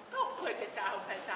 Dunque che t'ha offerto?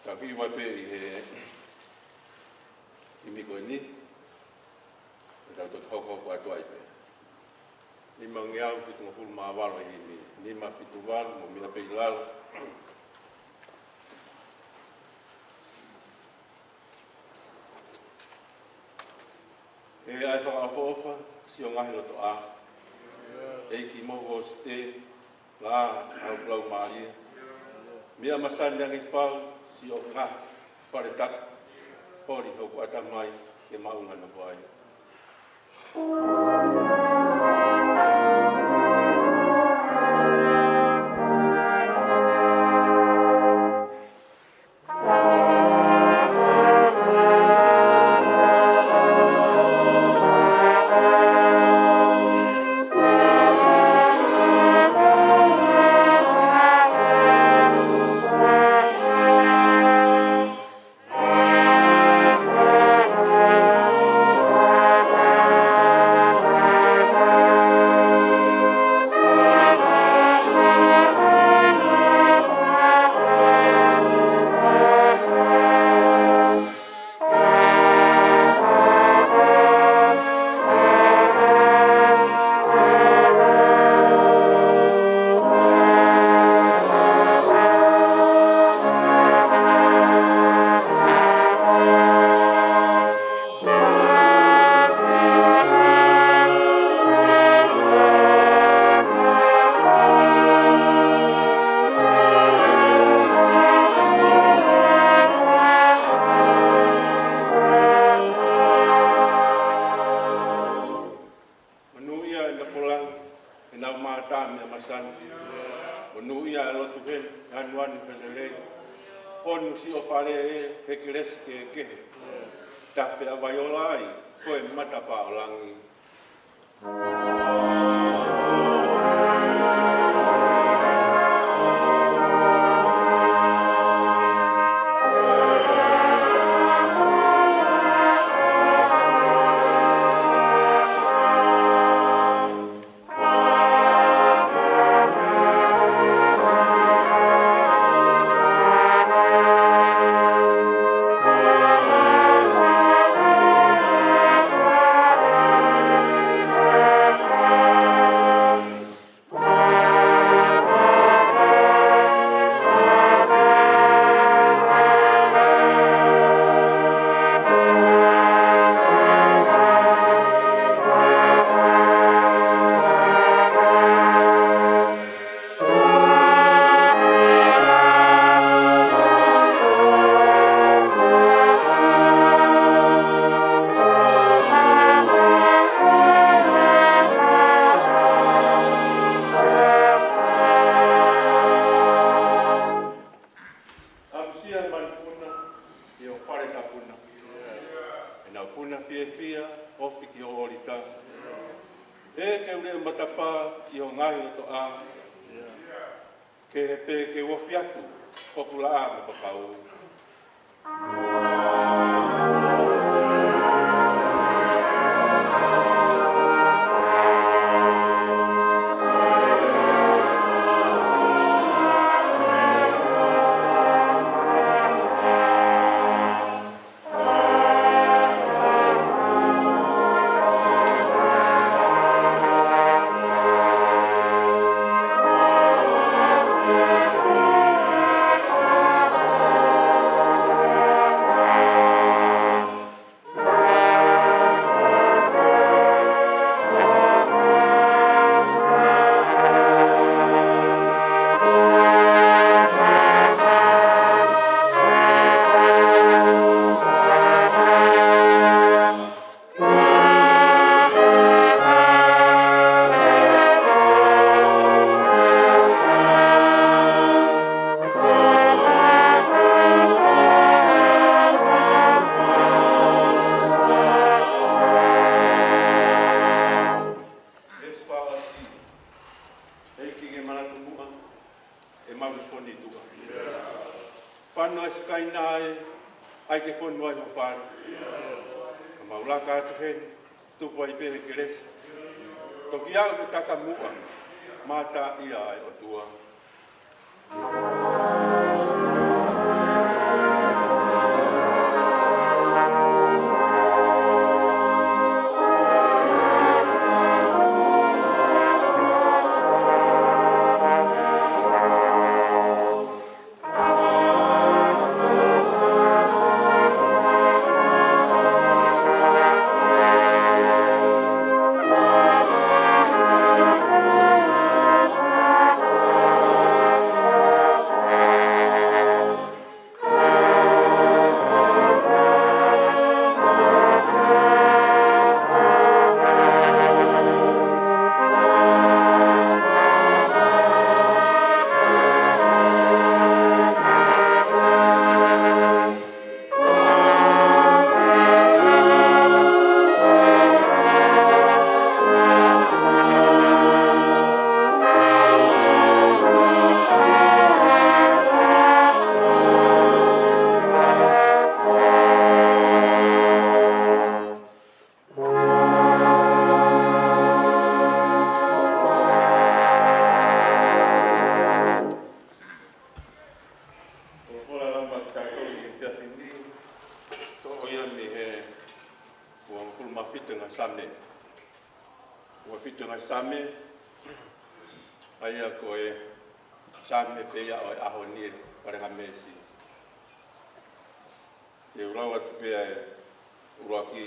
Tapi mai pe i mi ko ni da to ko ko atu ai pe ni mangia fitu ful ma walo ni ma fitu wal mo mi pe lal ai fa afofa si o ngai lo to a ki mo hoste la au blau maria mia masanda ngi fal si o ngā wharetak hori hoku ata mai ke maunga na whai. mana fia ofi ki o orita. E ke ure matapa ki o ngai o to a. Ke he pe ke wofi atu, kokula a ma whakau. Whanau skai nai, ai ke whanau ai ho whāra. Ka maulaka atu hen, tupu ai pehe ke resi. Toki au ke taka mua, mata ia ai o tua. Same, aia koe same pea o aho nie parenga mesi. Te urawa pea e uraki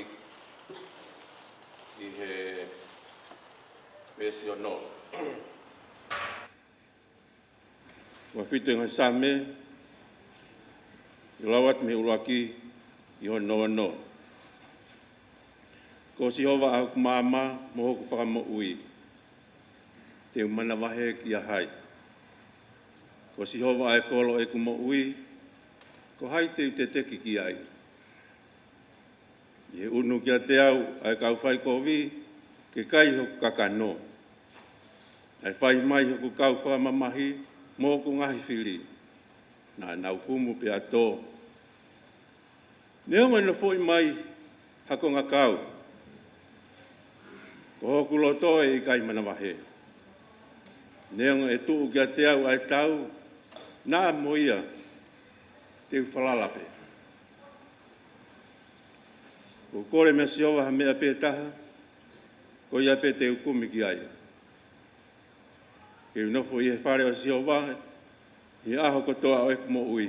i he mesi o no. Wawhito ngai same, urawa me uraki i ho no. Ko si hova au kumama mo hoku whakamo ui. Te umana wahe ki a hai. Ko si hova ai kolo e kumo ui, ko hai te teki ki ai. I he unu ki a te au ai kau whai ko vi, ke kai hoku kakano. Ai whai mai hoku kau whamamahi mo hoku ngahi whiri. Nā nau kumu pe ato. Neo mai na fwoi mai hako ngā kau. Ko hoku loto e i kai mana wahe. Neonga e tuu kia te au ai tau, nā moia te uwhalalape. Ko kore mea siowa ha mea pe taha, ko ia pe te ukumi ki ai. Ke unofo i he whare o siowa, i aho kotoa o eku mo ui.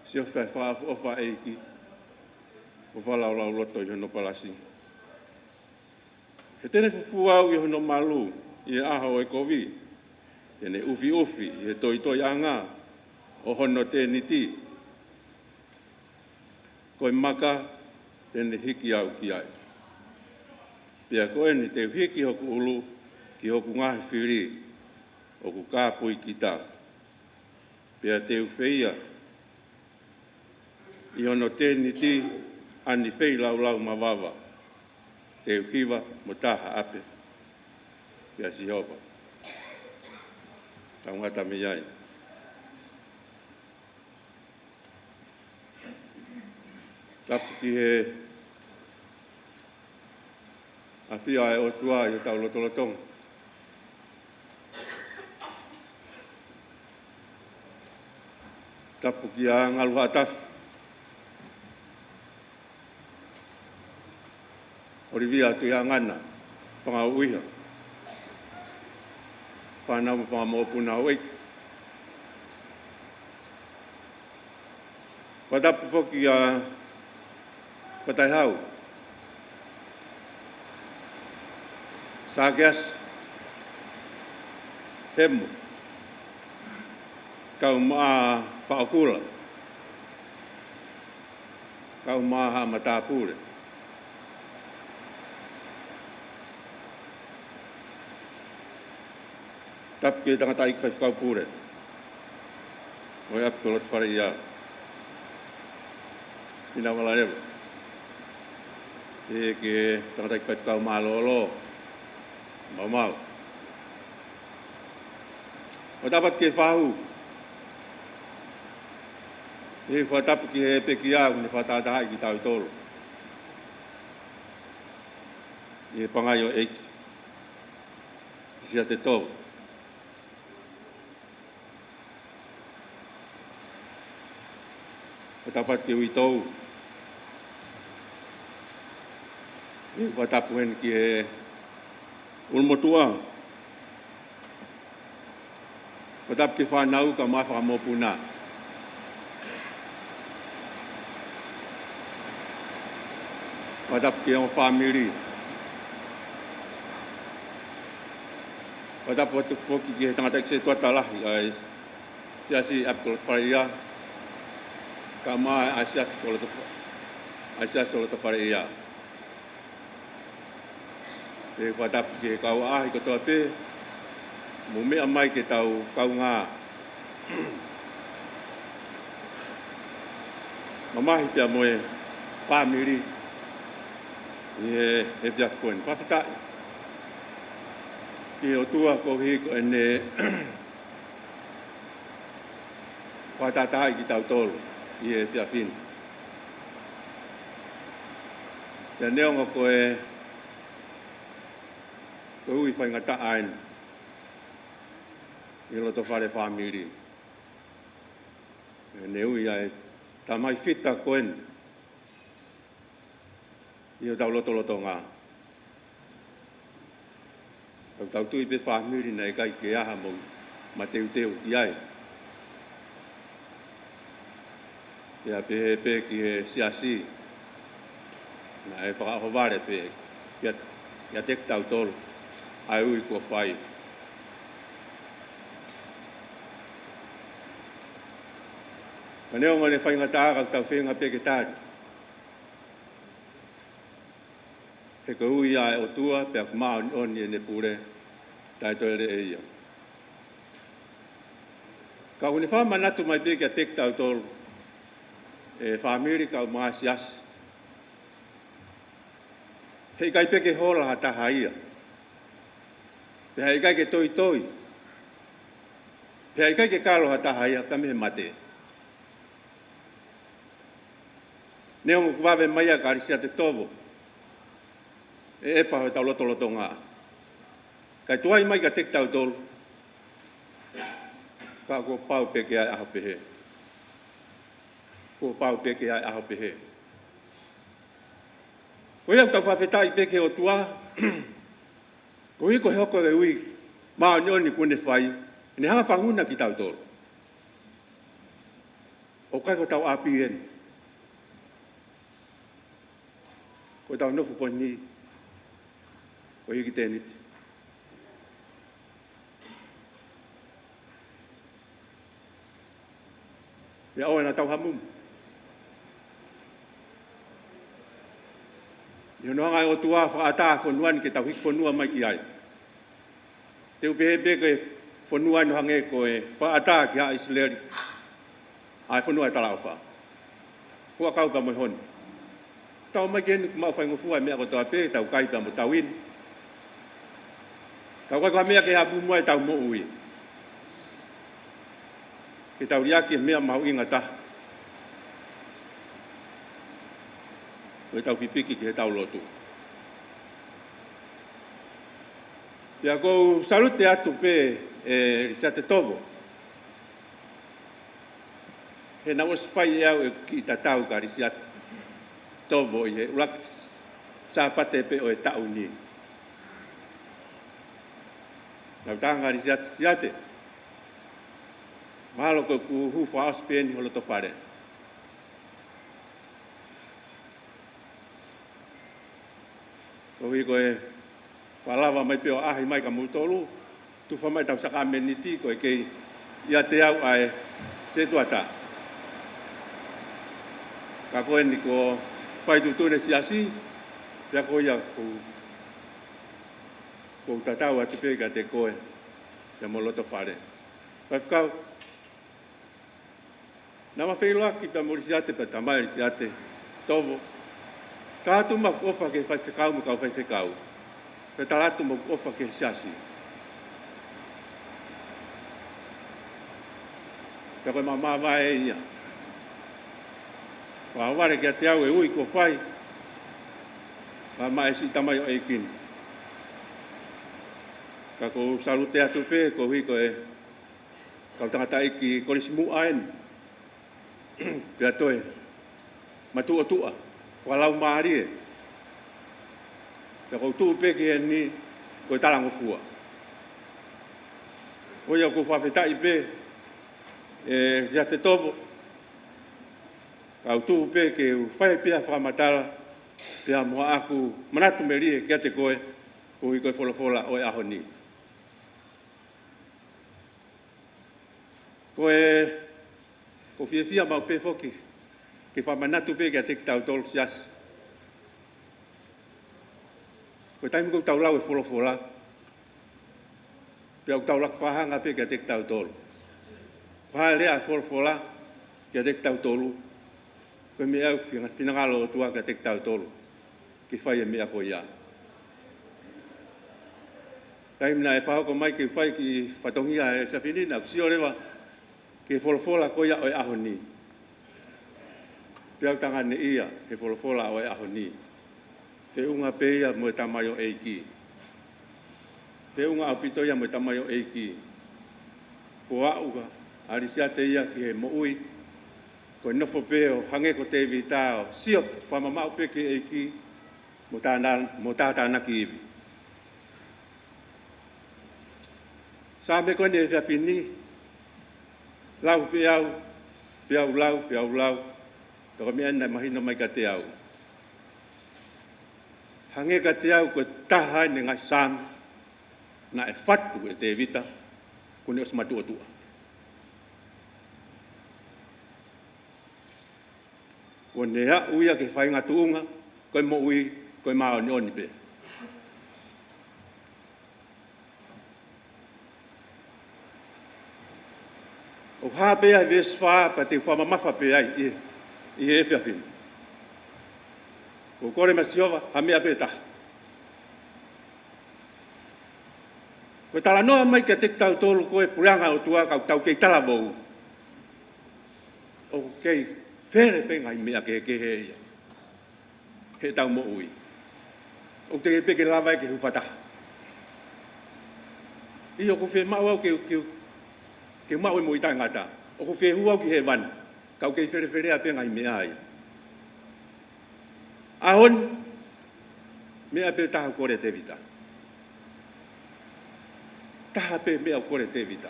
Sio whai whaafu ofa eiki, o whalaulau loto i hono palasi. He tene fufu au i hono malu, i aho e kovi, tene ufi, i he toi anga, o hono te niti. Koe maka, tene hiki au ki ai. Pea koe ni te hiki hoku ulu, ki hoku ngahi whiri, o ku kāpui ki tā. Pea te uwheia, i hono te niti, ani fei lau mawawa. Te ukiwa mo taha ape. Kia si hopa. Tangata me iai. Tapu ki he a whia e o tua i o tau lotolotonga. Tapu ki a ngaluha tafu. Orivia tu ia ngana, whanga uiha. Whanau mo whanga mōpuna o eiki. Whatapu whoki a whataihau. Sākeas, hemu, kau maa whaokula, kau maa ha matāpure. Tapu ki tangata ik whai pure. Oi ap tolot whare ia. Pina wala rewa. E ke tangata ik whai mālolo. Mau. O dapat ke whahu. E whatapu ki he peki au ni whatatahai ki tau i tolo. E pangai o eiki. Isia te tō. O dapat ke ui tōu. E whatapu hen ki he ulmotua. O dapat ke whanau ka mawhaka mōpuna. O dapat ke o whamiri. O dapat ke whoki ki he tangata ki se tuatalahi. Siasi aptolot whareia. Ka maa asiasi tolot whareia. E whatapu ki he kau ahi kotoa pē. Mo mea mai ke tau kau ngā. Mamahi pia moe whamiri. I he whiawhkoen whawhitai. Ki o tua ko hiko ene whatatai ki tau tolu. I he whiawhin. Ia neonga koe ui whai ngata ain. I roto whare whamiri. Ne ui ai tamai whita koen. I o tau loto ngā. Tau tui pe whamiri nei kai ke aha mo ma teu ki ai. Ia pe ki he siasi. Na e whakahovare pe. Ia tek tau tolu. Ai ui kua whai. Ka neo ngane whai ngata tau whenga peke tāri. He ka ui ai o tua, pe aku maa oni e ne pure, tai toi re e ia. Ka hune wha manatu mai peke a tek tau tolu, e whamiri ka maa siasi. Hei kai peke hola ha taha ia. Pe hei kai ke toi. Pe hei kai ke kalo ha taha ia, ka mehe mate. Neo mo kuwawe mai a karisia te tovo. E epa hoi tau loto ngā. Kai tuai mai ka tek tau tolu. Ka kua pau peke ai aho pehe. Kua pau peke ai aho pehe. Koe au tau whawhetai peke o tua. Ko hiko hoko e ui. Maa ni kune whai. Ne hanga whanguna ki tau tolu. O kai ko tau APN. Ko tau nofu poni. O hiki tēniti. Ia oe na tau hamumu. Ia noanga e o tua whaata whonuani ke tau hiki whonua mai ki ai. Te upehe beke whonua no hange ko e whaata ki ha Isileri. Ai whonua e tala o wha. Kua kauka moi honi. tau mai ken ma fa ngofua me ko to ape tau kai pa mo tawin tau ka me ke hapu mo tau mo ui ke tau ria ke me ma inga ta o tau pipiki ke tau lotu ya go salute atu pe risate tovo he na was fai au e ki tatau ka risate tovo ye ulak sa pate pe o tau ni na tanga risate malo ko ku hu fa aspen holo to fare ko wi ko e falava mai pe o ahi mai ka mutolu tu fa mai tau saka ameniti ko ke ia te au ai se tuata ka ko ni ko fai tu ne siasi ya ko ia ko tatau atu pe ka te ko ya moloto fare pa fikau na ma fei loa ki pa morisiate pa tamai risiate tovo ka tu ma ofa ke fai fikau mo ka fai fikau pe talatu mo ofa ke siasi pe ko mama vai ia fa wale ke te au e ui ko fai ma esi tamai o ekin ka ko salute atu pe ko hui ko e ka tangata iki ko lisimu aen pe atoe matu otua falau mari pe ko tu pe ke ni ko talango fua o ia ko fa feta ipe já te tovo ka tu pe ke fai pe fa matala pe mo aku manatu meri ke te koe ko i ko fola o ahoni ko fia ma pe foki ke fa manatu pe ke te tau tol sias ko taimi ko tau lau e fola pe au tau lak fahanga pe ke te tau tol fa le a fola ke te tau tolu ko me au finagalo tua ke te tau tolu ki fai me ko ia taimi na e fa ko mai ke fai ki fatongia e sa finina si oreva ke fola ko ia o ahoni pe tanga ne ia ke fola o ahoni fe unga pe ia mo tamayo eiki fe unga apito ia mo tamayo eiki ko auga ari sia te ia ki mo ui ko no fo peo hange ko te vitao sio fa mama pe ke eiki mo ta na ki sa me ko ne fa fini lau pe au lau to me ana mahino mai ka te au hange ka te au ko taha ni ngai sam na e fatu e te vita ko ne os matu tua ko ne ha uia ke fai nga tuunga ko mo ui ko ma oni pe o ha pe a ves fa pa te fa mama fa pe ai i e fa fin o kore masiova ha me apeta ko tala no mai ke te tau tolu ko e puranga o tua ka tau ke tala vo o ke fere pe ngai me ke he tau mo ui o te pe ke lava ke hufata i o ko fe ma o ke mau mo ita ngata o ko fe huau ki he van ka ke fere ape ngai me ai ahon me ape ta ko re te vita ta ape me ko re te vita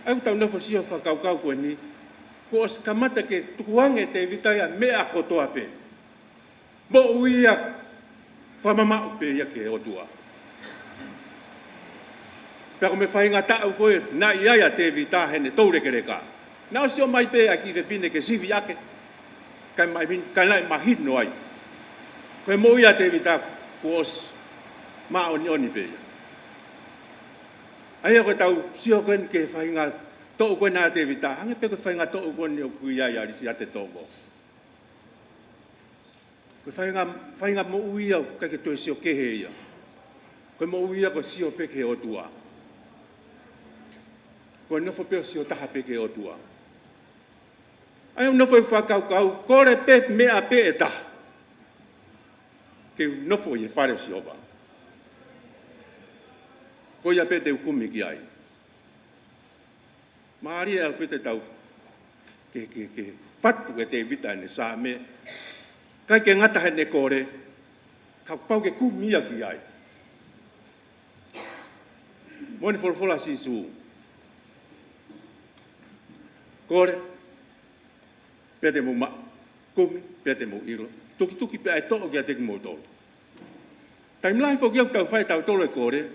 au tau no fosio fa kau ko ni ko os kamata ke tuange te vita ya me ko to ape mo uia fa mama pe ya ke o tua pe ko me fai ngata ko na ia te vita hene toure ke reka na sio mai pe aki de fine ke sivi ake kai mai bin kai lai mahin no ai ko mo ia te vita ko os ma oni pe ai ko tau sio ken ke fai nga to ko na te vita hange pe ko fai nga to ko ni ku ia ri si ate tobo Ko fai nga mo uia ka ke to sio ke he ia. Ko mo uia ko sio pe ke o tua. Ko no fo pe sio taha pe ke o tua. Ai no fo fa kau ko re pe me a pe eta. Ke no fo ye fare sio ba. Ko ia pe te ukumi ki ai. Maria pe te tau ke fatu e te vita ne sa me kai ke ngata he ne kore ka pau ke kumia ki ai moni folfola sisu kore pete mo ma kumi pete mo ilo tuki pe ai to ki ate mo to time life o ki tau fai tau to le kore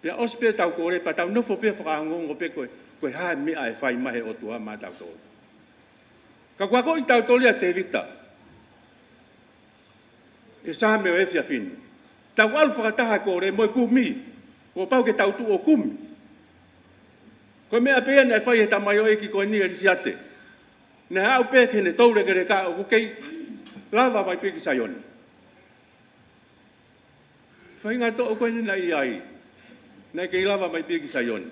pe ospe tau kore pa tau no fo pe fa ngongo pe ko ha mi ai fai mai o tua ma tau to ka kwa ko i tau to le te vita e sa me o e fia fin. Tau alfa taha ko re mo kumi, ko pau ke tau tu o kumi. Ko mea pēn e whai he tamai o eki ko ni e risiate. Ne hau pēk he ne taure kere ka o kukei lava mai peki sayoni. Whai ngā to o koe ni na i ai, nei kei lava mai peki sayoni.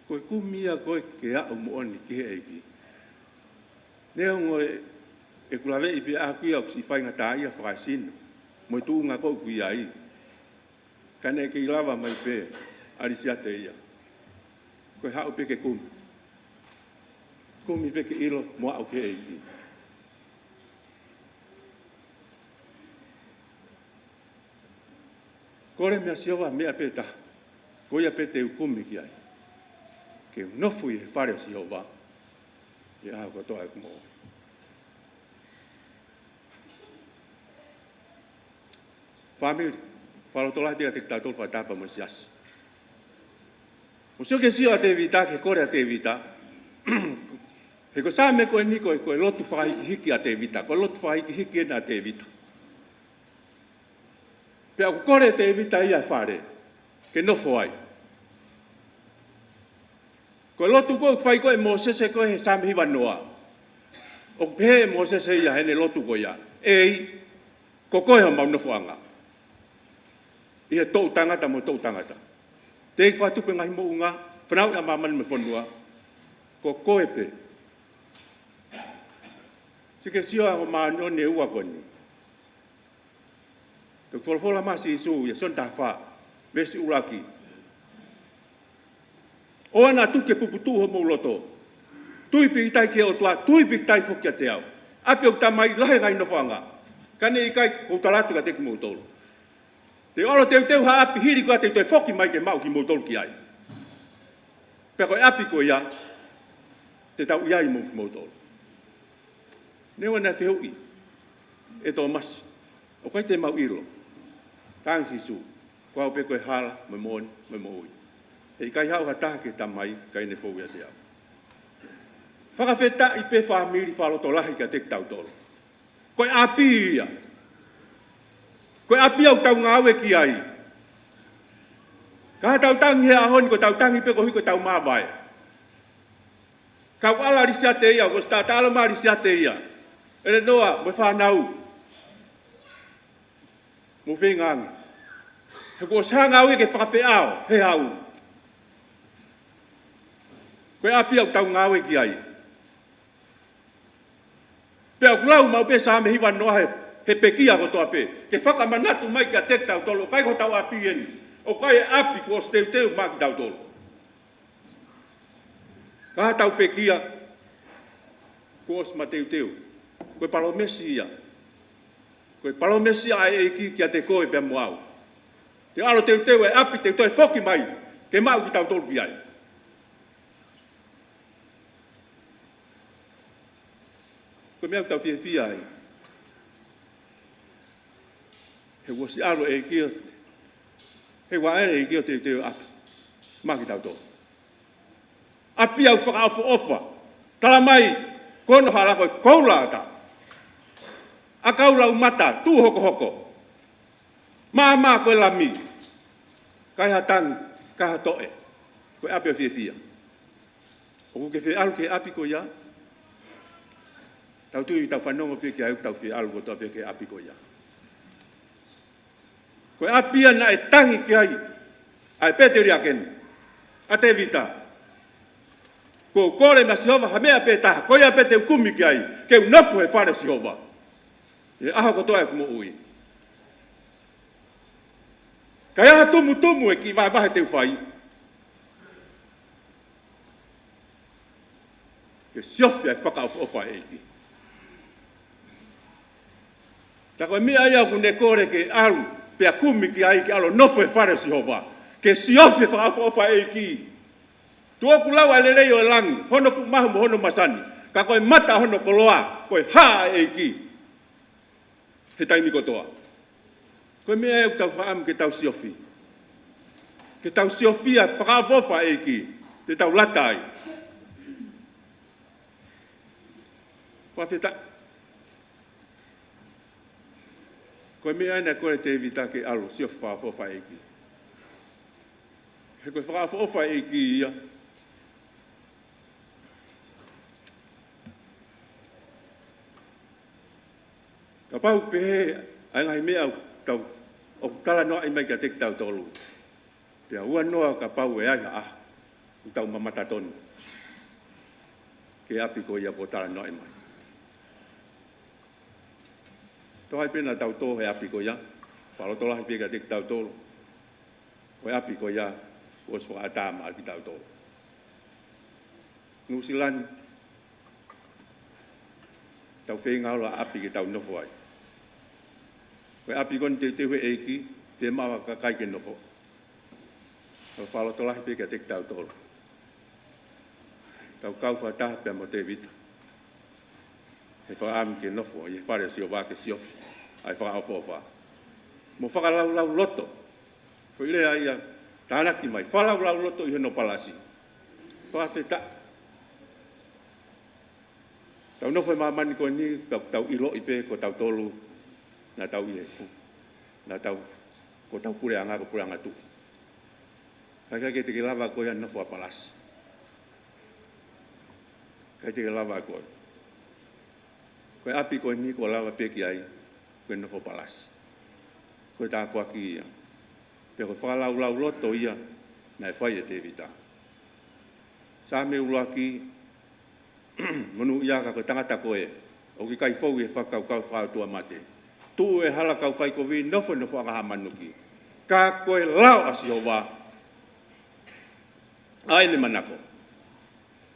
Koe kumia koe ke a o mooni ki he eki. Neo ngoe e kulave i pe a kuia o si whai ngata ia whakaisino. Moi tu ngā kou kuia i. Kane ke i lava mai pe arisi ate ia. Koe hao pe ke kumi. Kumi pe ke ilo moa au ke eiki. Kore mea siova mea pe ta. Koia pe te ukumi ki ai. Ke nofu i he whare o siova. Ia hau katoa e kumo. Family, whalo tola te te tau tolfa tapa mo siasi. O sio ke sio a te vita, ke kore a te vita, he ko sa me koe ni koe lotu whahiki a te vita, ko lotu whahiki na te vita. Pe ako kore te vita ia whare, ke nofo ai. Ko lotu koe whai koe mo sese koe he sami hiwa noa. O pe mo sese ia hene lotu koe ia. Ei, ko koe ha mau nofo anga. Ia tau tangata mo tau tangata. Te whatupe ngahi mo unga, whanau ia mamani me whanua. Ko koe pe. Sike sio a maani o ne ua koni. Tuk wholofola masi isu, ia son taha vesi uraki. O ana tuke puputu ho mo loto. Tui pi tai ke o tua, tui pi tai fokia te au. Ape o tamai lahe ngai no whanga. Kane i kai o talatu ka te ki mautolo. Te olo teu ha api hiri kua te toi foki mai ke mau ki mautolo ki ai. Peko e api ko ia, te tau iai mo ki mautolo. Newa na whihui, e tō masi. O kai te mau iro. Tāngsi su, kua o peko e hala, me moni, me moui. E kai hau hataha ke tamai, kai ne fōu ia te au. Whakawheta i pe whamiri whaloto lahi ka te tau tolo. Koe api ia. Koe api au tau ngāwe ki ai. Ka tau tangi he ahoni, ko tau tangi pe ko hui ko tau mawai. Kau ala risiate ia, ko sta talo ma risiate ia. Ere noa, mo whanau. Mo whengangi. He ko sa ngāwe ke whakawheao, he hau. Koe api au tau ngāwe ki ai. Pe au lau mau pe sa me hiwa noa he pekia ko toa pe. Ke whakamanatu mai ki a te tau tolo, kai ko tau api eni. O kai e api ko os teu ma ki tau tolo. Ka tau pekia, ko os ma teu. Koe palomesi ia. Koe palomesi a e ki a te koe pe moau. Te alo teu e api teu e foki mai, ke mau ki tau tolo ki ai. Ko mea tau fia ai. He wasi aro e kia. He waere e kia teu api. Maki tau tō. Api au whakaofu ofa. Tala mai, kono hala koe koulata. A kaulau mata, tū hoko hoko. Mā koe lami. Kai ha tangi, kai ha toe. Koe api au fia. O ke whi alu ke api ko ia. Tau tui tau whanonga peke au tau whi alu kotoa peke api ko ia. Koe apia na e tangi ki ai, ai peteri aken, a te vita. Ko kore ma Sihova ha mea pe taha, koe a pete ukumi ki ai, ke unafu he whare Sihova. E aha kotoa e kumo ui. Kai aha tumu e ki vai vahe te uwhai. Ke siofi ai whakaofa e ki. Ta koe mea ia kune kore ke alu, pe a kumi ki ai ki alo nofo e whare Sihova. Ke siofi whakaofa e ki. Tuoku lau ale rei o langi, hono fu mahu mo hono masani. Ka koe mata hono koloa, koe haa e ki. He taimi kotoa. Koe mea e tau whaam ke tau siofi. Ke tau siofi a whakaofa e ki. Te tau latai. Whawheta. Koe mea ena koe te evita ke alu, siofi whakaofa e ki. He koe whakaofa e ki ia. Ka pau pehe, ai ngai mea tau, o tala noa i mai ka tek tau tolu. Pea ua noa ka pau e ai a, tau mamata tonu. Ke api ko ia po tala noa i mai. Tohai pena tau tō he api ko ia, whalotolahi pe ka tek tau tolu. Koe api ko ia, os whakaatama aki tau tolu. Nusilani, tau whengaula api ke tau nofo ai. Koe api kon te tewe eiki, te mawa ka kai ke nofo. Tau whalotolahi pe ka tek tau tolu. Tau kau whataha pia mo te vita. He whaam ke nofo, i he whare sio wā ke siofi, ai whakaofofa. Mo whakalau loto, whailea ia, tānaki mai, whalau loto i hono palasi. Whakawheta. Tau nofo e mamani ko ni, tau ilo i pe ko tau tolu, na tau i heku, na tau, ko tau pureanga ko pureanga tuki. Kai ke te lava ko ia nofo a palasi. Kai te lava ko. Koe api ko ni ko lava peki ai, koe nofo palasi. Koe tā kua ki ia. Pe koe whakalau loto ia, na e whai e te vita. Sā me ula ki, monu ia ka koe tangata koe, o ki kai fau e whakau kau whātua mate. Tu e hala kau whai ko vi nofo akaha manuki. Ka koe lau asi o wā. Ai ne manako.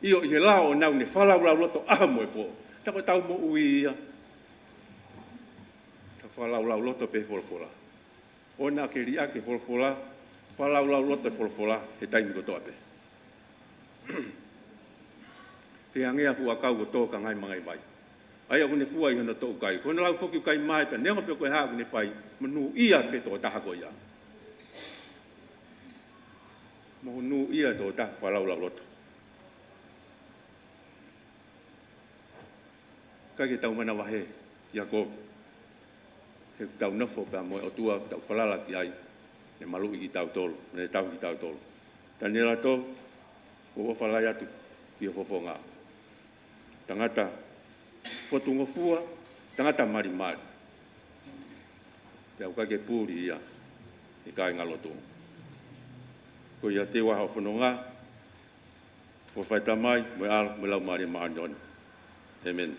Io i he lao o nau ne whalau loto aha mo e po. Tako tau mo ui ia. Ta whalau loto pe folfola. O na ke ria ke folfola, whalau loto e folfola, he taimi kotoa pe. Te angea fua kau ko tō ka ngai mangai vai. Ai aku ne fua i hana tō kai. Kona lau whoki kai mai pe, nengo pe koe haa aku ne whai, manu ia pe tō taha ko ia. Manu ia tō taha whalau loto. Kai ke tau mana wahe, Iakov. He tau nofo pa moe o tua, tau whalala ki ai, ne malu i ki tau tolu, ne tau ki tau tolu. Tanera tō, ko o whalai atu, ki o fofonga. Tangata, potungo fua, tangata mari. Te au kai ke pūri ia, i kai ngaloto. Ko ia te waha o whanonga, ko whaita mai, mo lau mari maanyon. Amen.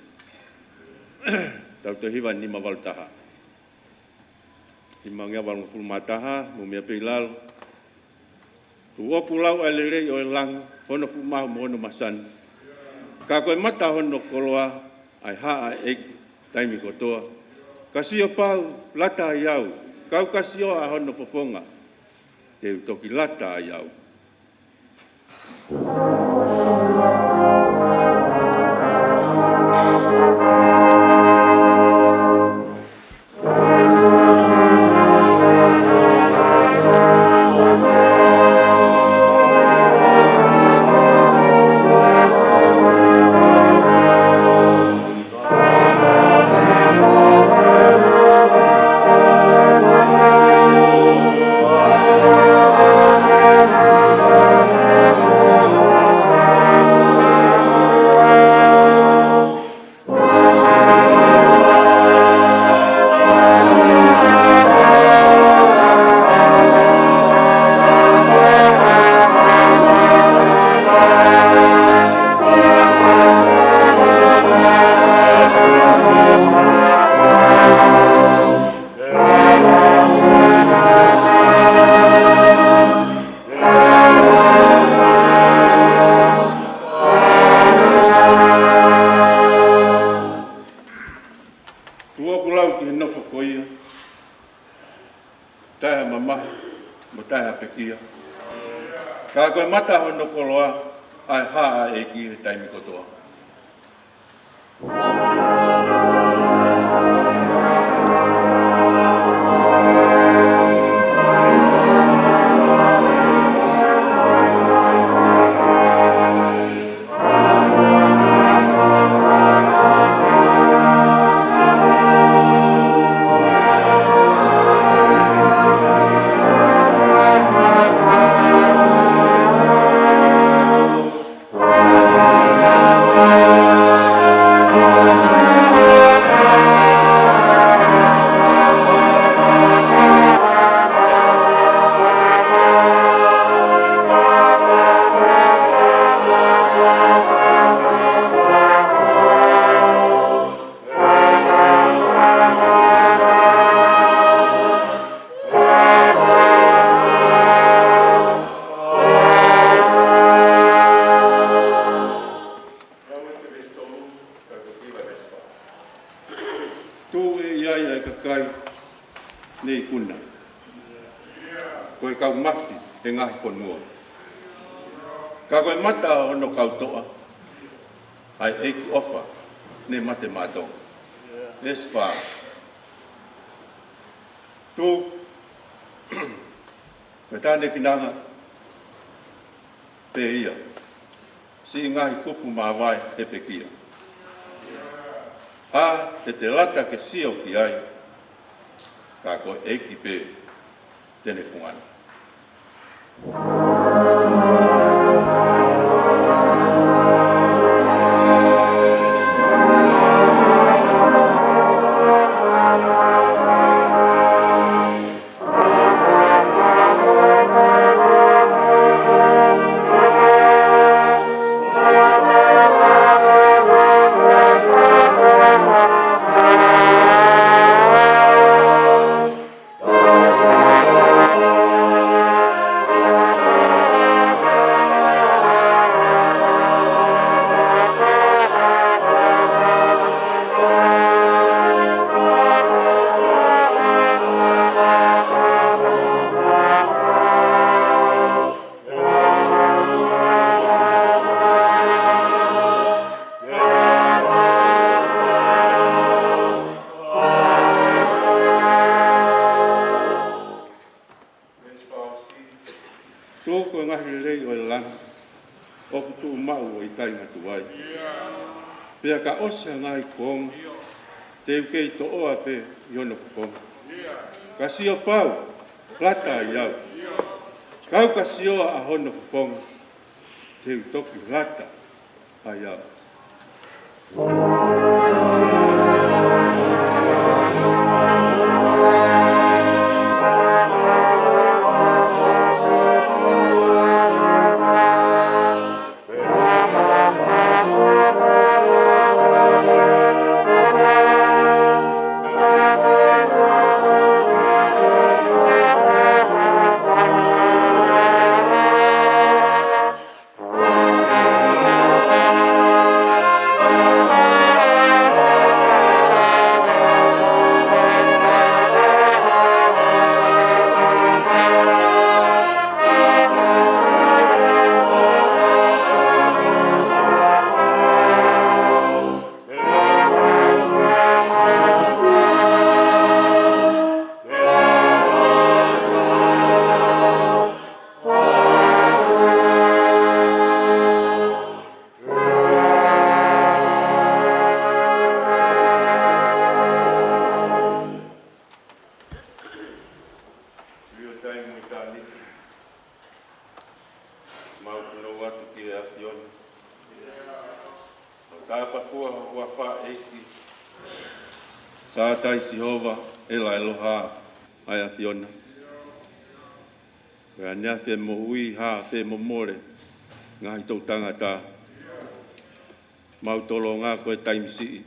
Tau te hiwa ni mawal taha. Hima ngea wal ngafulu mataha, mo mea peilal. Tu oku lau alerei o elang, hono fumahu mo hono masan. Ka koe mata hono koloa, ai haa eki, taimi kotoa. Kasio pau, lata ai au. Kau kasio a hono fofonga. Te utoki lata ai au. mo tai hapekia. Ka koe mata hono koloa ai haa e ki he taimi kotoa. Ka koe mata ono kautoa, ai eiki ofa, ne mate mātou. Es wha. Tū, koe tāne kinanga, pe ia, si ngahi kupu mā vai he pekia. Ha, te lata ke sio ki ai, ka koe eiki pe, tene fungana. Pea ka osa ngai kong, te ukei to oa pe iono kukonga. Ka sio pau, lata iau. Kau ka sioa a hono kukonga, te utoki lata a iau. Sa taisi hova ela eloha ai Fiona. Ka nea te mo ui ha te mo more ngā hitou tangata. Mau tolo ngā koe taimisi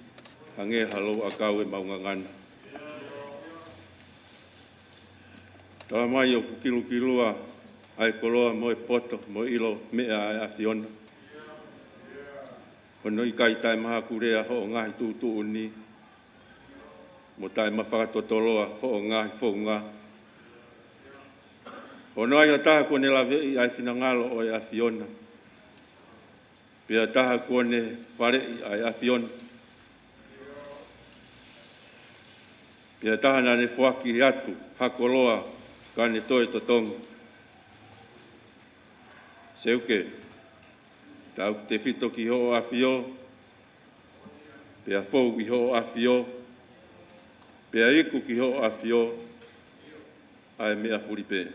a nge halo a kau e maunga ngana. Tawa mai o kilukilua ai koloa mo e poto mo ilo mea ai Fiona. Hono i kai tai maha kurea ho o ngahi tūtu uni. Mo tai mawhakatotoloa ho o ngahi whaunga. Ono ai taha kone la vei ai finangalo o e afiona. Pia taha kone whare ai afiona. Pia taha na ne fuaki atu hakoloa kane toi totonga. Seuke, tau te fito ki ho afio, pia fou ki ho afio, pia iku ki ho afio, ai mea furipe.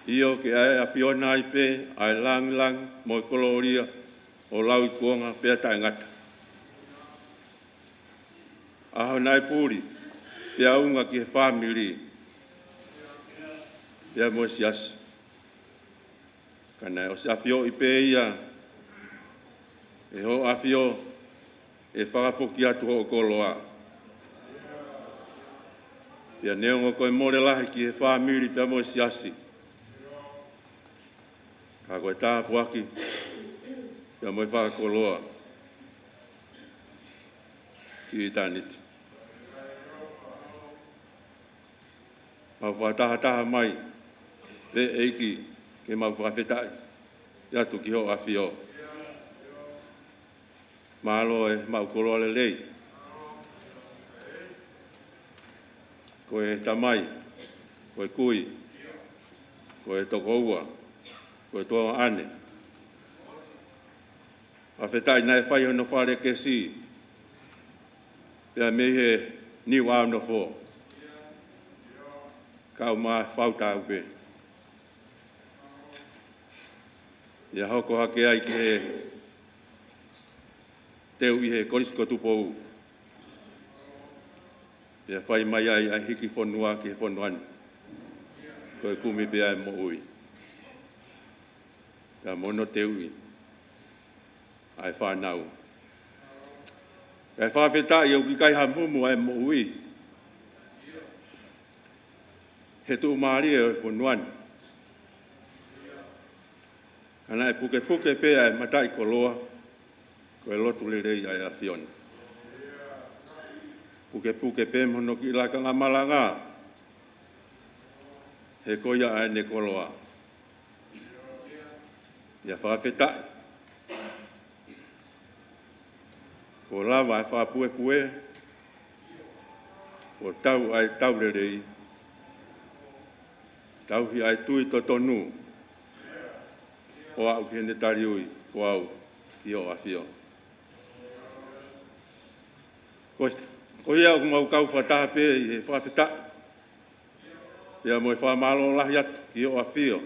Io ke ai afio nai pe, ai lang mo koloria, o lau i kuonga pia tae ngata. Aho nai puri, pia unga ki he family, pia mo siasi. Kana o se afio i pe ia, e ho afio, e whakafoki atu ho koloa. Pia neongo koe more lahi ki he family pia mo siasi. Ka koe tā puaki, pia mo i whakakoloa. Ki i tāniti. Mau whataha mai, pe eiki, ke mau whawhetai, iatu ki ho afio. Malo e mau koloa le lei. Koe tamai, koe kui, koe toko ua, koe toa ane. Whawhetai nai whai hono whare ke si, pia mei he niu au no fo. Kau maa whauta au pe. Ia hoko hake ai ki he teu i he korisiko tupo u. Ia whai mai ai hiki whonua ki he whonuani. Koe kumi pia e mo ui. Ia mono teu i. Ai whanau. Kai whawhetai au ki kai hamumu ai mo ui. He tu maari e whonuani. Ana e puke pea e matai koloa, koe lotu le rei ai a Fiona. Puke pea mono ki laka ngā malanga, he koia ai ne koloa. Ia whawhetai. Ko lava e whapue, ko tau ai tau le rei, tau hi ai tui to tonu, o au ki hene tari ui, ko au ki o awhio. Ko ia o mau kau whataha pe i he whawhetai. Ia mo e whamalo lahi atu ki o awhio.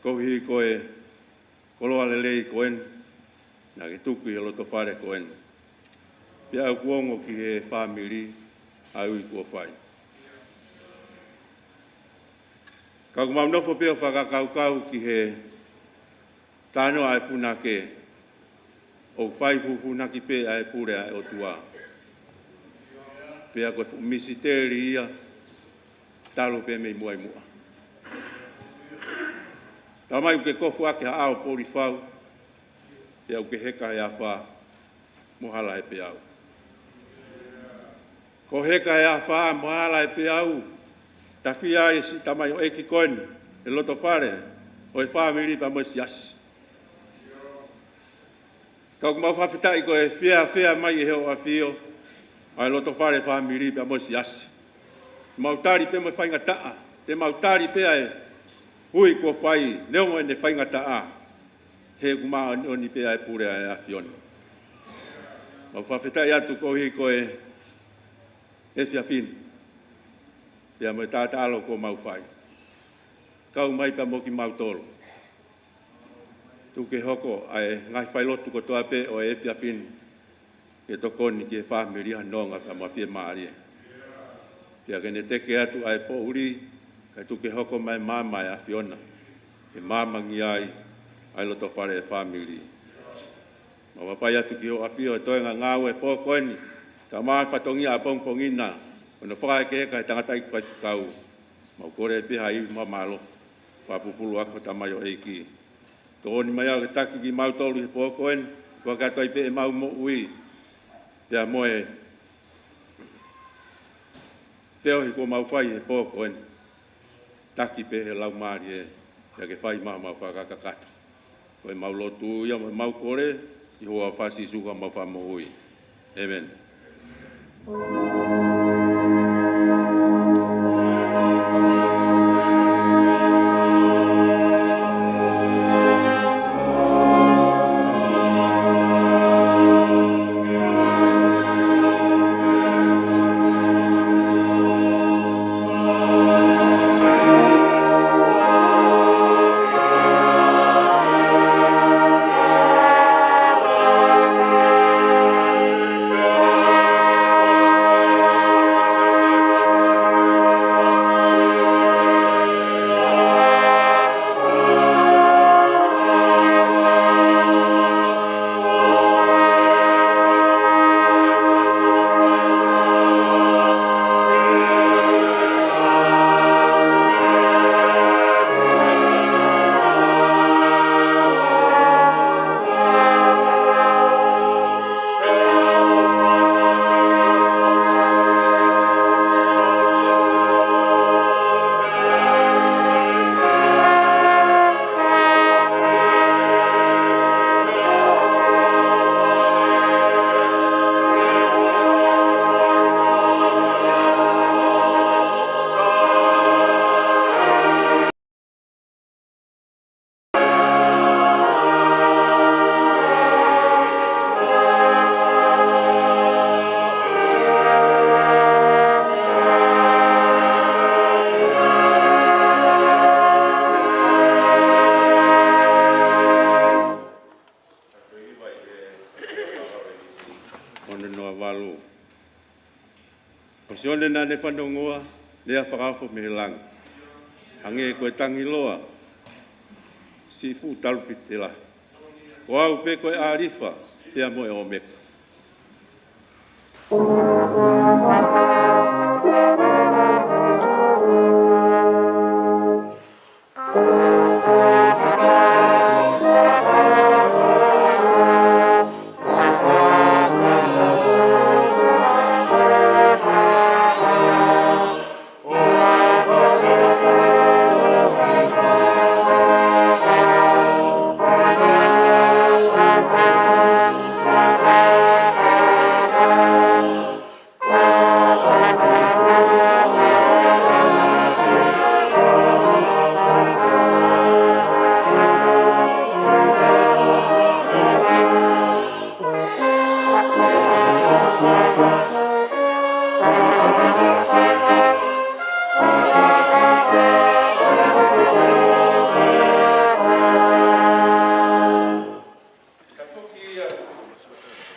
Ko hi koe koloa lelei koen, na ki tuku i loto whare koen. Pia au kuongo ki he whamiri, au i kua whai. Kau mau nofo peo whakakau ki he tāno ai puna ke o whai fufu naki pe ai pure ai o tua. Pea koe misiteri ia talo pe mei mua. Tā mai uke kofu ake ha ao pori whau, pea uke heka e a wha mohala e pe au. Ko heka e a wha mohala e pe au, ta fia e si tamai o eki koeni, e loto whare, o e whamiri pa mo siasi. Kau kumau whawhetai ko e fia mai e heo a fio, ai loto whare whamiri pa mo siasi. Mautari pe mo whainga taa, te mautari pe e hui kua whai, neongo e ne whainga taa, he kumau oni pe e pure a fiona. Mau whawhetai atu ko hi ko e fia fini. Pea mo tāta alo ko mau whai. Kau mai pa mo ki mau tolo. Tuke hoko ai ngai whai lotu ko toa pe o e fia fini. Ke tokoni ki e whamiri hanonga pa ma fie maari. Pea kene teke atu ai po uri, kai tuke hoko mai mama e a Fiona. Ke mama ngi ai loto whare e whamiri. Ma wapai atu ki ho a fio e toenga ngau e po koeni. Ka maa whatongi a pongpongina. Ona whakai ke kai tangata i kwai kau. Mau kore e piha i mamalo. Whapupulu ako tamai o eiki. Tōni mai au ke taki ki mau tolu he pōkoen. Kua kato i pe e mau mo ui. Pea moe. Feo hi ko mau fai e po ko en. Taki pe he lau mari e. Ya ke fai mau whakakakata. Koe mau lotu ia mau kore. I hoa whasi suka mau whamo ui. Amen. Sione na ne whanongoa, lea whakafo me lang. Hange koe tangi loa, si fu talupite la. O au pe koe arifa, pea moe o meka.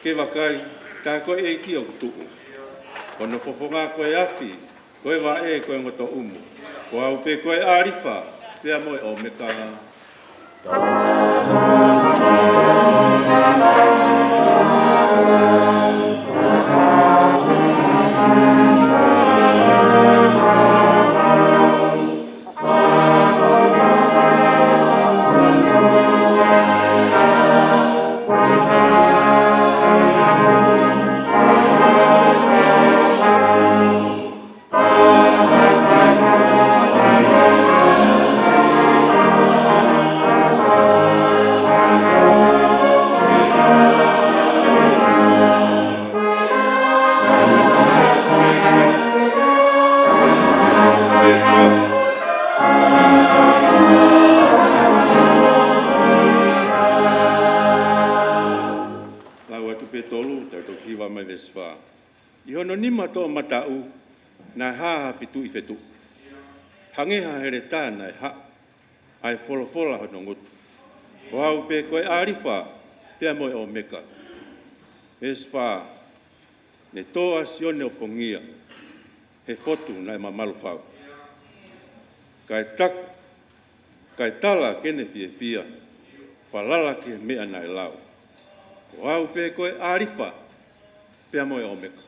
Ke wakai, tā koe e ki o kutuku. Kono fofonga koe afi, koe wa e koe ngoto umu. Ko au pe koe arifa, pea moe o meka. I hono nima tō matau na haha fitu I fetu. Hangeha here tāna e ha, ai wholofola hono ngutu. O au pe koe arifa, pea moe o meka. Es wha, ne tō asione o pongia, he fotu na e mamalu whau. Kai tak, kai tala kene fie fia, whalala ke mea nai lau. O au pe koe arifa, pea moe o meka.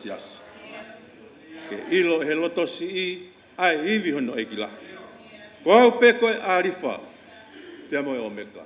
siasi. Ke ilo he loto si I, ai iwi hono e ki la. Ko au pe koe a rifa, pia moe o meka.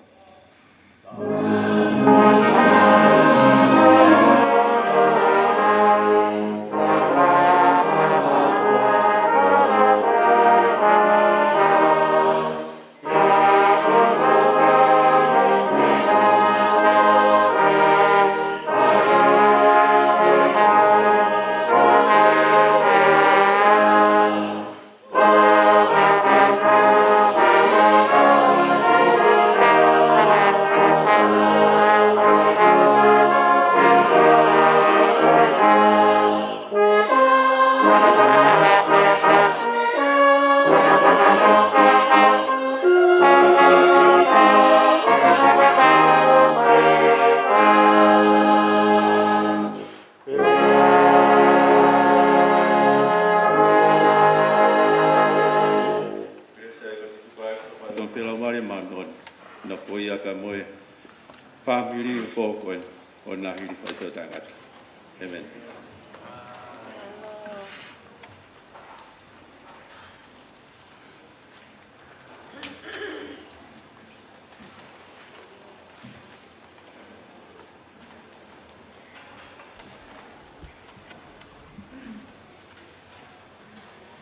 Na foi a ka moe family po ko o na hiri fa to tanga. Amen.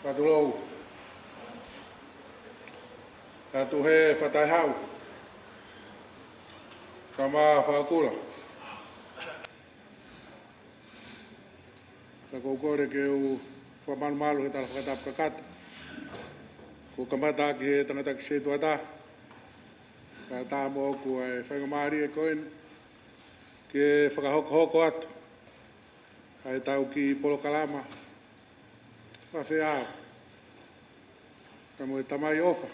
Fatulou. Tatu he fatai hau. Kama whakula. Ka koukore ke u whamanumalu he tala whakatap kakata. Ko kamata ki he tangata ki se tuata. Ka tā mo ku e whangamari e koen. Ke whakahoko atu. Ai tau ki polo kalama. Whawhi ao. Ka mo e tamai ofa.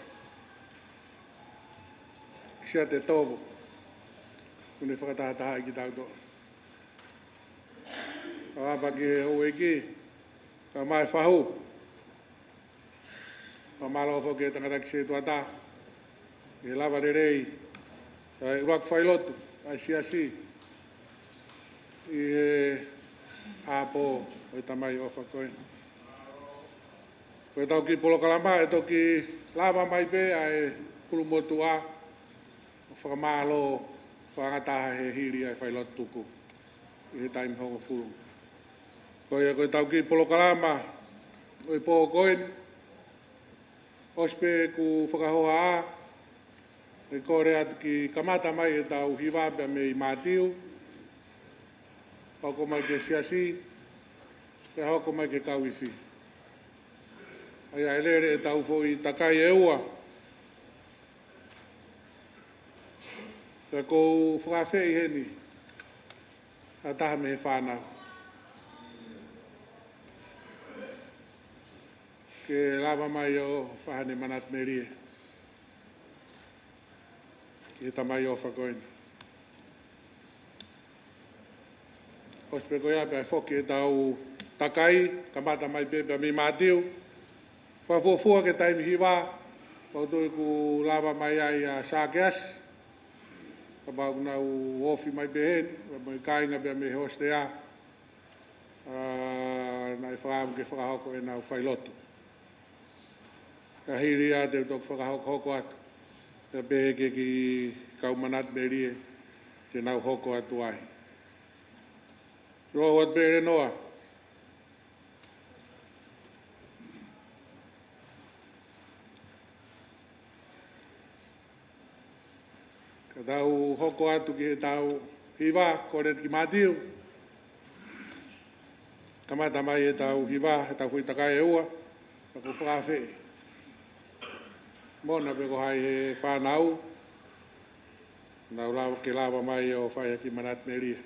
Sia te tovo. Kune whakatahataha i ki tau tō. Ka ki he hou e ki. Ka mai whahu. Whamalo ofo ke tangata ki se tuata. Ke lava re rei. Ai urak whailotu. Ai siasi. I he apo o tamai ofa koe. Koe tau ki polo kalama e toki lava mai pe ai kulumotu a. Whakamalo whangataha he hiri ai whailotu tuku. I he taimi hongo furu. Koe tau ki polo kalama. Oi po koen. Ospe ku whakahoa a. E kore atu ki kamata mai e tau hiwapea me I mātiu. Hoko mai ke siasi. Ke hoko mai ke kauifi. Ai ai lere e tau fo I takai e ua. Ka kou whakawhei heni. A taha me he whānau. Ke lava mai o whahane manat me rie. Ke tamai o whakoina. Ospe koe ape ai whoki e tau takai. Kamata mai pepe mi mātiu. Whafofua ke taimi hiwa. Pautoi ku lava mai ai a sākeas. Ka bau nau ofi mai behen, mai kainga bea me hoste a. Nai whakaamu ke whakahoko e nau whailotu. Ka hiri a te utok whakahoko hoko atu. Ka behe ke ki kaumanat me rie, te nau hoko atu ai. Roa wat bere noa. Ka tau hoko atu ki he tau hiwa, kore ki mātiu. Kamata mai he tau hiwa, he tau whuitakai e ua, ka ku whakawhei. Mona pe ko hai he whanau. Nau lawa ke lawa mai o whai ki manat me ria.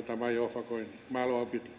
Tamai o whakoeni. Malo au piti.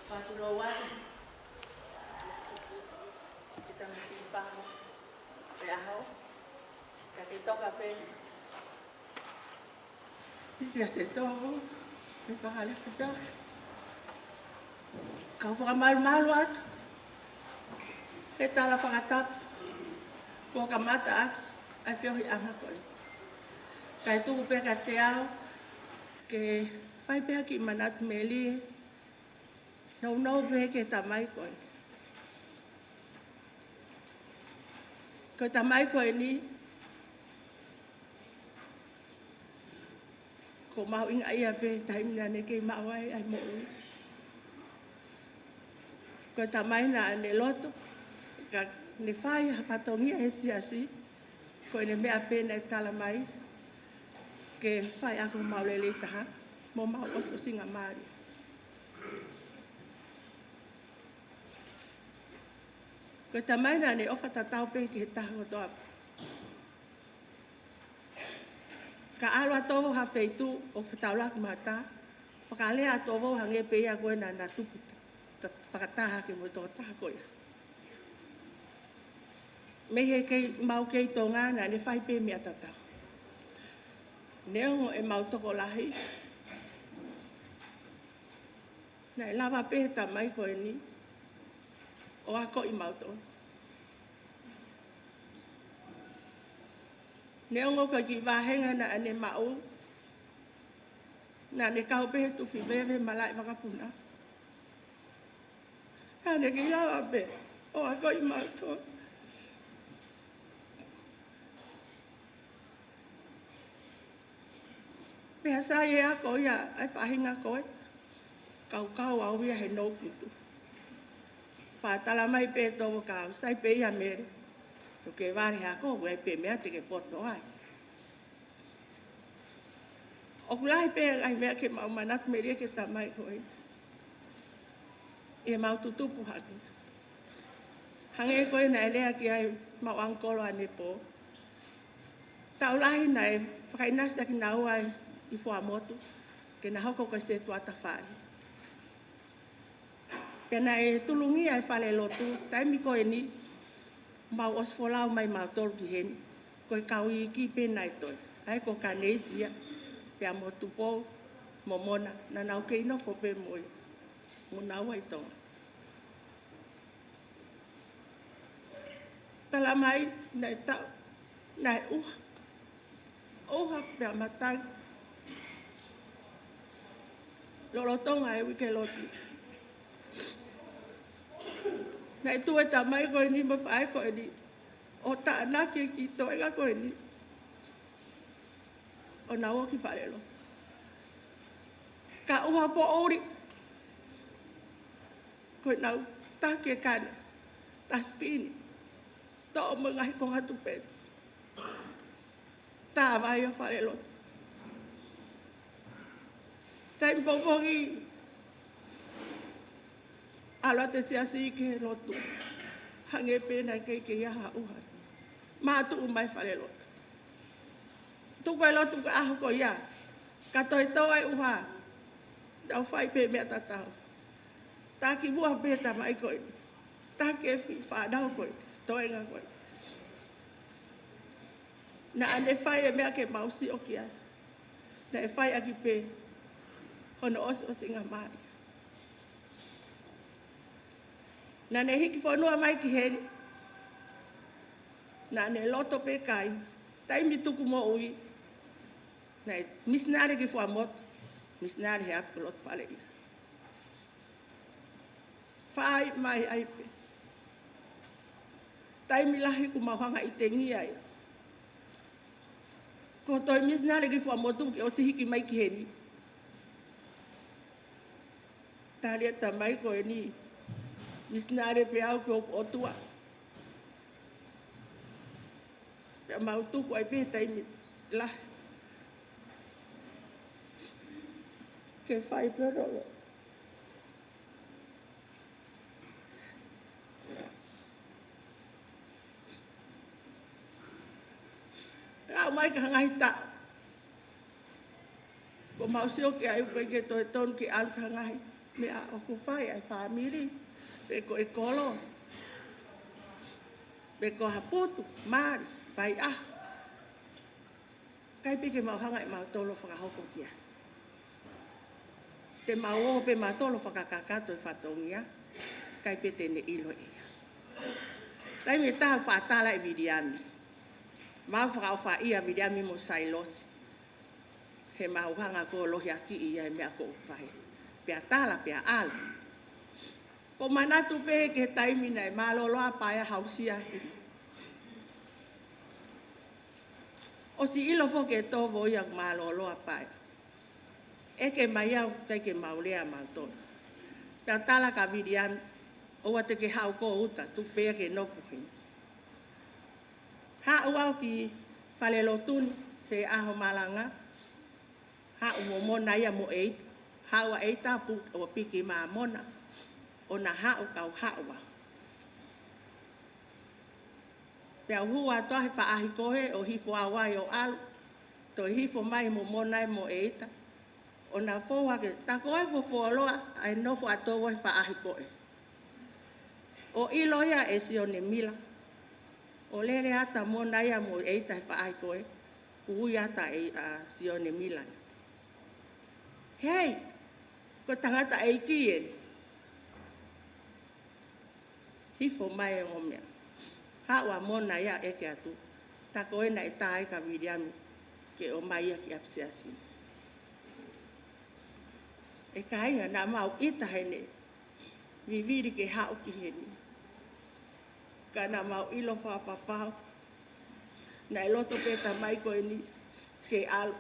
Patulawan, kita mesimpang peahau, katito kape. Siya tito, may pangalan kita. Kau pakamal-malo at kita la pangatap, kung kamata at ay piyohi ang ako. Kaya ito upe katiyaw, ke fai pehaki manat meli, no pehake tamay ko. Ko tamay ko ini, ko mau ing ay ape time na ni kay maway ay mo. Ko tamay na ane loto, ka ni fai hapatongi asi ko ini me ape na talamay, ke fai ako maulele taha, mo mau oso singamari. Ko tamay na ni ofa tatau pe ke taho to. Ka alwa to ha feitu o fataulat mata. Fakale a to vo hange pe ya ko na na tu fakata ke mo to ta ko. Me he ke mau ke to nga na ni fai pe mi atata. Neo e mau to ko lahi. Na lava pe tamai ko ni. O ako i mau to. Neo ngo ka ki vahenga na ane mau. Na ne kau pe tu fi bebe malai makapuna. Ane ki lava pe. O ako i mau to. Biasa ye ako ya ai pahinga ko. Kau au ia he no kutu. Fatala mai pe to ka sai pe ya mere. To ke vari ha ko we pe me ate ke poto ai. O kulai pe ai me ke mau manat me ke tamai ko. E mau tutu pu ha. Hange koe na elea ki ai mau angkolo ane po. Tau lahi na e whakainasa ki na ua i fua motu. Ke na hoko ka se tuata whare. Ke na e tulungi ai whale lotu. Taimi koe ni mau osfolau mai mau tolu ki heni. Koe kau i ki pena i toi. Ai ko ka neisia. Pea motu po momona. Na nau ke ino fo pe moi. Muna ua i tonga. Tala mai na e tau. Na e uha. Uha pea matang. Lolotonga e wike lotu. Na e tue ta mai koe ni ma whae koe ni. O ta anaki ki toenga koe ni. O na ua ki whalelo. Ka uha po ori. Koe nau take kane. Ta spini. To o mga hiko hatu pēn. Ta vai o whalelo. Tai mpopongi. Ala te siasi ke lotu. Hange pēna kei ke iaha uha. Mātu umai whalelo. Tuku e lotu ka aho ko ia. Ka toi toa e uha. Dau whai pē mea tatau. Tā ki mua pēta mai koe. Tā ke whādau koe. Toenga koe. Na ane whai e mea ke mausi o kia. Na e whai aki pē. Hono osi o singa maari. Na ne hiki whanua mai ki heri. Na ne loto pe kai. Taimi tuku mo ui. Na e misnare ki whamot. Misnare he api loto whale ia. Whai mai aipe. Taimi lahi ku mauhanga i te ngia ia. Ko toi misnare ki whamotu ki o si hiki mai ki heri. Tāria ta mai koe ni. Misnare pe au pe o tua. Pea mautuku ai pe taimi lahi. Ke whai perolo. Au mai ka hangai ta. Ko mausio ke ai upe ke toi ton ki alu ka hangai. Me a o ku whai ai whamiri. Pe ko e kolo. Pe ko haputu. Mari. Pai ah. Kai pe ke mau hangai mau tolo whakahoko kia. Te mau o pe mau tolo whakakakato e whatongia. Kai pe tene ilo ia. Tai me taha whaatala e vidiami. Mau whakao wha ia vidiami mo sailosi. He mau hanga ko lohi aki ia e mea ko uwhai. Pea tala, pea ala. Ko manatu pe ke taimina e maloloa paia hausia hiri. O si ilo fo ke tovo ia maloloa paia. E ke mai au tai ke maulea mautona. Pea tala ka vidiami. Oua te ke hau ko uta, tu pea ke nopuhin. Ha uau ki whalelotuni te aho malanga. Ha umomona ia mo eit. Ha ua eita pu o piki maa mona. O na hao kau hawa. Pea hua tohi whaahi kohe o hifo awai o alu. To hifo mai mo monai mo eita. O na fōwa ke tako e po fōloa ai nofo atogo he whaahi kohe. O ilo ia e si o ne mila. O lere ata monai a mo eita he whaahi kohe. Ui ata e si o ne mila. Hei! Ko tangata e kien. Hifo mai e o mea. Hawa mona ia e ke atu. Tako e na e tae ka vidiami. Ke o mai a ki apsiasi. E ka inga na mau ita hene. Viviri ke hao ki hene. Ka na mau ilo whapapau. Na e loto peta mai koe ni. Ke alu.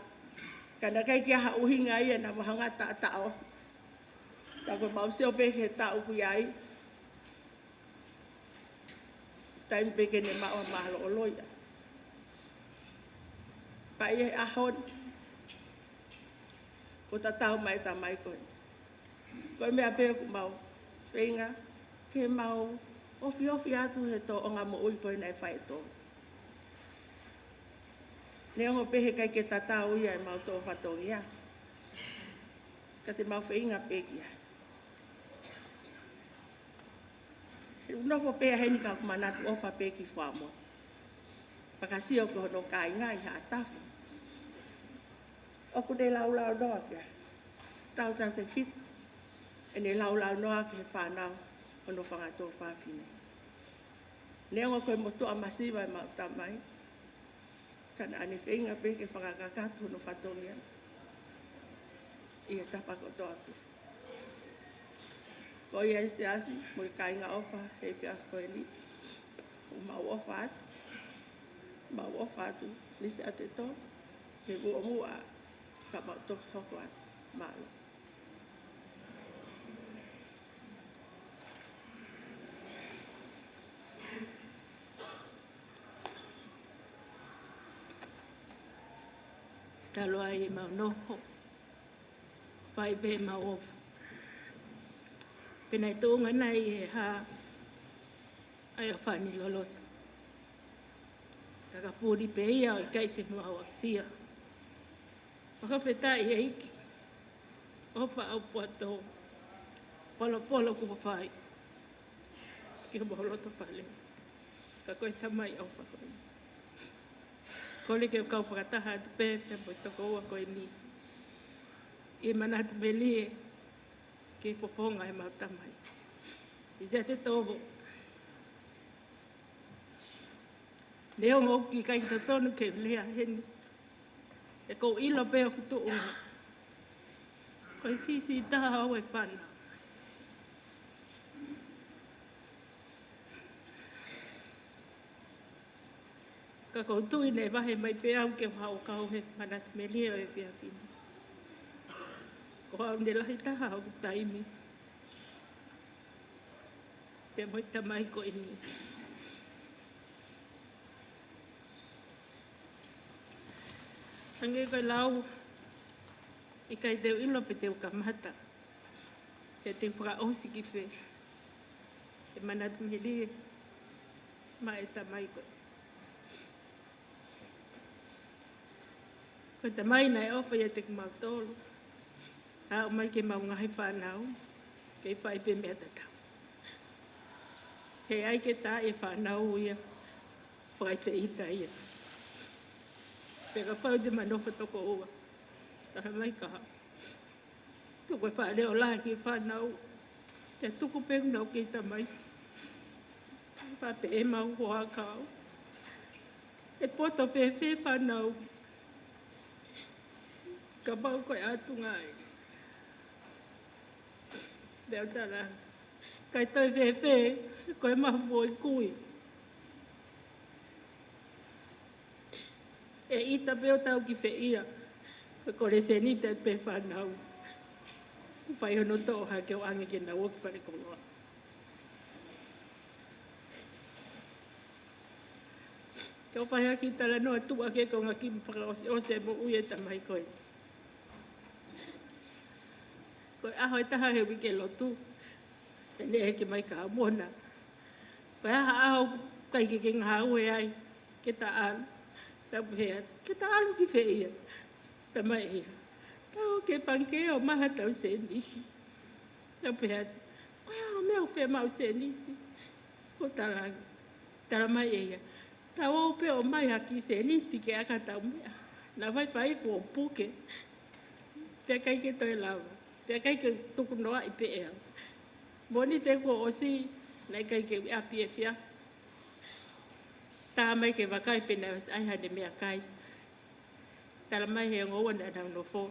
Ka na kai kia hauhinga ia na mahanga ta o. Tako mau seo pe ke tau kui ai. Taim pe ke ne mao mahalo o loia. Pa ie ahon. Ko ta tau mai ta mai koe. Koe mea pe ku mau whenga. Ke mau Ofi atu he tō o ngā mo ui koe nei whai tō. Ne ongo pehe kai ke tata ui ai mau tō whatongi a. Ka te mau whainga peki a. Unofo pēa heni ka kumanatu ofa peki whamo. Pakasio ko hono kai ngai ha atafu. Oku ne lau noa kia. Tau te fit. E ne lau noa ke whanau. Ono whangato whawhine. Neongo koe motoa masiwa e mau tamai. Kana ane whainga peke whakakakatu ono whatongia. Ia tapako toatu. Ko ia ese asi, mo i kainga ofa, hei pia koe ni. O mau ofa atu. Mau ofa atu, nisi ate tō. He mua ka mau toko atu. Malo. Talo ai e mau noho. Whai be mau ofa. Pena i tōnga nei e ha ai a whani loloto. Taka pūri pe ia o i kai te mua o aksia. Wakawhetai e iki. Ofa au puato. Polo kua whai. Ki mo loto pale. Ka koe tamai ofa koe. Kole ke kau whakataha atu pē, te mo i toko ua koe ni. I manatu me lie. Ke fofonga e mau tamai. I se te tōbo. Leo ngō ki kai ta tonu ke lea heni. E kou ilo pēo kutu unga. Koe sisi taha au e whana. Ka kou tui nei wahe mai pēau ke whao kau he manatu me lea o e whia whina. Ko hau ne lahi taha au taimi. Pea moi tamai ko ini. Hange koe lau. I kai teo ilo pe teo kamata. Pea te whaka osi ki whe. E manatu me lie. Ma e tamai koe. Koe tamai nei ofa ia te kumau tolu. A o mai ke mau ngahi whanau, ke whai pe mea tatau. He ai ke tā e whanau ia, whai te ita ia. Peka whau te manofa toko ua, taha mai kaha. Tuko e wha leo lahi ke whanau, te tuku pengu nau ke tamai. Wha pe e mau hoa kau. E poto whewhe whanau. Ka mau koe atu ngai. Leo tala, kai toi whewhe, koe mahu i kui. E ita peo tau ki wheia, koe kore senita pe whanau. Whai hono toha ke o ange ke na woki whare kongoa. Ke o whai haki tala noa tua ke konga ki mwhaka ose mo ui e tamai koe. Koe aho e taha he wike lotu, e ne he ke mai ka mona. Koe aha aho kai ke ngā ue ai, ke ta alu, ta puhea, ke ta alu ki wheia, ta mai hea. Tau ke panke o maha tau se niti. Ta puhea, koe aho mea o whea mau se niti. Ko talangi, tala mai hea. Tau au pe o mai haki se niti ke aka tau mea. Na whai ko o puke, te kai ke toi lawa. Pea kai ke tuku noa i pe ea. Moni te ko osi, nei kai ke api e whia. Tā mai ke wakai pena os ai hane mea kai. Tala mai he ngō wana nau no fo.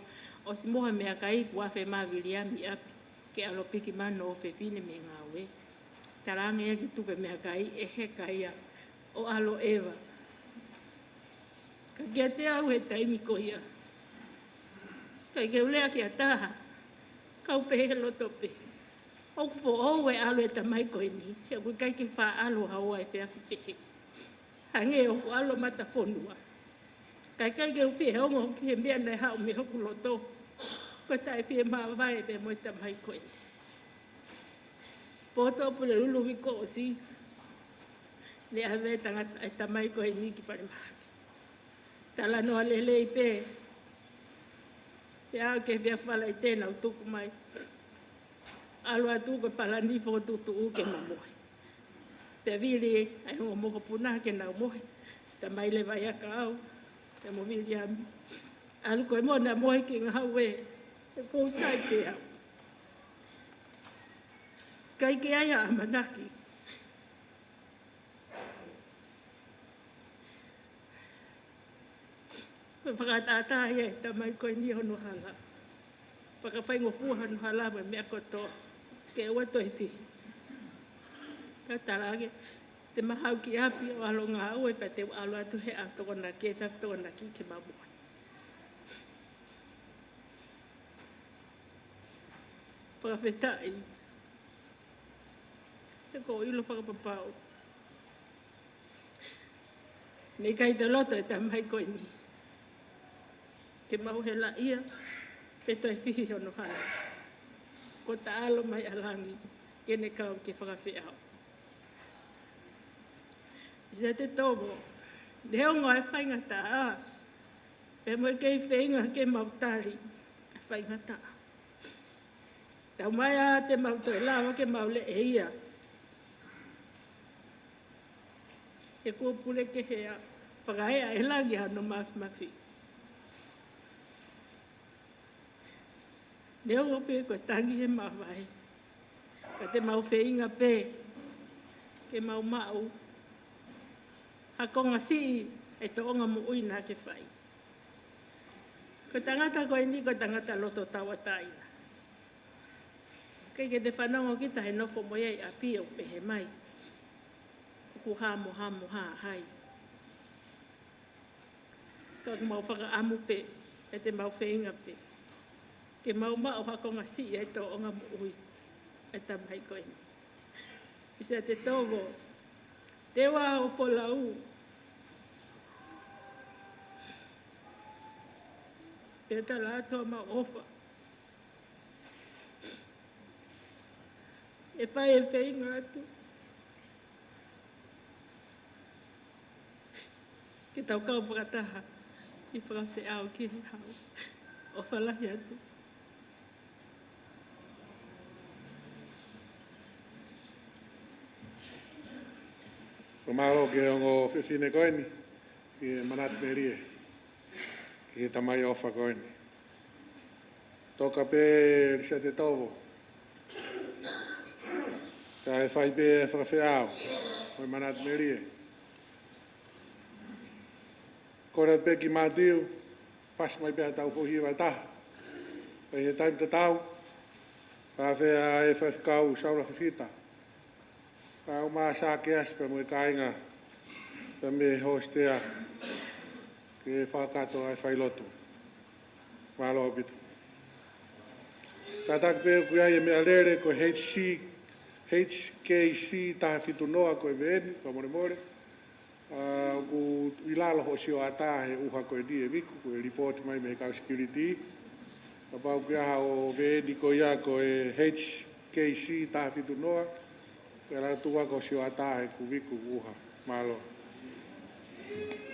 Osi moha mea kai kua whe mawiri ami api. Ke alo piki mano o whe whine me ngā we. Tala ange ake tupe mea kai e he kai a. O alo ewa. Ka kia te au he taimi ko ia. Kai ke ulea ki a taha. Kau pehe loto pe. O kufo o e alo e tamai koe ni. He kui kai ke wha alo haua e pea ki pehe. Hange o ku alo mata whonua. Kai ke uwhi he ongo ki he mea nei hao me hoku loto. Koe tai whie maa vai e pe moi tamai koe. Poto pule ulu wiko o si. le ave tangata e tamai ko ni ki whare maha. Tala noa lele i pē. Pea ke vea whala i tēnau tuku mai. Alu atu ko pala ni whotutu u ke mamohe. Pea viri ai hongo moko puna ke nau mohe. Tamai le vai aka au. Te mo viri ami. Alu koe mona mohe ki ngau e. E kou sai pea. Kai ke aia a manaki. Koe whakatatai e tamai koe ni hono hala. Whakawhai ngofu hono hala me mea koto. Ke ua toi whi. Ka tarage. Te mahau ki api o alo ngā ue pa te alo atu he a tokona ki e whaf tokona ki ke mamua. Whakawhetai. Te ko ilo whakapapau. Nei kai te loto e tamai koe ni. Ke mau he la ia, pe toi whihi hono hana. Ko ta alo mai alangi, kene kau ke whakawhiao. Isa te togo, leo ngoi whaingata a, pe moi kei whainga ke mautari, whaingata a. Tau mai a te mautoi lawa ke maule e ia. E kua pule ke hea, whakahea e langi hano mafi. Leo ngope ko tangi he mawai. Ka te mau whainga pē, ke mau mau. Hakonga si e to onga mo uina ke whai. Ko tangata koe ni ko tangata loto tawataina. Kei ke te whanongo kita he nofo mo iei a pia upe he mai. Ku hamo ha hai. Ko mau whaka amu pē, e te mau whainga pē. Ke mau hakonga si e to onga mo ui. E tamai koe ni. Isa te togo. Te wā o polau. Peta la toa ma ofa. E pai e whainga atu. Ke tau kau pakataha. I whakawhiao ki he hau. O whalahi atu. Whamaro ke ongo whiwhine koe ni, ki manat merie, ki tamai ofa koe ni. Toka pē risa te tovo. Ka e whai pē e whakawhiao, koe manat merie. Kore pē ki mātiu, whas mai pē tau whuhi vai taha. Pei he taim te tau, ka whea e whawhikau saura whiwhita. Ka o maa sā ke aspe mo i kāinga ta me hostea ke whakato ai whailotu. Mālo pita. Ka tak pēo kui ai e mea lere ko HKC taha whitu noa ko e veni, whamore more. Ku ilalo ho si o ata he uha ko e di e viku, ko e report mai me kau security. Ka pau kui aha o veni ko ia ko e HKC taha whitu noa. Kera tua ko si o atahe ku viku uha, malo. Thank you.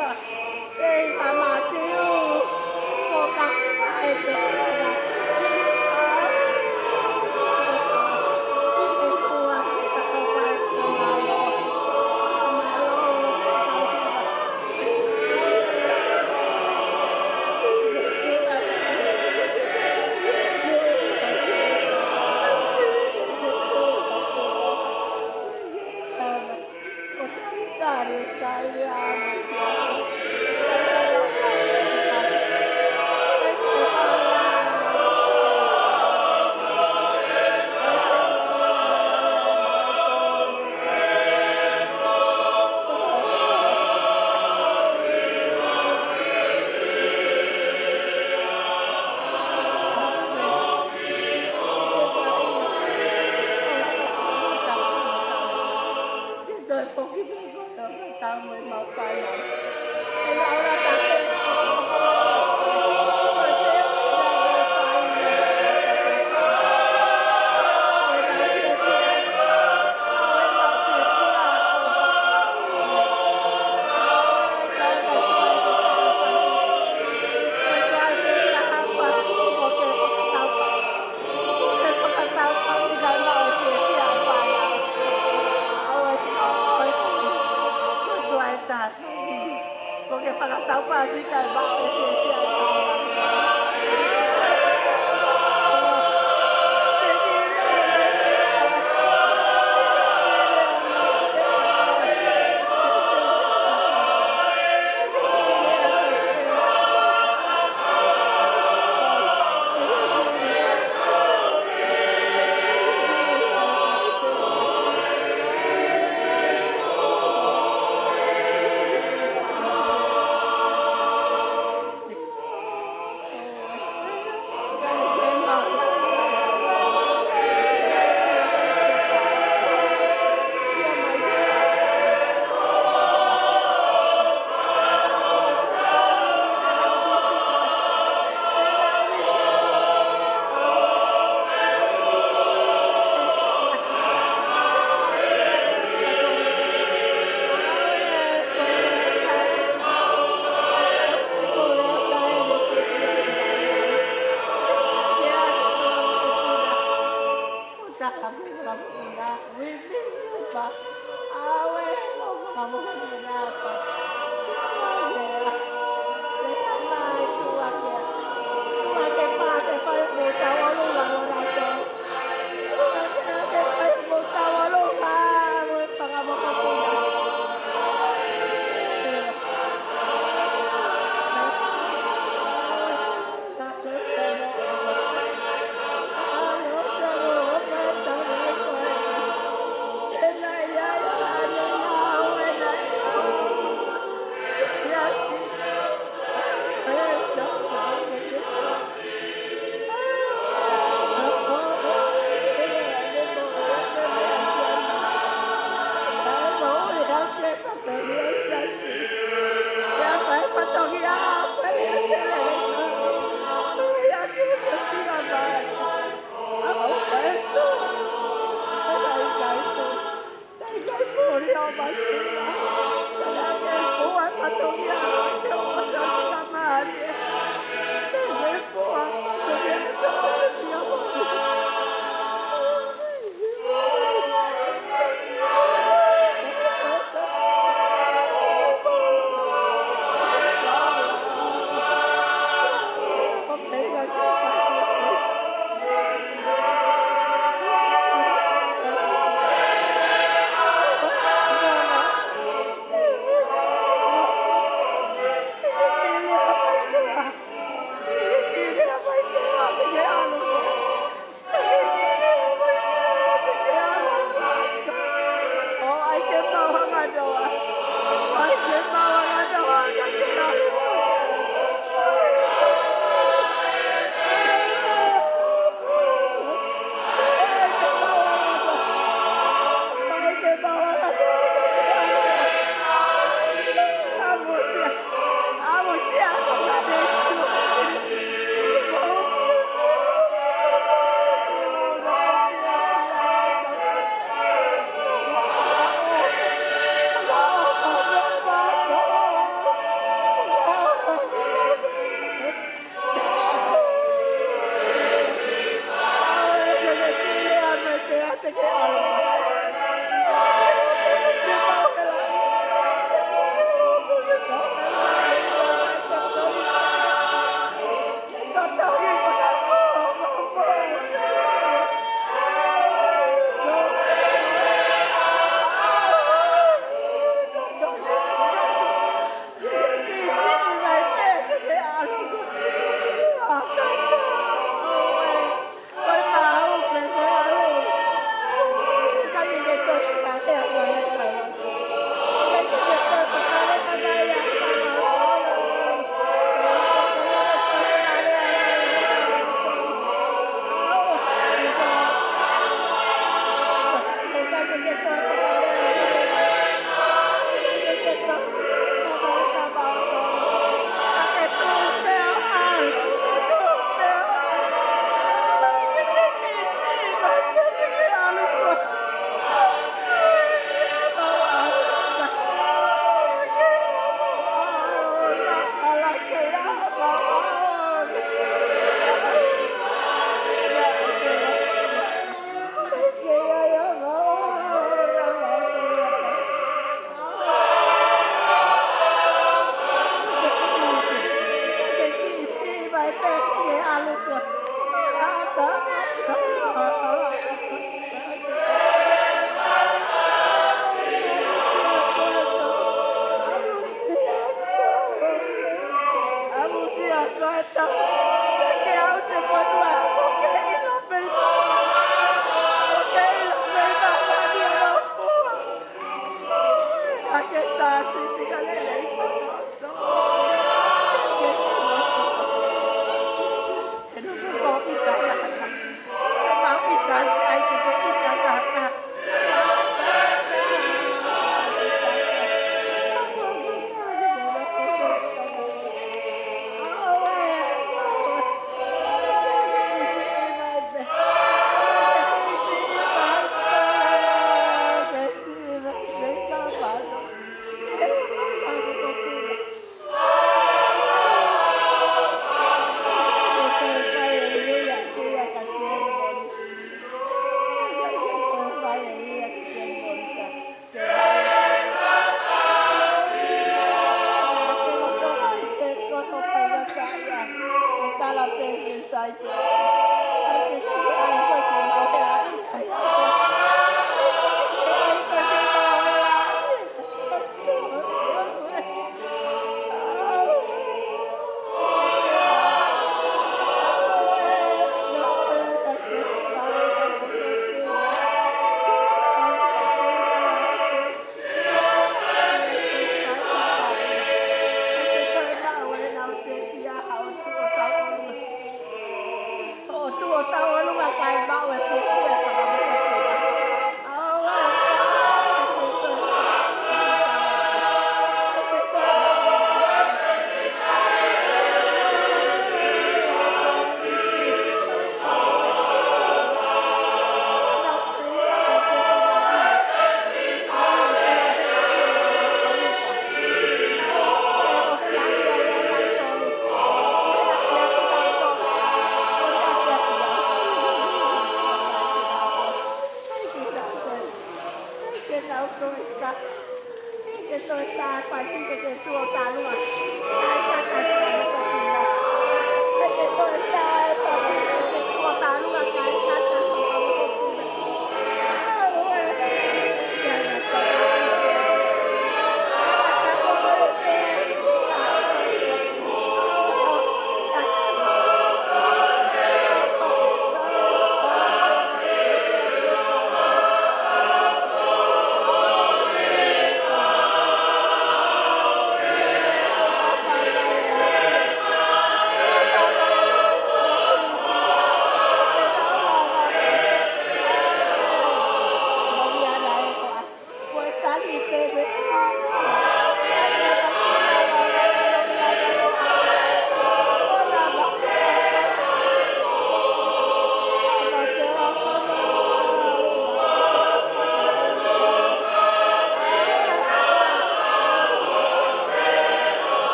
Oh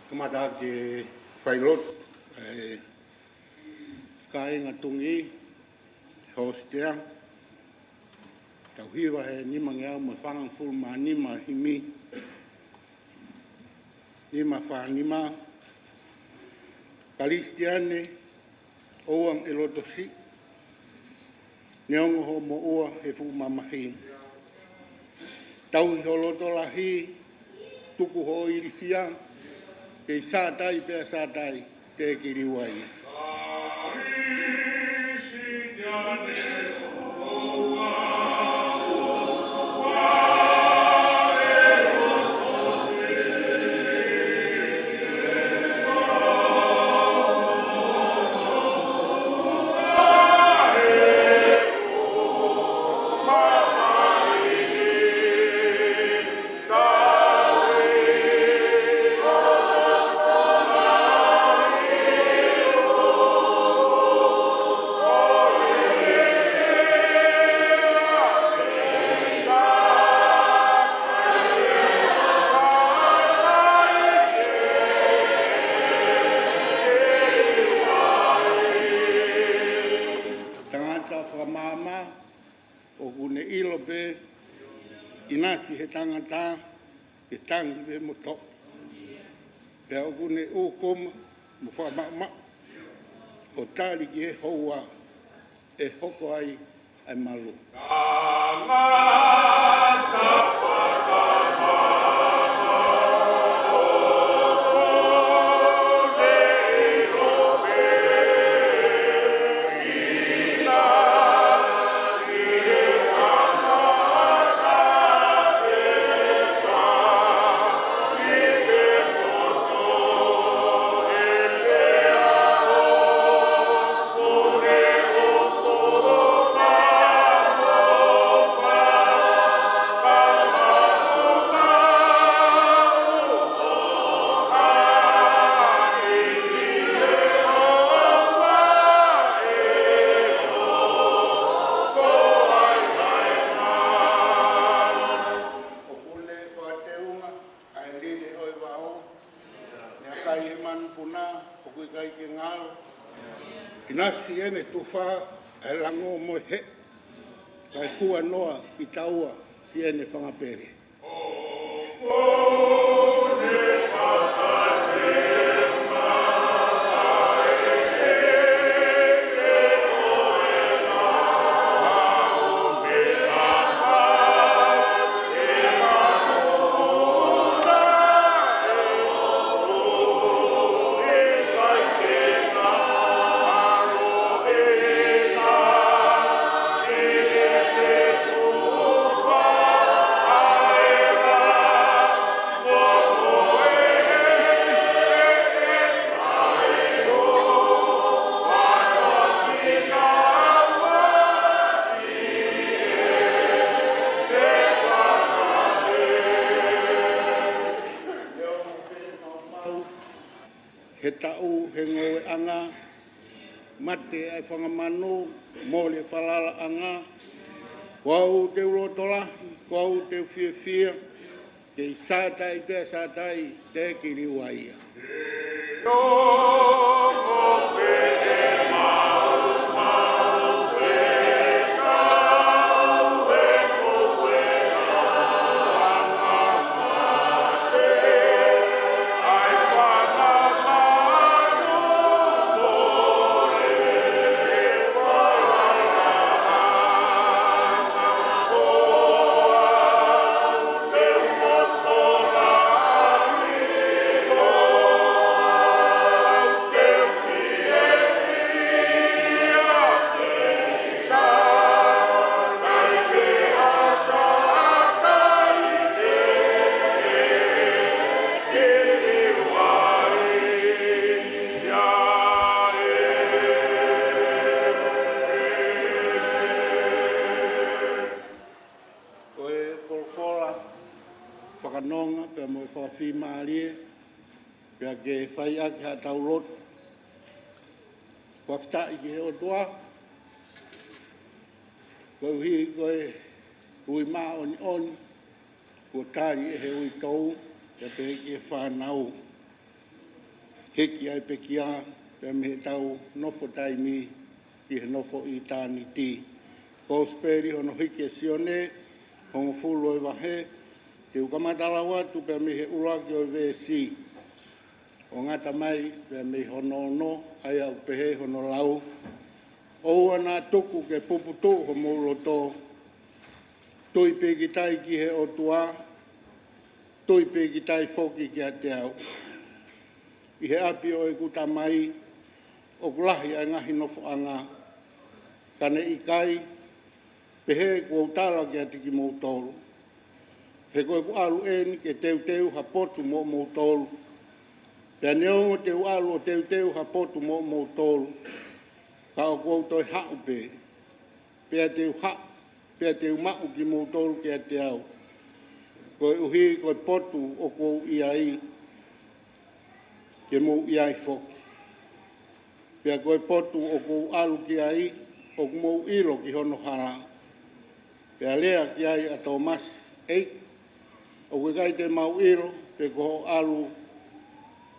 Kamata ke whailot, ka inga tungi, hostea, tau hiwa he nima ngea ma whangang fulu ma nima himi, nima whanima, Kalistiane, oang e loto si, neongo ho mo ua he fu mamahi. Tau hi ho loto lahi, tuku ho irifia, te sātai pēr sātai te kiriwai. Inasi he tangata, he tangi he moto. Pea okune o koma, mo whamama, o tari ki he hoa, e hoko ai malu. Inasi ene tufa e lango mo he, kai kua noa i taua si ene whangapere. He tau he ngoe anga, mate ai whangamanu, mole whalala anga, wau te urotolahi, wau te whiawhia, te sātai pēr sātai te kiriwaia. Whakanonga, pia mo whawhi maarie, pia ke whai ake ha tau rot, whaftai ki he o toa, kau hi koe ui maa oni oni, kua tari e he ui tau, pia pe ki e whanau, heki ai pekia pe me tau nofo taimi i he nofo i tāni ti. Ko speri hono hiki e sione, hongo fulu e wahe, te ukamatala watu pe me he uraki o VSC. O ngata mai pe me hono no, ai au pehe hono lau. O ana tuku ke puputu ho moulo tō. Tui pe ki tai ki he o tua, tui pe ki tai foki ki a te au. I he api o e kuta mai, o kulahi ai ngahi nofo anga, kane i kai, pehe kua utala ki a tiki mou tolu. He koe ku alu eni ke teu ha potu mou tolu. Pea neongo teu alu o teu ha potu mou tolu. Ka o kua utoi hau pe. Pea teu hau, pea teu mau ki mou tolu ki a te au. Koe uhi koe potu o kua iai, ke mou iai foki. Pea koe potu o kua alu ki ai, o mou ilo ki hono hara. Pea lea ki ai a tau mas eik, o koe kai te mau ilo, pe koho alu,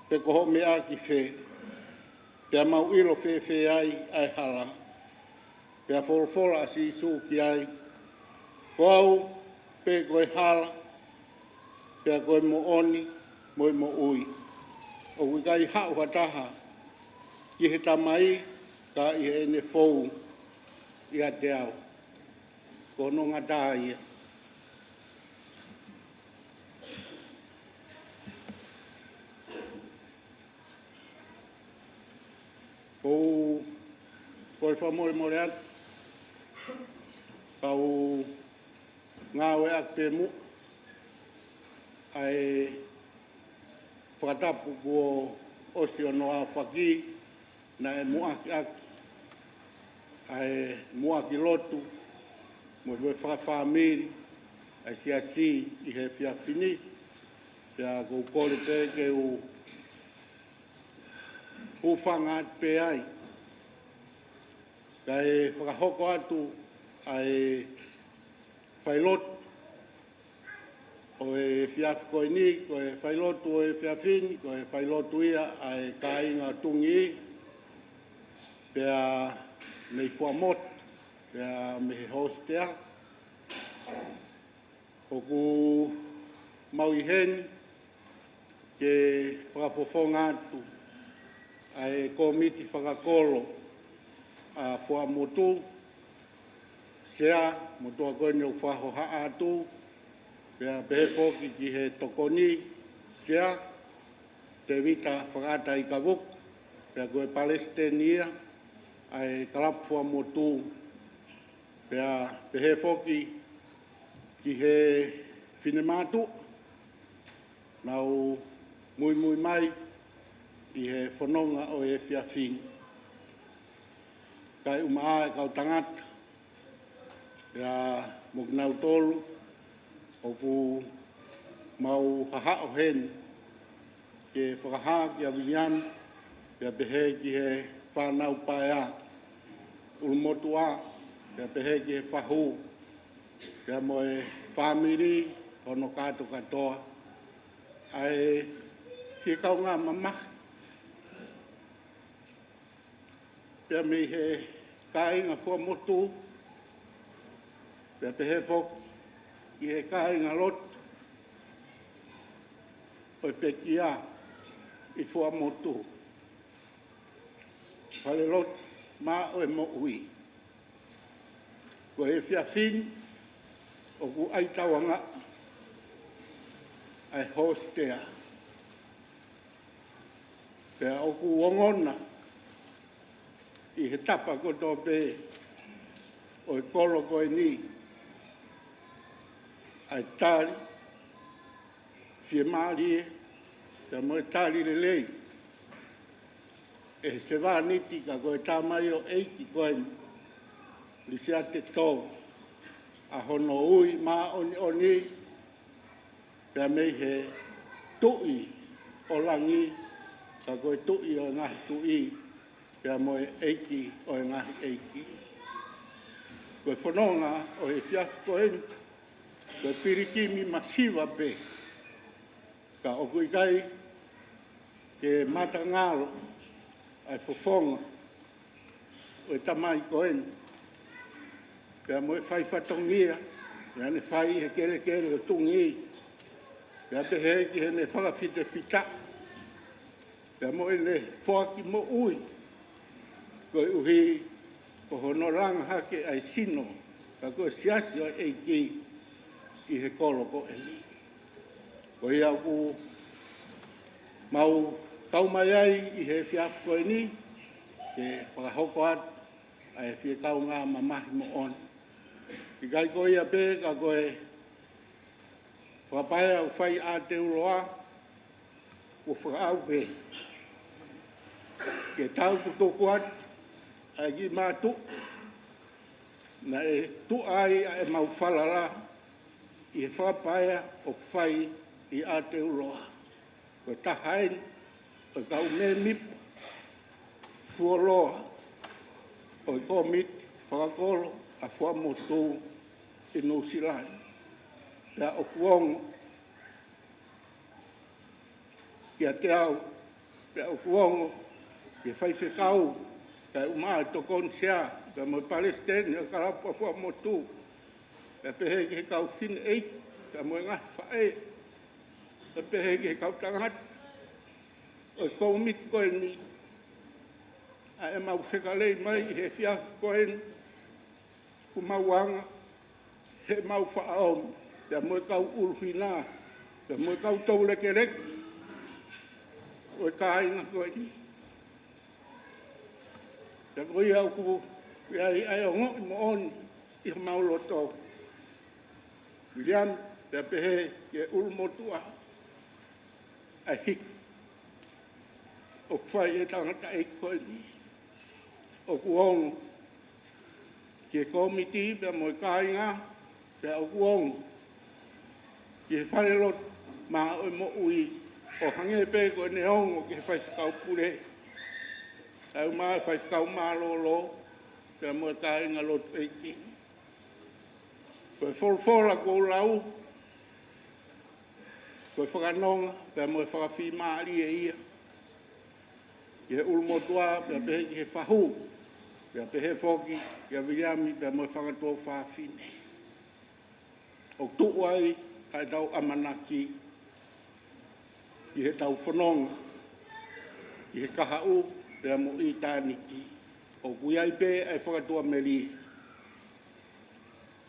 pe koho mea ki whe. Pea mau ilo whe ai hara. Pea wholofola si su ki ai. Koau, pe koe hala, pea koe mo oni, mo ui. O koe kai hau hataha, ki he tamai, ka i he ene fou, i a te au. Kono ngata ia. Kou koe whamore more atu, kau ngāwe ak pe mu, ai whakatapu kua osi o noa whaki, na e muaki aki, ai muaki lotu, mo e whawhamiri, ai si i he whiawhini, pia kou kore te ke u hufanga atu pe ai. Ka e whakahoko atu ai whailotu, o e whiawhi koe ni, ko e whailotu o e whiawhini, ko e whailotu ia ai ka inga tungi, pia mei fuamot, pia me he hostea, o ku mau i heni, ke whakafofonga atu, ai komiti whakakolo a fuamotu, sea, motua koe ni o whaho haa atu, pia pehe foki ki he tokoni, sea, te vita whakata i kavuk, pia koe Palestinian, ai kalap fuamotu, pia pehe foki ki he whinematu, nau mui mai, i he whanonga o e whiawhini. Kai umaa e kau tangata, ia mokinau tolu, o ku mau hahao hen, ke whakaha ki a William, ia pehe ki he whanau paea, ulmotua, ia pehe ki he whahu, ia mo e whamiri, hono kato katoa, ai whikau ngā mamahi, pia mi he kāinga fuamotu, pia pehe foki, i he kāinga lotu, o pekia i fuamotu. Whale lotu, mā o e mo ui. Ko he whiawhini, o ku aitawanga, ai hostea. Pia o ku wongona, i he tapa ko tō pē, o e kolo koe ni, ai tāri, fie mārie, pia mo e tāri le lei, e se wā niti ka koe tāmai o eiki koe, li se ate tō, a hono ui, mā oni, pia mei he tui o langi, ka koe tui o ngahi tui, pia mo e eiki o e ngahi eiki. Koe whanonga o he whiawhi koe, koe pirikimi masiwa pe, ka oku i kai, ke mata ngalo ai fofonga o tamai koen pe mo fai fatongia ya ne fai he kele tungi ya te he ki ne fala fite fita pe mo ele foki mo ui ko uhi ko honorang hake ai sino ka ko siasi o e ki i he kolo ko eli ko ia ku mau tau mai ai i he fiaf ko ni ke whakahoko at ai fie kau ngā mamahi mo on. I kai ko ia pē ka koe whakapaia u whai a te uroa o whakau pē. Ke tau kutoko at ai ki mātu na e tu ai e mau whalara i he whakapaia o whai i a te uroa. Ko tahain o kau me mip fuoloa o i komit whakakolo a whamotu i New Zealand. Pea o kuongo kia te au, pea o kuongo kia whaiwhekau kai umaa tokon sea, pea mo Palestine o karapa whamotu, pea pehe ki he kau fin eit, pea mo ngai whae, pea pehe ki he kau tangat, o i komit koe ni, a e mau whekalei mai i he fiaf koen, ku mauanga, he mau whaaom, pea moe kau uruhina, pea moe kau tau leke rek, o e kāinga koen. Pea koe au ku, pea i ai o ngoi mo on, i ha mau loto. William, pea pehe, ke urumotua, a hik, o kwhai e tangata e koen. O kuongo, ke komiti pea moe kāinga, pea o kuongo, ke wharelot maa o mo ui, o hange pē koe ne ongo ke whaiskau pure. Au maa whaiskau maa lolo, pea moe kāinga lot eiki. Koe wholwhola ko lau, koe whakanonga, pea moe whakawhi maa rie ia. Ke ulmotua, pea pehe ki he whahu, pea pehe whoki, kia Williami, pea moe whakatoa whawhine. O tuu ai, kai tau amanaki, ki he tau whanonga, ki he kahau, pea mo i tāniki. O kuiai pē, ai whakatoa meri,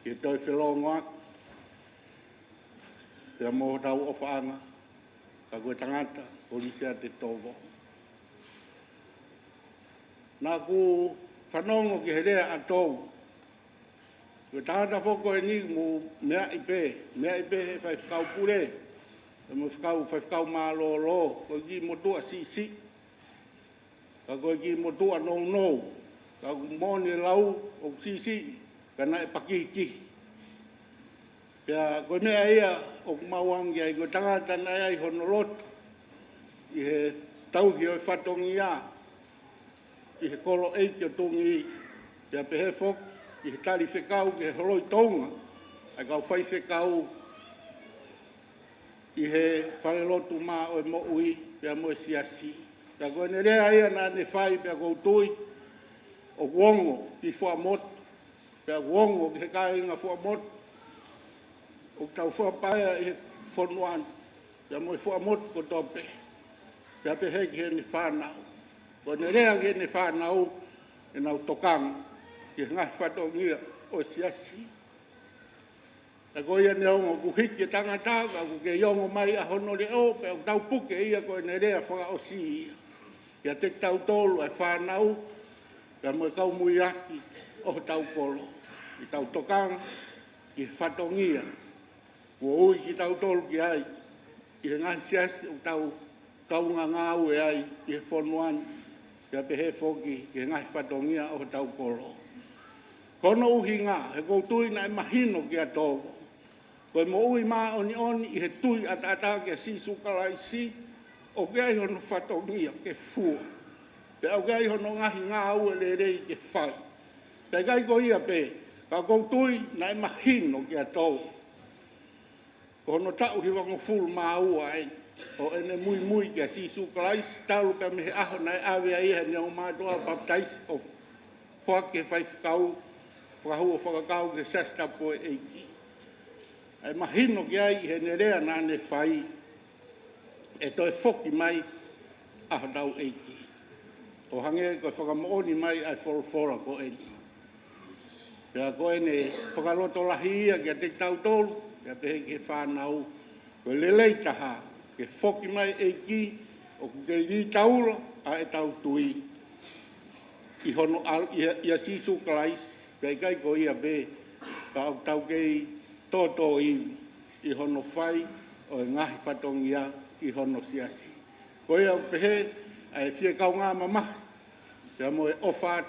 ki he toi whelongoak, pea mo tau o whaanga, ka koe tangata, polisia te togo. Nā ku whanongo ki he rea atou. Ko tāta whoko e ni mu mea i pē he whaifkau pure. E mo whaifkau mā lo lo, ko ki motua si. Ka koe ki motua nou. Ka ku mōni lau o si, ka na e pakiki. Pea koe mea ia o kumauangi ai, ko tangata na ai honolot. I he tau ki o whatongi ia. I he kolo eiki o tungi, pea pehe fok, i he tari whekau ki he holoi tonga, ai kau whai whekau i he wharelotu mā o e mo ui, pea mo e siasi. Pea koe ne rea ia nā ne whai, pea kou tui, o kuongo ki whaamot, pea kuongo ki he kāinga whaamot, o tau whaapaia i he whonuan, pea mo e whaamot ko tope, pea pehe ki he ni whanau. Ko ne rea ke ne whanau e nau tokang ki ngai whatongia o siasi. Ta ko ia ne ongo ku hiki tangata ka ku ke iongo mai a hono le o pe au tau puke ia ko ne rea whaka o si ia. Kia te tau tolu ai whanau ka mo kau mui aki o tau kolo. I tau tokang ki whatongia. Kua ui ki tau tolu ki ai. I ngai siasi o tau kaunga ngau e ai i he whonuan. Kia pehe whoki ki ngai whatongia o tau kolo. Kono uhi ngā, he koutui na e mahino ki a tōko. Koe mo ui mā oni i he tui ata ki a sisu karaisi, o ke ai hono whatongia ke fua. Pe au ke ai hono ngahi ngā ue le rei ke whai. Pe kai ko ia pe, ka koutui na e mahino ki a tōko. Kono tau hi wango fulu mā ua ai, o ene mui kia sisu kalais tau ka me aho nai awe ai he neo mātua baptais o whake whaifkau whakahua whakakau ke sasta poe eiki. Ai mahino ki ai he nerea nane whai e toi whoki mai aho tau eiki. O hange koe whakamooni mai ai whorofora ko eni. Pea koe ne whakaloto lahi ia kia te tau tolu, kia pehe ke whanau, koe lelei taha, ke whoki mai eiki, o ke ri taula a e tau tui. I hono al, ia sisu kalais, pea kai ko ia be, ka au tau kei toto i hono whai, o e ngahi whatongia i hono siasi. Ko ia pehe, ai fie kau ngā mamahi, pea mo e ofat,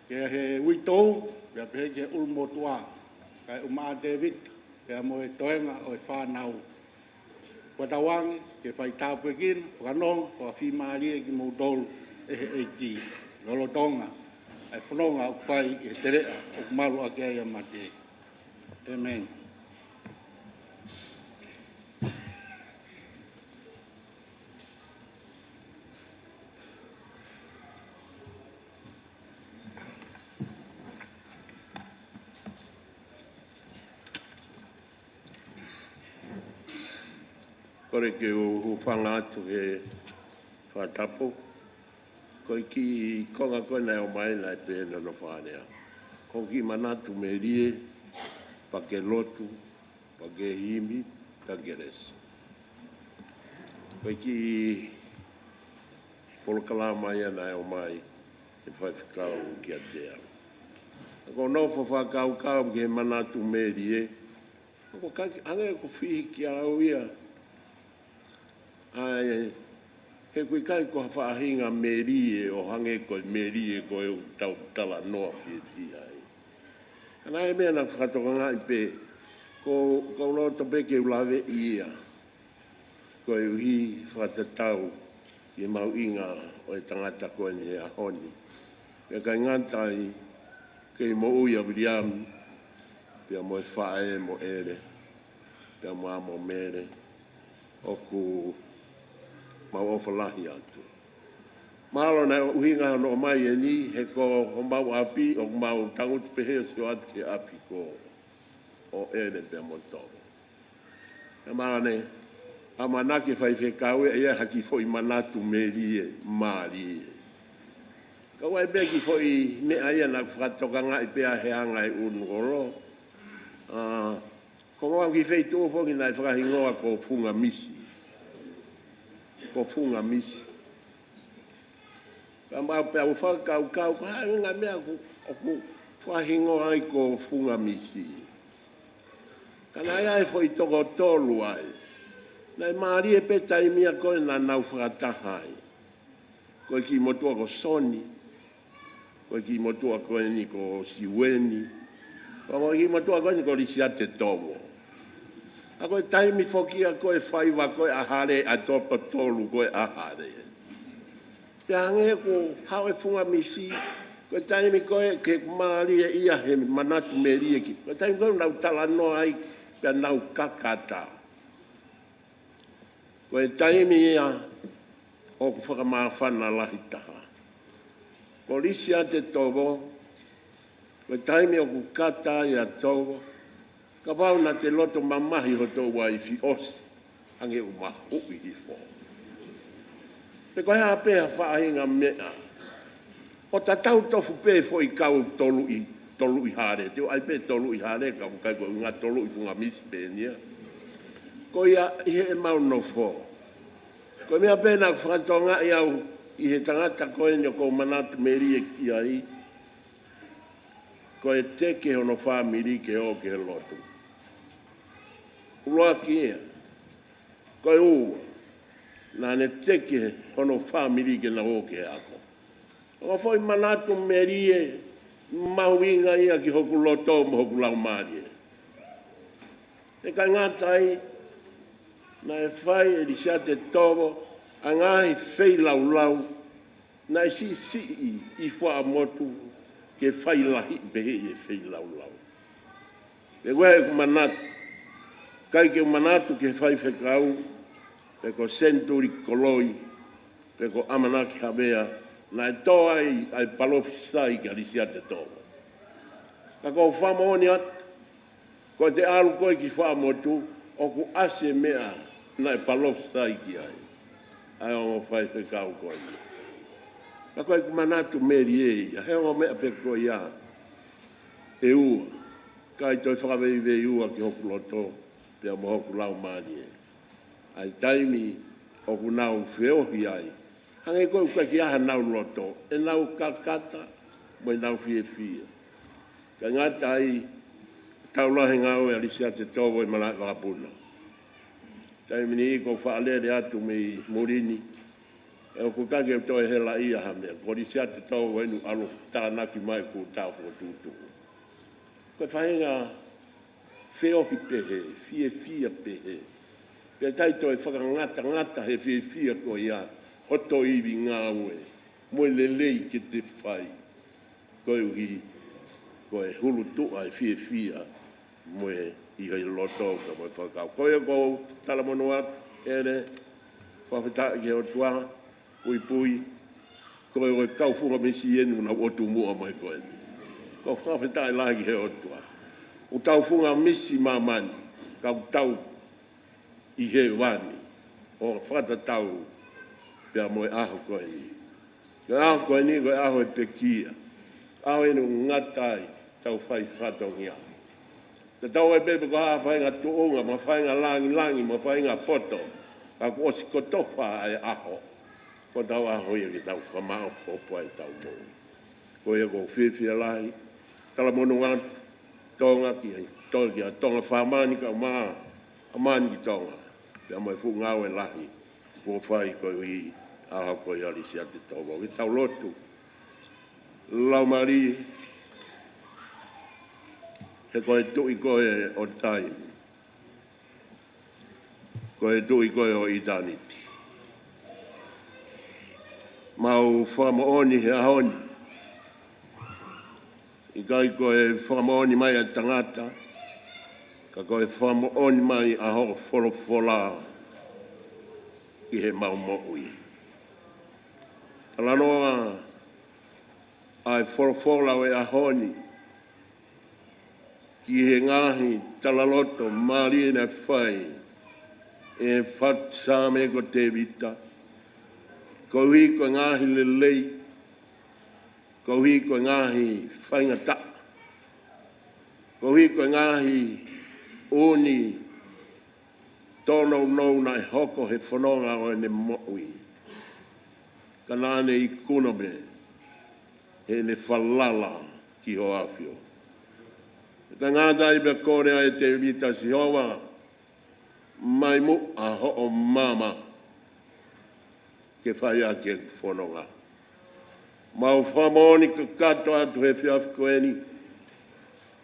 kia he witou, pea pehe ke ulmotua, kai umaa David, pea mo e toenga o e whanau. Watawangi, ke whai tāpue kin, whanong, whawhi maarie ki mou tolu, e eiki, lolotonga, ai whanonga au whai e terea, o maru a kia ia mate. Amen. Kore ke o whanga atu he whatapo. Ko ki konga koe nei o mai nei pēna no whanea. Ko ki manatu me rie, pa ke lotu, pa ke himi, pa ke resi. Ko ki polokala mai nei o mai, e whaiwhikau ki a te au. Ko no whakau kau ke manatu me rie, ko ange ko whihi ki au ia, ai he koe kai ko whaahinga merie o hange koe merie koe o tau tala noa whihi ai. Ana e mea na whakatoka ngai pe ko loto peke ulawe ia koe uhi whakatatau i mau inga o e tangata koe ni a honi. Pea kai ngantai kei mo uia wiriam pea mo e whae mo ere pea mo amo mere o ku mau ofalahi atu. Mahalo na uhinga no mai e ni he ko mau api o mau tangut pehe si o atu ke api ko o ere pe mo toro. E marane, a manake whai whekau e haki fo i manatu merie maari e. Ka wai beki fo i me aia na whakatoka ngai pea he anga e unugoro. Ko ngā ki whei tō fo ki nai whakahingoa ko funga misi. Ko funga misi. Ka mau pea whakau kau, ka hae ngā mea ko whahingo ai ko funga misi. Ka nai ai fo i toko tolu ai. Nai maari e petai mia koe na nau whakatahai. Koe ki motua ko soni. Koe ki motua koe ni ko siweni. Koe ki motua koe ni ko risiate tomo. A koe taimi whokia koe whaiwa koe ahare a topa tolu koe ahare. Pea hange ko hao e funga misi, koe taimi koe ke maari e ia he manatu me rie ki. Koe taimi koe nau tala noa ai, pea nau kakata. Koe taimi ia o ku whakamawhana lahi taha. Ko risi a te tobo, koe taimi o ku kata ia tobo, ka wau na te loto mamahi ho tō wai fi osi, ange u mahu i hifo. Te koe hea pēha whaahinga mea, o ta tau tofu pē fo i kau tolu i hare, te o ai pē tolu i hare, ka ku kai koe ngā tolu i funga misi pēnia. Ko ia i he mau no fo. Ko mea pēna ku whakatonga i au i he tangata koe nio ko manatu meri e ki ai, ko e teke hono whamiri ke o ke lotu. Uloa ki ea, ko e ua, nā ne teke hono whamiri ke na o ke ako. O whai manatu meri e, mahuinga ia ki hoku loto mo hoku lau maari e. Te kai ngātai, na e whai e risia te tobo, a ngāhi whei lau lau, na e si i wha motu, ke whai lahi behe e whei lau lau. Te wehe ku manatu, kai ke manatu ke whai whekau, pe ko Century Koloi, pe ko Amanaki Havea, na e toa ai palofisai ki alisia te toa. Ka ko whamoni atu, ko te alu koe ki whamotu, o ku ase mea na e palofisai ki ai. Ai o whai pe kau koe. Ka koe ku manatu meri e ia, he o mea pe koe ia, e ua, ka i toi whakawei vei ua ki hoku loto, pe a mohoku lau maani e. Ai taimi o ku nau whiohi ai, hange koe koe ki aha nau loto, e nau kakata, mo e nau fie fie. Ka ngata ai, taulahi ngau e alisia te tovo e malai wakapuna. Taimi ni ko whaalere atu me Morini, e o kukake o toi hela ia hamea, ko alisia te tovo enu alo tānaki mai ku tau whakatutu. Koe whahenga whiohi pehe, fie fie pehe, pe kai toi whakangata he fie fie ko ia, hoto iwi ngā ue, moe lelei ki te whai, koe uhi, koe hulu tua e fie fie, moe i hei loto ka moe whakau. Koe ko talamono atu, ere, whawhetai ke o tua, pui pui, koe koe kau funga misi enu na otu mua mai koe ni. Ko whawhetai lahi he o tua. O tau funga misi mamani, kau tau i he wani, o whatatau pia moe aho koe ni. Koe aho koe ni, koe aho e pekia. Aho enu ngatai, tau whai whatongia. Te tau e pepe ko haa whainga tuunga, ma whainga langi, ma whainga poto, ka ko osi ko tofa ai aho. Ko tau aho ia ki tau whamao popo ai tau mou. Ko ia ko whiwhia lahi, tala monu ngātu, tonga ki ai, tonga whamani ka maa, amani ki tonga. Pia mai fu ngau e lahi, ko whai ko i aho ko i alisia te togo. Ki tau lotu, lau mari, he koe tui koe o taimi. Koe tui koe o itaniti. Mau whamaoni he ahoni. I kai koe whamaoni mai a tangata. Ka koe whamaoni mai a ho wholofola. I he mau moui. Talanoa ai wholofola o e ahoni. Ki he ngahi talaloto mari na whai e whatsame ko te vita. Ko hui ko ngahi lelei, ko hui ko ngahi whaingata, ko hui ko ngahi uni tono nou na e hoko he whanonga o ne moui. Ka nāne i kunome he ne whalala ki ho awhio. Ka ngāta i bea kore ai te vita si hoa, mai mu a ho o mama ke whai a ke whanonga. Mau whamoni ka kato atu he whiawhi koeni,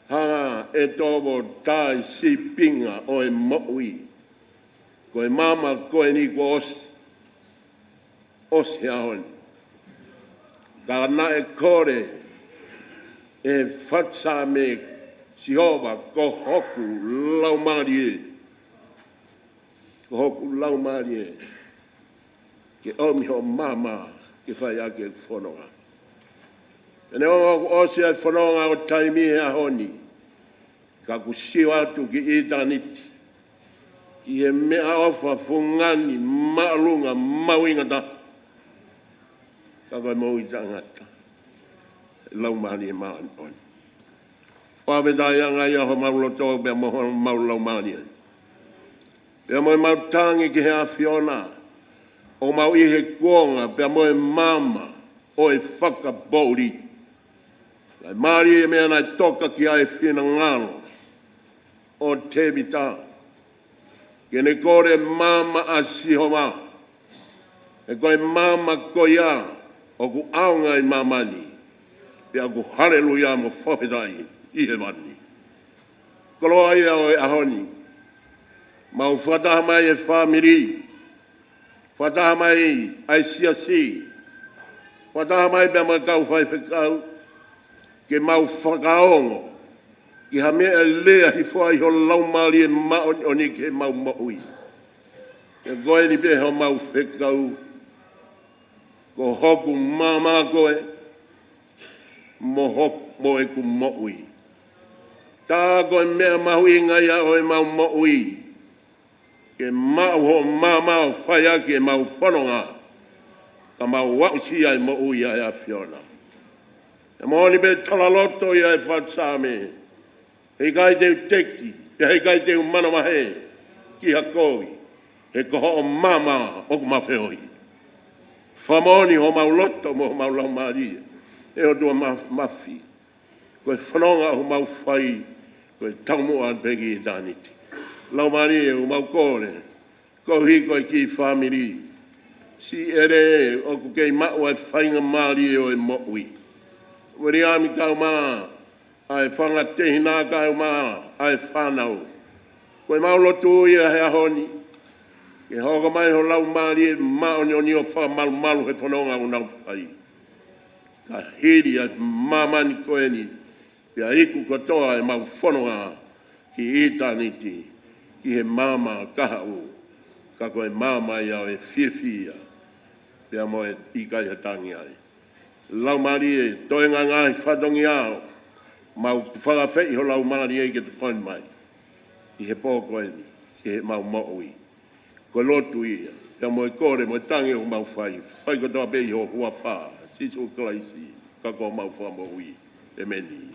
hanga e tōmo tai si pinga o e moui, ko e mama koeni ko osi ahoni. Ka na e kore e whatsa me si hova ko hoku lau marie. Ko hoku lau marie. Ke omi ho mama ke whai ake whanonga. Ene o se ai whanonga o taimi he ahoni. Ka ku siu atu ki itaniti. Ki he mea ofa fungani maalunga mawingata. Ka kai mau i tangata. Lau marie maan oni. Pāwe tā ianga ia ho maulo tō pia moho maulo maani. Pia moe mau tāngi ki he awhiona. O mau i he kuonga pia moe mama o e whakabauri. Lai maari e mea nai toka ki ai whina ngalo. O te mita. Kene kore mama a sihoma. E koe mama koia. O ku aunga i mamani. Pia ku haleluia mo whawhetai. I he wani. Koloa ia o e ahoni. Mau whataha mai e whamiri. Whataha mai ai siasi. Whataha mai bea mai kau whai whekau. Ke mau whakaongo. Ki ha mea lea hi whai ho laumari e maoni o ni ke mau maui. E goe ni pe ho mau whekau. Ko hoku mama koe. Mo e ku mo ui. Tā koe mea mahui ngai a o e mau mo ui. Ke mau ho mama o whaia ke mau whanonga. Ka mau wausi ai mo ui ai a Fiona. E mōni pe talaloto i ai whatsame. Hei kai te teki, hei kai te mana mahe, ki hakoi. He koho o mama o ku mawheoi. Whamoni ho mau loto mo mau lau maria. E o tua mafi. Koe whanonga ho mau whai. Koe taumoa an pegi i tāniti. Lau maria o mau kore. Ko hi koe ki whamiri. Si ere o ku kei mau ai whainga maria o e mo'ui. Wari ami kau maa. Ai whanga te hina kau maa. Ai whanau. Koe mau lotu ia he ahoni. Ke hoka mai ho lau maria mao ni o ni o wha malu malu he tononga o nau whai. Ka hiri ai mamani koe ni. Pia iku katoa e mau whanonga ki itaniti. Ki he mama kaha o. Ka koe mama ia o e whiawhia. Pia mo e ikai hatangi ai. Lau maria e toe ngā ngāhi whatongi ao. Mau whakawhei ho lau maria i ke te koen mai. I he pō koe ni. Ki he mau mo'ui. Ko lotu ia. Pia mo e kore mo e tangi o mau whai. Whai ko toa pei ho hua wha. Sisu klaisi. Ka ko mau wha mo'ui. E meni.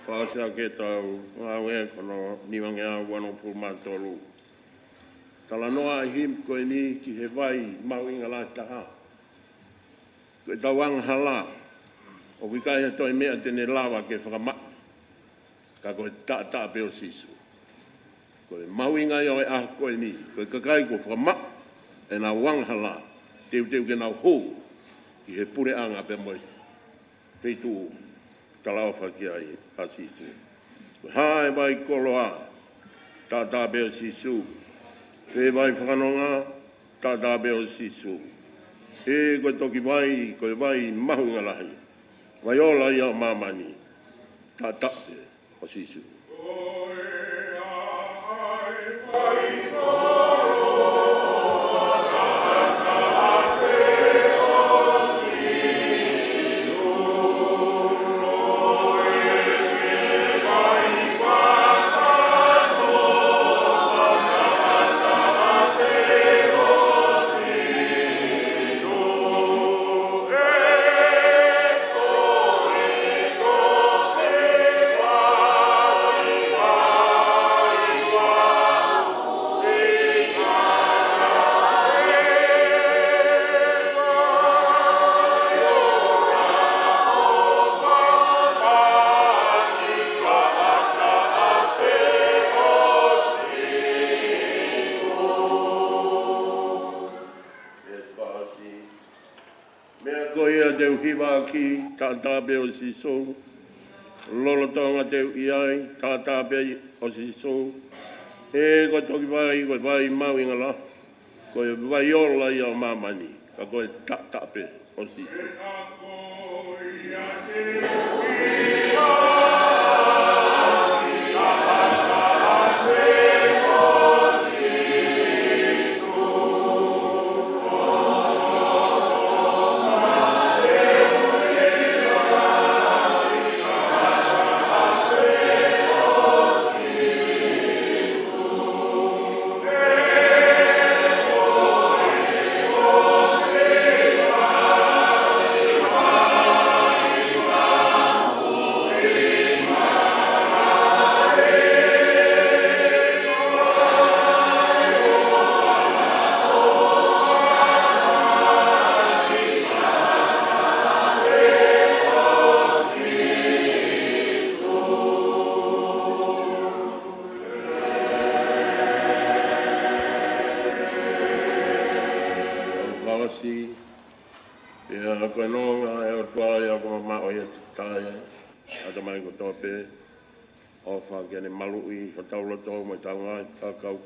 Pāsia ke tau, ngāwe kono niwangea wano furmantolu. Tala noa him koe ni ki he vai mau inga la taha. Koe tau wang hala, o wikai he toi mea tene lawa ke whakama. Ka koe ta peo sisu. Koe mau inga iau e ah koe ni, koe kakai ko whakama, e nā wang hala, teu ke nau hou, ki he pure anga pe moi. Peitu talau whaki ai a sisu. Hae vai koloa, tā beo sisu. E vai whanonga, tā beo sisu. E koe toki vai, koe vai mahunga lahi. Vai ola ia mamani, tā o sisu. hiwa ki tata be o si so. Lolo tonga te iai tata be o si so. E ko toki vai mau inga la. Ko e vai ola i o mamani. Ka koe tata be o si so.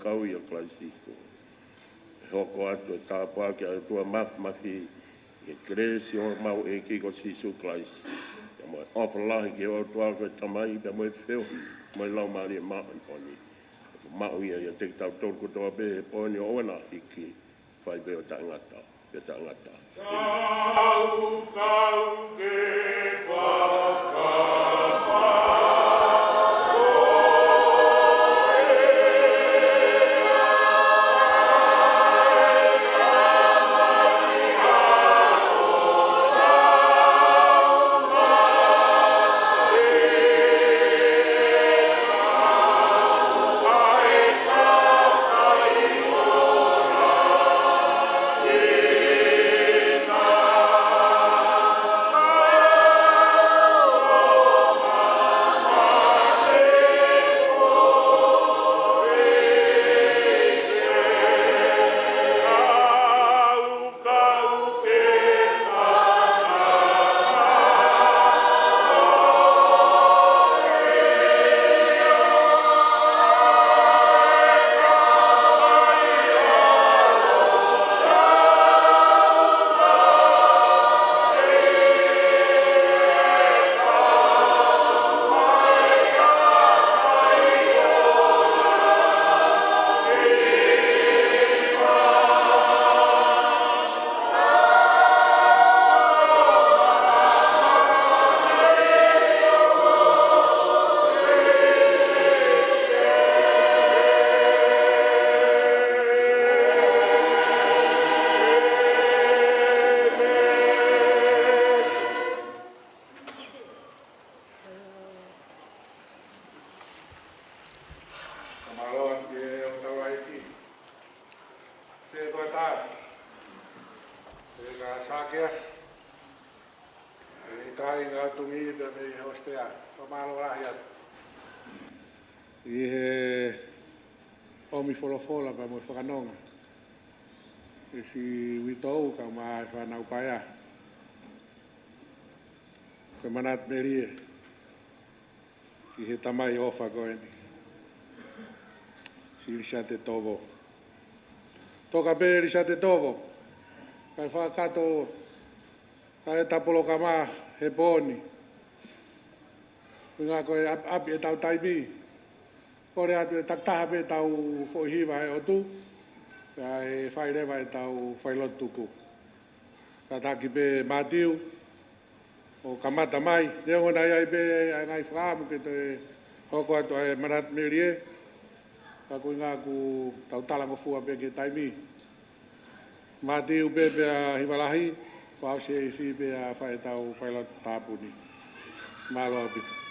Kau ia klaisiso. Hoko atu e tāpua ki a tua mafi e kresi o mau e ki ko sisu klaisi. Ia moe awhalahi ki o tua koe tamai, ia moe whiohi, moe lau maari e mau i poni. Mau ia ia te tau tōku toa be e poni o wana hiki, whai be o ta ngata, be ta ngata. Kau ke whakapa. Fola pa mo whakanonga. E si witou ka mai whanau paia. Ka manat merie. Ki he tamai ofa koeni. Si risa te tovo. Toka pe risa te tovo. Kai whakato kai tapolo ka ma he poni. Ngā koe api e tau taibi. Kore atu e taktaha pe tau whohiwa e otu, ka e whairewa e tau whailotuku. Ka taki pe mātiu, o kamata mai, reo na iai pe ngai whaamu ke te hoko atu e marat merie, ka kui ngā ku tau talango fua pe ke taimi. Mātiu pe pe a hiwalahi, whao se e whi pe a whae tau whailotu tāpuni. Mālo apita.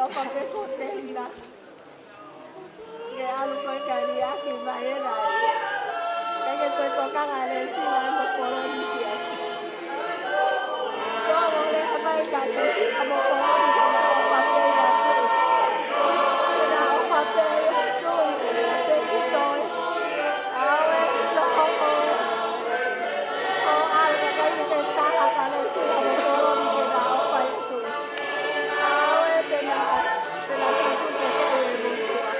o pape ko te hina. Ke alu koe kari aki mai e rai. Eke koe toka ngare sila mo koro di kia. Soa ngore hamai kate amo koro di kia o pape ya tui. Kena o pape ya tui, pape ki toi. Awe ilo hoko. O alu kai te taka kare sila mo koro di kia o pape ya tui. Awe tena kutu te te e mo tua.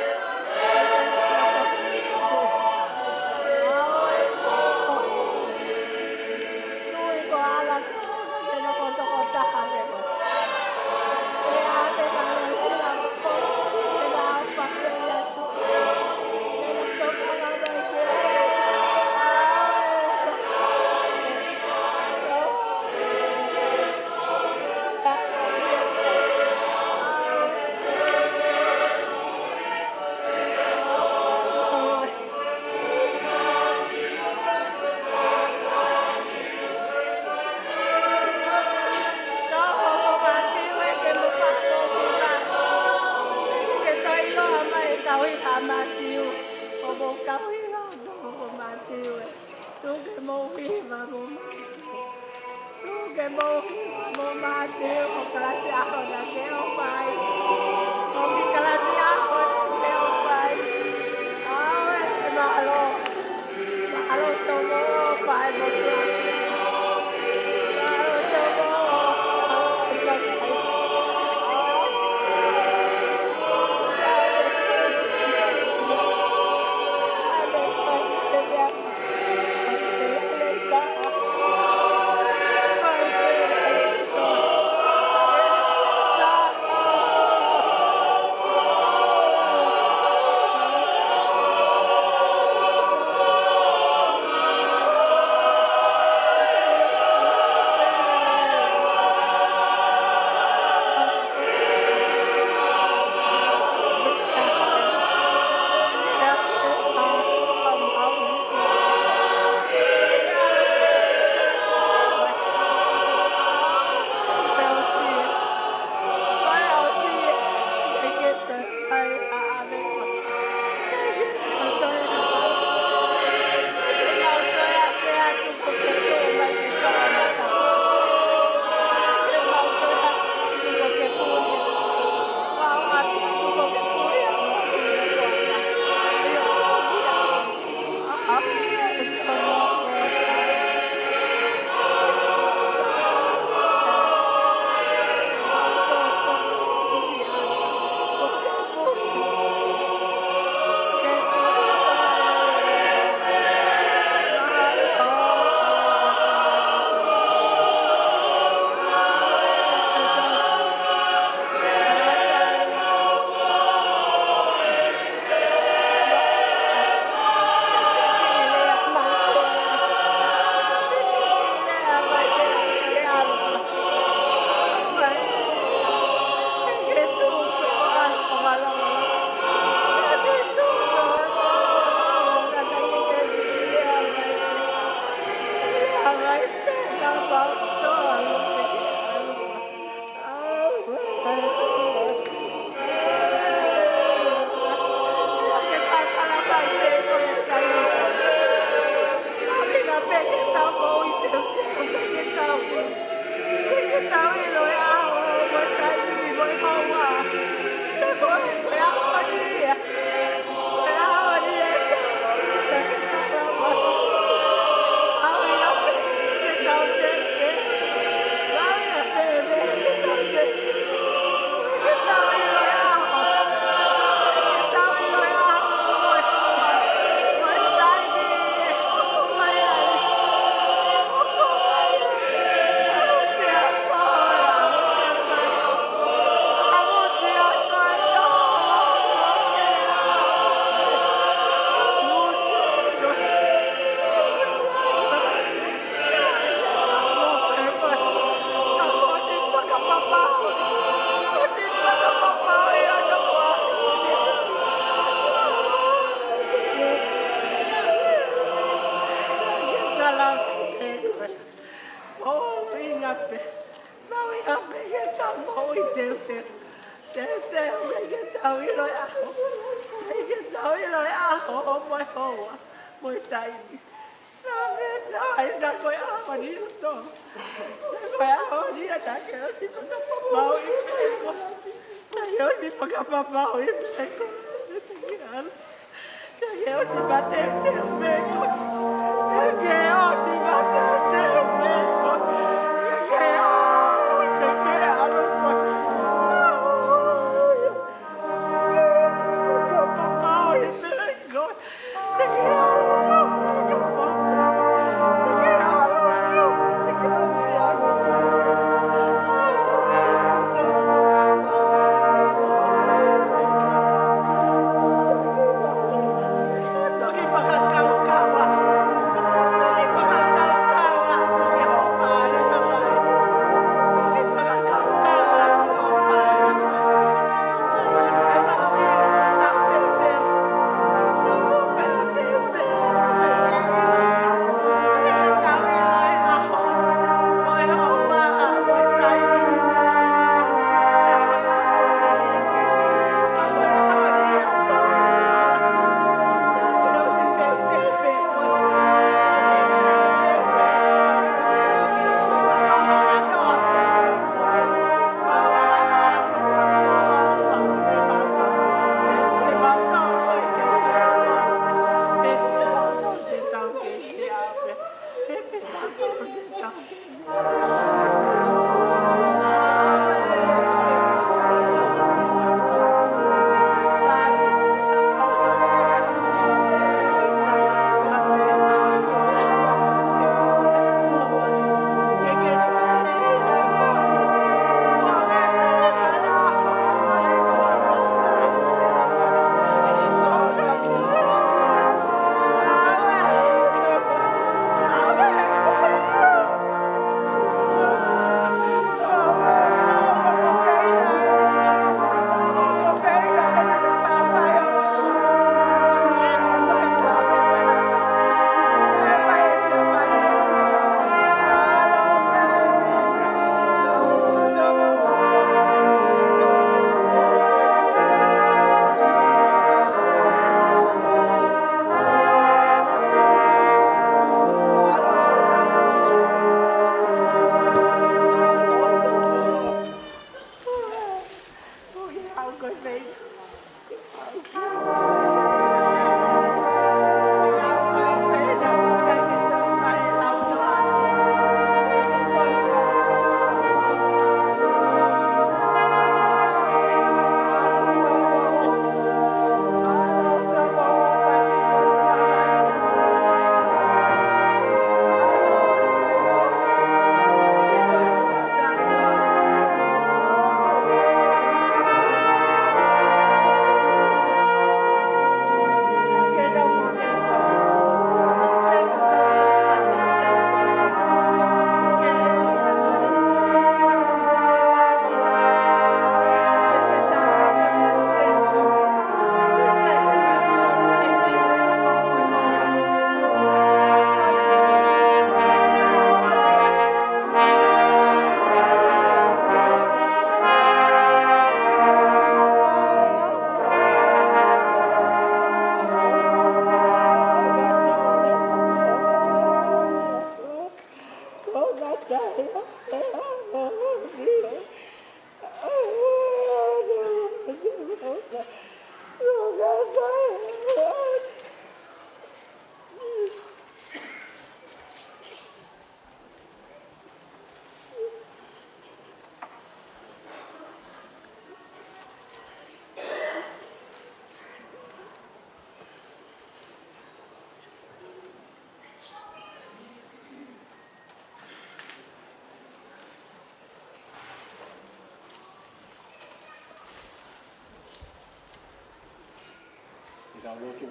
lotu.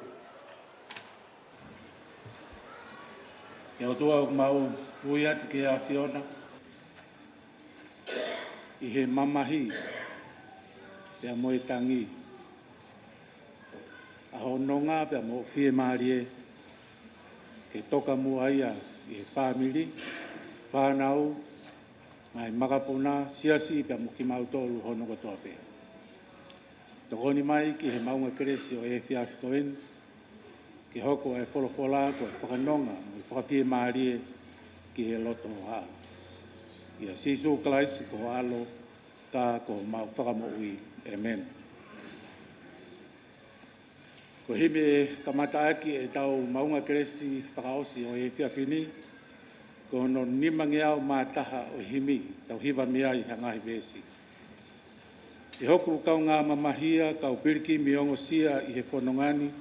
E o tua mau uiat ke a Fiona. I he mamahi pe a moe tangi. A hononga pe a mo fie marie ke toka mua ia i he family, whanau, mai makapuna, siasi pe a mo ki mautolu hono katoa pe. tokoni mai ki he maunga keresi o e whiawhi koeni, ki hoko e wholofola ko e whakanonga, mo i whakawhie maarie ki he loto o haa. Ia sisu kalaisi ko alo ka ko mau whakamo ui. Amen. Ko hime e kamata aki e tau maunga keresi whakaosi o e whiawhini, ko no nimangi au mātaha o himi, tau hiwa mea i hangahi vesi. E hoku kau ngā mamahia, kau piriki miongo sia i he whanongani,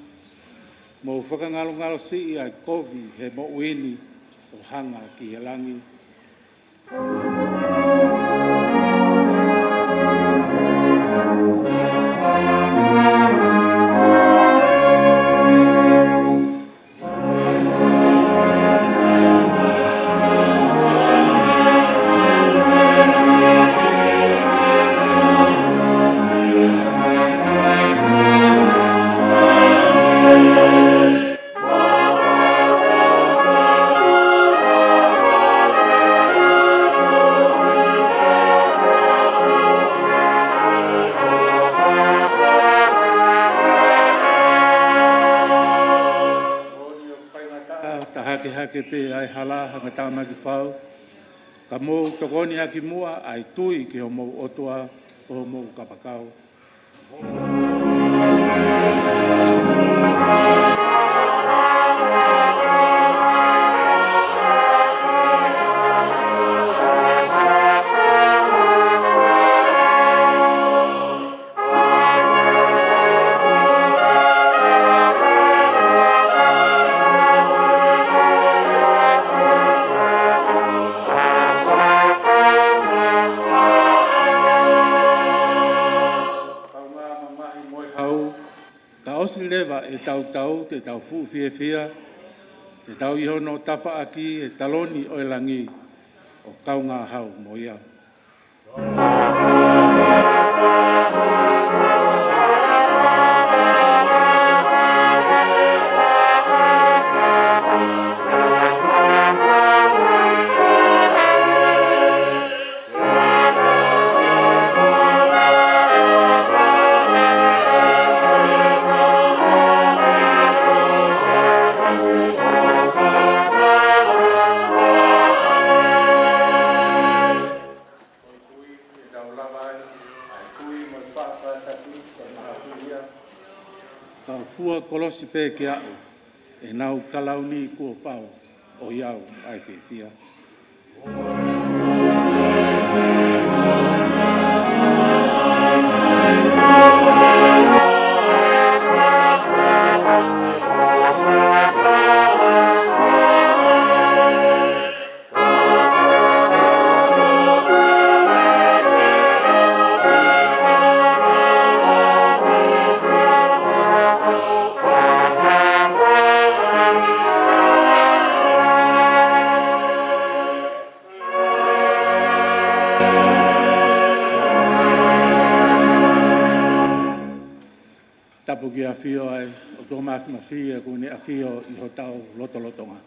mo whakangalo si i ai kovi he mo uini o hanga ki he langi. Hake pe ai hala hanga tāma ki whau. Ka mou tokoni aki mua ai tui ki ho mou otua o mou kapakau. Leva e tau te tau fu fia te tau iho no tafa aki e taloni o langi o kaunga hau mo ia. Fua kolosi pe ke au, e nau kalauni kua pau o iau ai whiwhia. Tapu ki a whio ai, o tō māwhima whia kune a whio i ho tau lotolotonga.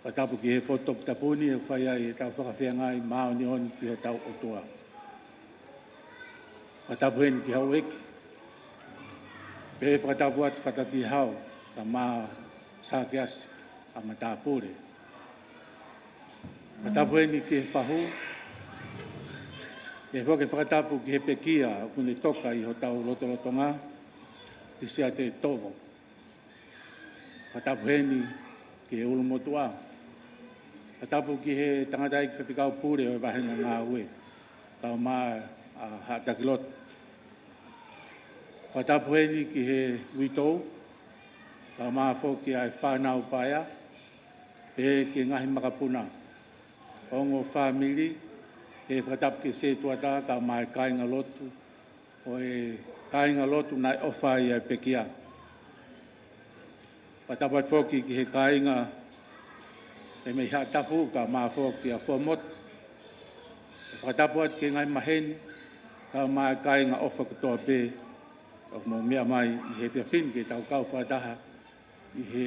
Ka tapu ki he potop tapuni e whai ai e tau whakawhia ngai mao ni honi ki ho tau o toa. Ka tapu heni ki hau eki. Pe e whakatapu atu whatati hau, ka mā sākeasi a matāpure. Ka tapu heni ki he whahu, e whoke whakatapu ki he pekia kune toka i ho tau lotolotonga, ki sia te tovo. Whakatapu heni ki he ulumotua. Whakatapu ki he tangatai ki whiwhikau pure o e wahenga ngā ue, kau mā hatakilot. Whakatapu heni ki he witou, kau mā whoki ai whanau paia, e ki ngahi makapuna. Ongo whamiri, e whakatapu ki se tuata ka mai kāinga lotu, o e kāinga lotu nai ofa i ai pekia. Whakatapu at whoki ki he kāinga e mei hatafu ka mā whoki a whamot. Whakatapu at ki ngai maheni ka mai kāinga ofa kutoa pē, o mo mea mai i he whiawhini ki tau kau whataha, i he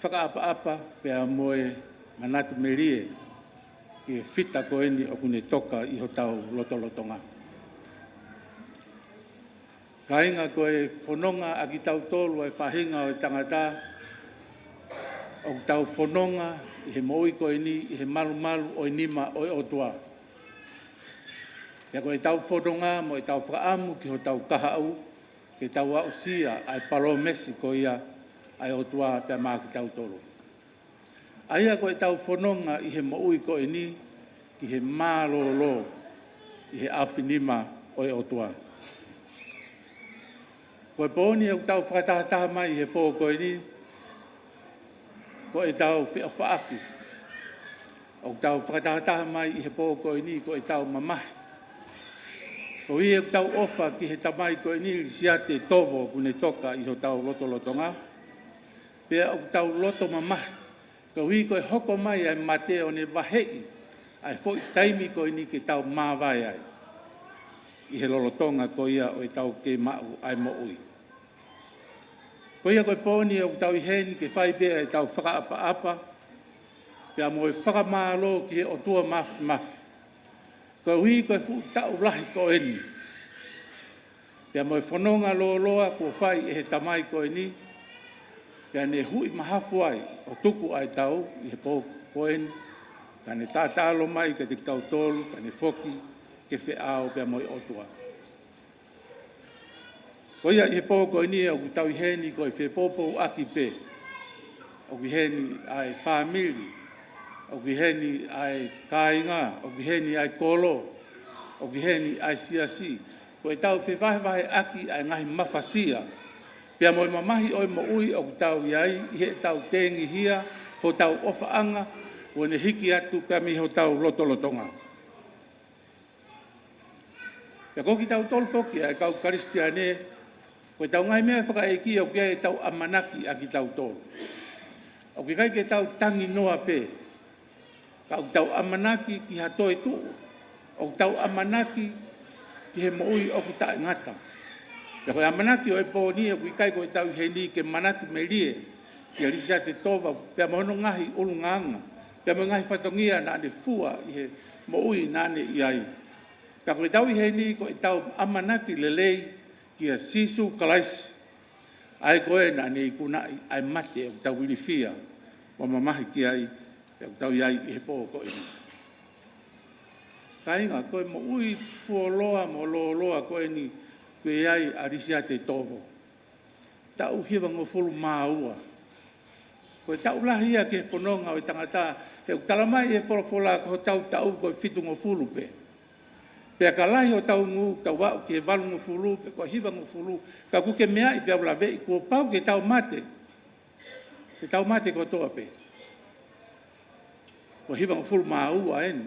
whakaapa-apa pēa moe manatu merie, ki fita koeni o kune toka i ho tau lotolotonga. Kainga koe whanonga a ki tau tolu e whahinga o tangata, o tau whanonga i he moi koe ni, i he malu malu o nima o otua. Ia koe tau whanonga mo i tau whaamu ki ho tau kaha au, ke tau au sia ai palo mesi ko ia ai otua pe maa ki tau tolu. Aia koe tau whanonga i he moi koe ni, ki he mālolo, i he awhinima o otua. Koe pōni au tau whakataha mai he pō koe ni, koe tau whaaki. Au tau whakataha mai he pō koe ni, koe tau mamahi. Ko i au tau ofa ki he tamai koe ni, siate tovo kune toka i ho tau loto-lotonga. Pea au tau loto mamahi. Ko i koe hoko mai ai mate o ne wahei, ai fo taimi koe ni ke tau mawai ai. I he lolotonga ko ia o i tau ke mau ai mo ui. Ko ia koe pōni au tau i heni ke whai bea i tau whakaapa-apa, pea mo i whakamālo ki he o tua mafi. Ko hui koe fu tau lahi ko eni. Pea mo i whanonga loa ko whai e he tamai ko eni, pea ne hui mahafu ai o tuku ai tau i he pō ko eni, ka ne tātalo mai ka te tau tolu, ka ne foki, ke wheao pea mo i otua. Ko ia i he pōko i nia o tau i heni ko i whepōpō aki pē. O ki heni ai whāmiri, o ki heni ai kāinga, o ki heni ai kolo, o ki heni ai siasi. Ko i tau whewahewhahe aki ai ngahi mawhasia. Pea mo i mamahi oi mo ui o ki tau iai, i he tau tengi hia, ho tau ofaanga, o ne hiki atu pea mi ho tau loto-lotonga. Pea ko ki tau tolfoki ai kau karistiane, ko tau ngai mea whakaeki o kia e tau amanaki a ki tau tolu. O ki kai ke tau tangi noa pē. Kau tau amanaki ki hatoi tuu. O tau amanaki ki he moui o ki tae ngata. Ia koe amanaki o e pōni o ki kai ko tau heni ke manatu me lie. Ki a risia te tova, pia mohono ngahi ulu nganga. Pia mo ngahi whatongia na ane fua i he moui na ane iai. Ka koe tau heni ko tau amanaki lelei, kia sisu kalaisi, ai koe na ne ikuna ai mate o tau wilifia, o mamahi ki ai, o tau iai i he pō koe ni. Kainga, koe mo ui puoloa mo loa koe ni, koe iai arisia te tovo. Tau hiwa ngofulu māua. Koe tau lahia ke whanonga o tangata, he talamai e wholofola ko tau koe fitu ngofulu pe. Pea ka lahi o tau ngu, tau wau ki e walu ngufulu, pe kua hiwa ngufulu, ka kuke mea i pia ulawe i kua pau ke tau mate. Ke tau mate ko toa pe. Kua hiwa ngufulu maa ua eni.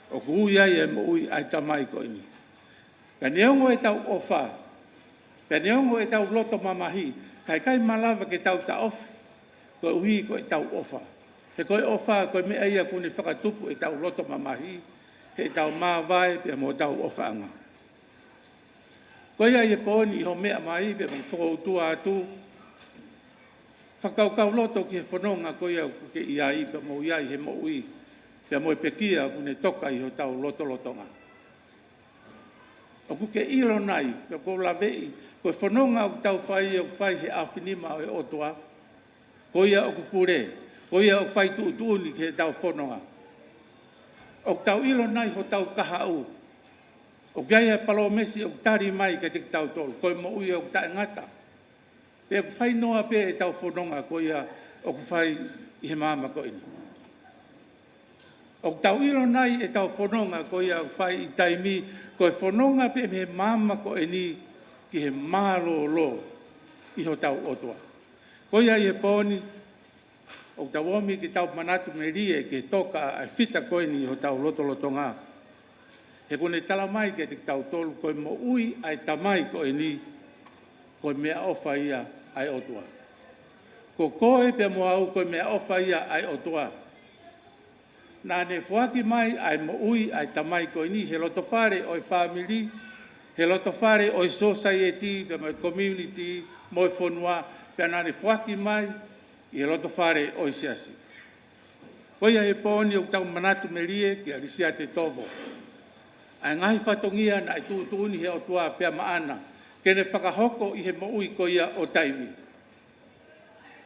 O ku ui ai e mo ui ai tamai ko ini. Ka neongo e tau ofa. Pea neongo e tau loto mamahi. Kai malawa ke tau ta ofi. Koe ui ko e tau ofa. He koe ofa, koe mea ia kune whakatupu e tau loto mamahi. He tau mawai pia mo tau ofaanga. Koe ia i e pōni i ho mea mai pia mo whakautua atu. Whakaukau loto ki he whanonga koe ia ke iai pia mo iai he mo ui. Pia mo e pekia kune toka i ho tau loto-lotonga. O kuke ilo nai, pia ko lawei, koe whanonga o tau whai o whai he awhinima o e otoa. Koe ia o kupure, koe ia o whai tuutuni ke he tau whanonga. O tau ilo nai ho tau kaha au. O kia palo mesi o tari mai ka te tau tolu. Koe mo ui o tae ngata. Pea ku whai noa pe e tau whanonga ko ia o ku whai i he mama ko ini. O tau ilo nai e tau whanonga ko ia o whai i taimi. Koe whanonga pe he mama ko ini ki he mālo lo i ho tau otua. Ko ia i he pōni. O tau omi ki tau manatu me rie ke toka ai fita koe ni o tau loto-lotonga. He kone talamai ke te tau tolu koe mo ui ai tamai koe ni koe mea ofa ia ai otua. Ko koe pe mo au koe mea ofa ia ai otua. Nā ne fuaki mai ai mo ui ai tamai koe ni he loto whare oi family, he loto whare oi society, pe mo community, mo i whanua, pe nā ne fuaki mai i he loto whare o i siasi. Koia he pōni o tau manatu me rie ki a risia te tobo. Ai ngahi whatongia na i tūtūni he o tua pia maana. ke ne whakahoko i he moui ko ia o taimi.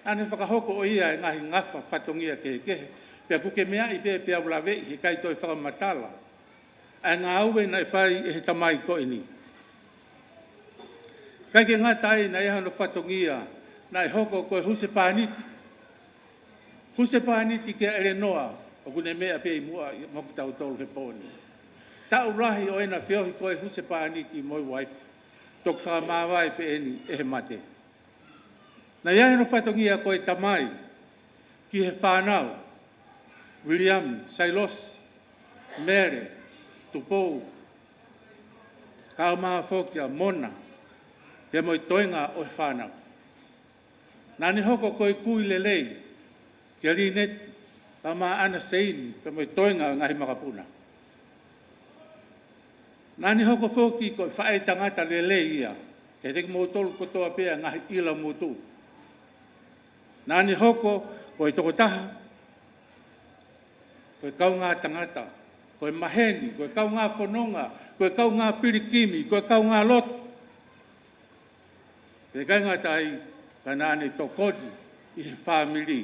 Ane whakahoko o ia e ngahi ngafa whatongia kehe. Pea kuke mea i pea ulawe i he kai toi whakamatala. A ngā aue na i whai e he tamai ko ini. Kai ke ngā tai na iha no whatongia na i hoko koe huse pāniti. Huse pāniti ke ere noa o kune mea pia i mua i moku tau tolu he pōni. Tau rahi o ena whiohi koe huse pāniti moi waifu. Tok whakamāwai pe eni e he mate. Na iai no whatongia koe tamai ki he whānau, William, Sailos, Mere, Tupou, Kaumaa Fokia, Mona, he moi toinga o he whānau. Nani hoko koe kui lelei, ki a Lineti, Kaumaa Ana Seini, he moi toinga o ngahi makapuna. Nani hoko foki koe whae tangata lelei ia, ke teki mō tolu kotoa pēa ngahi ila mūtu. Nani hoko koe toko taha, koe kau ngā tangata, koe maheni, koe kau ngā whanonga, koe kau ngā pirikimi, koe kau ngā loto. Te kai ngā tai, ka nani tokodi i he whāmiri.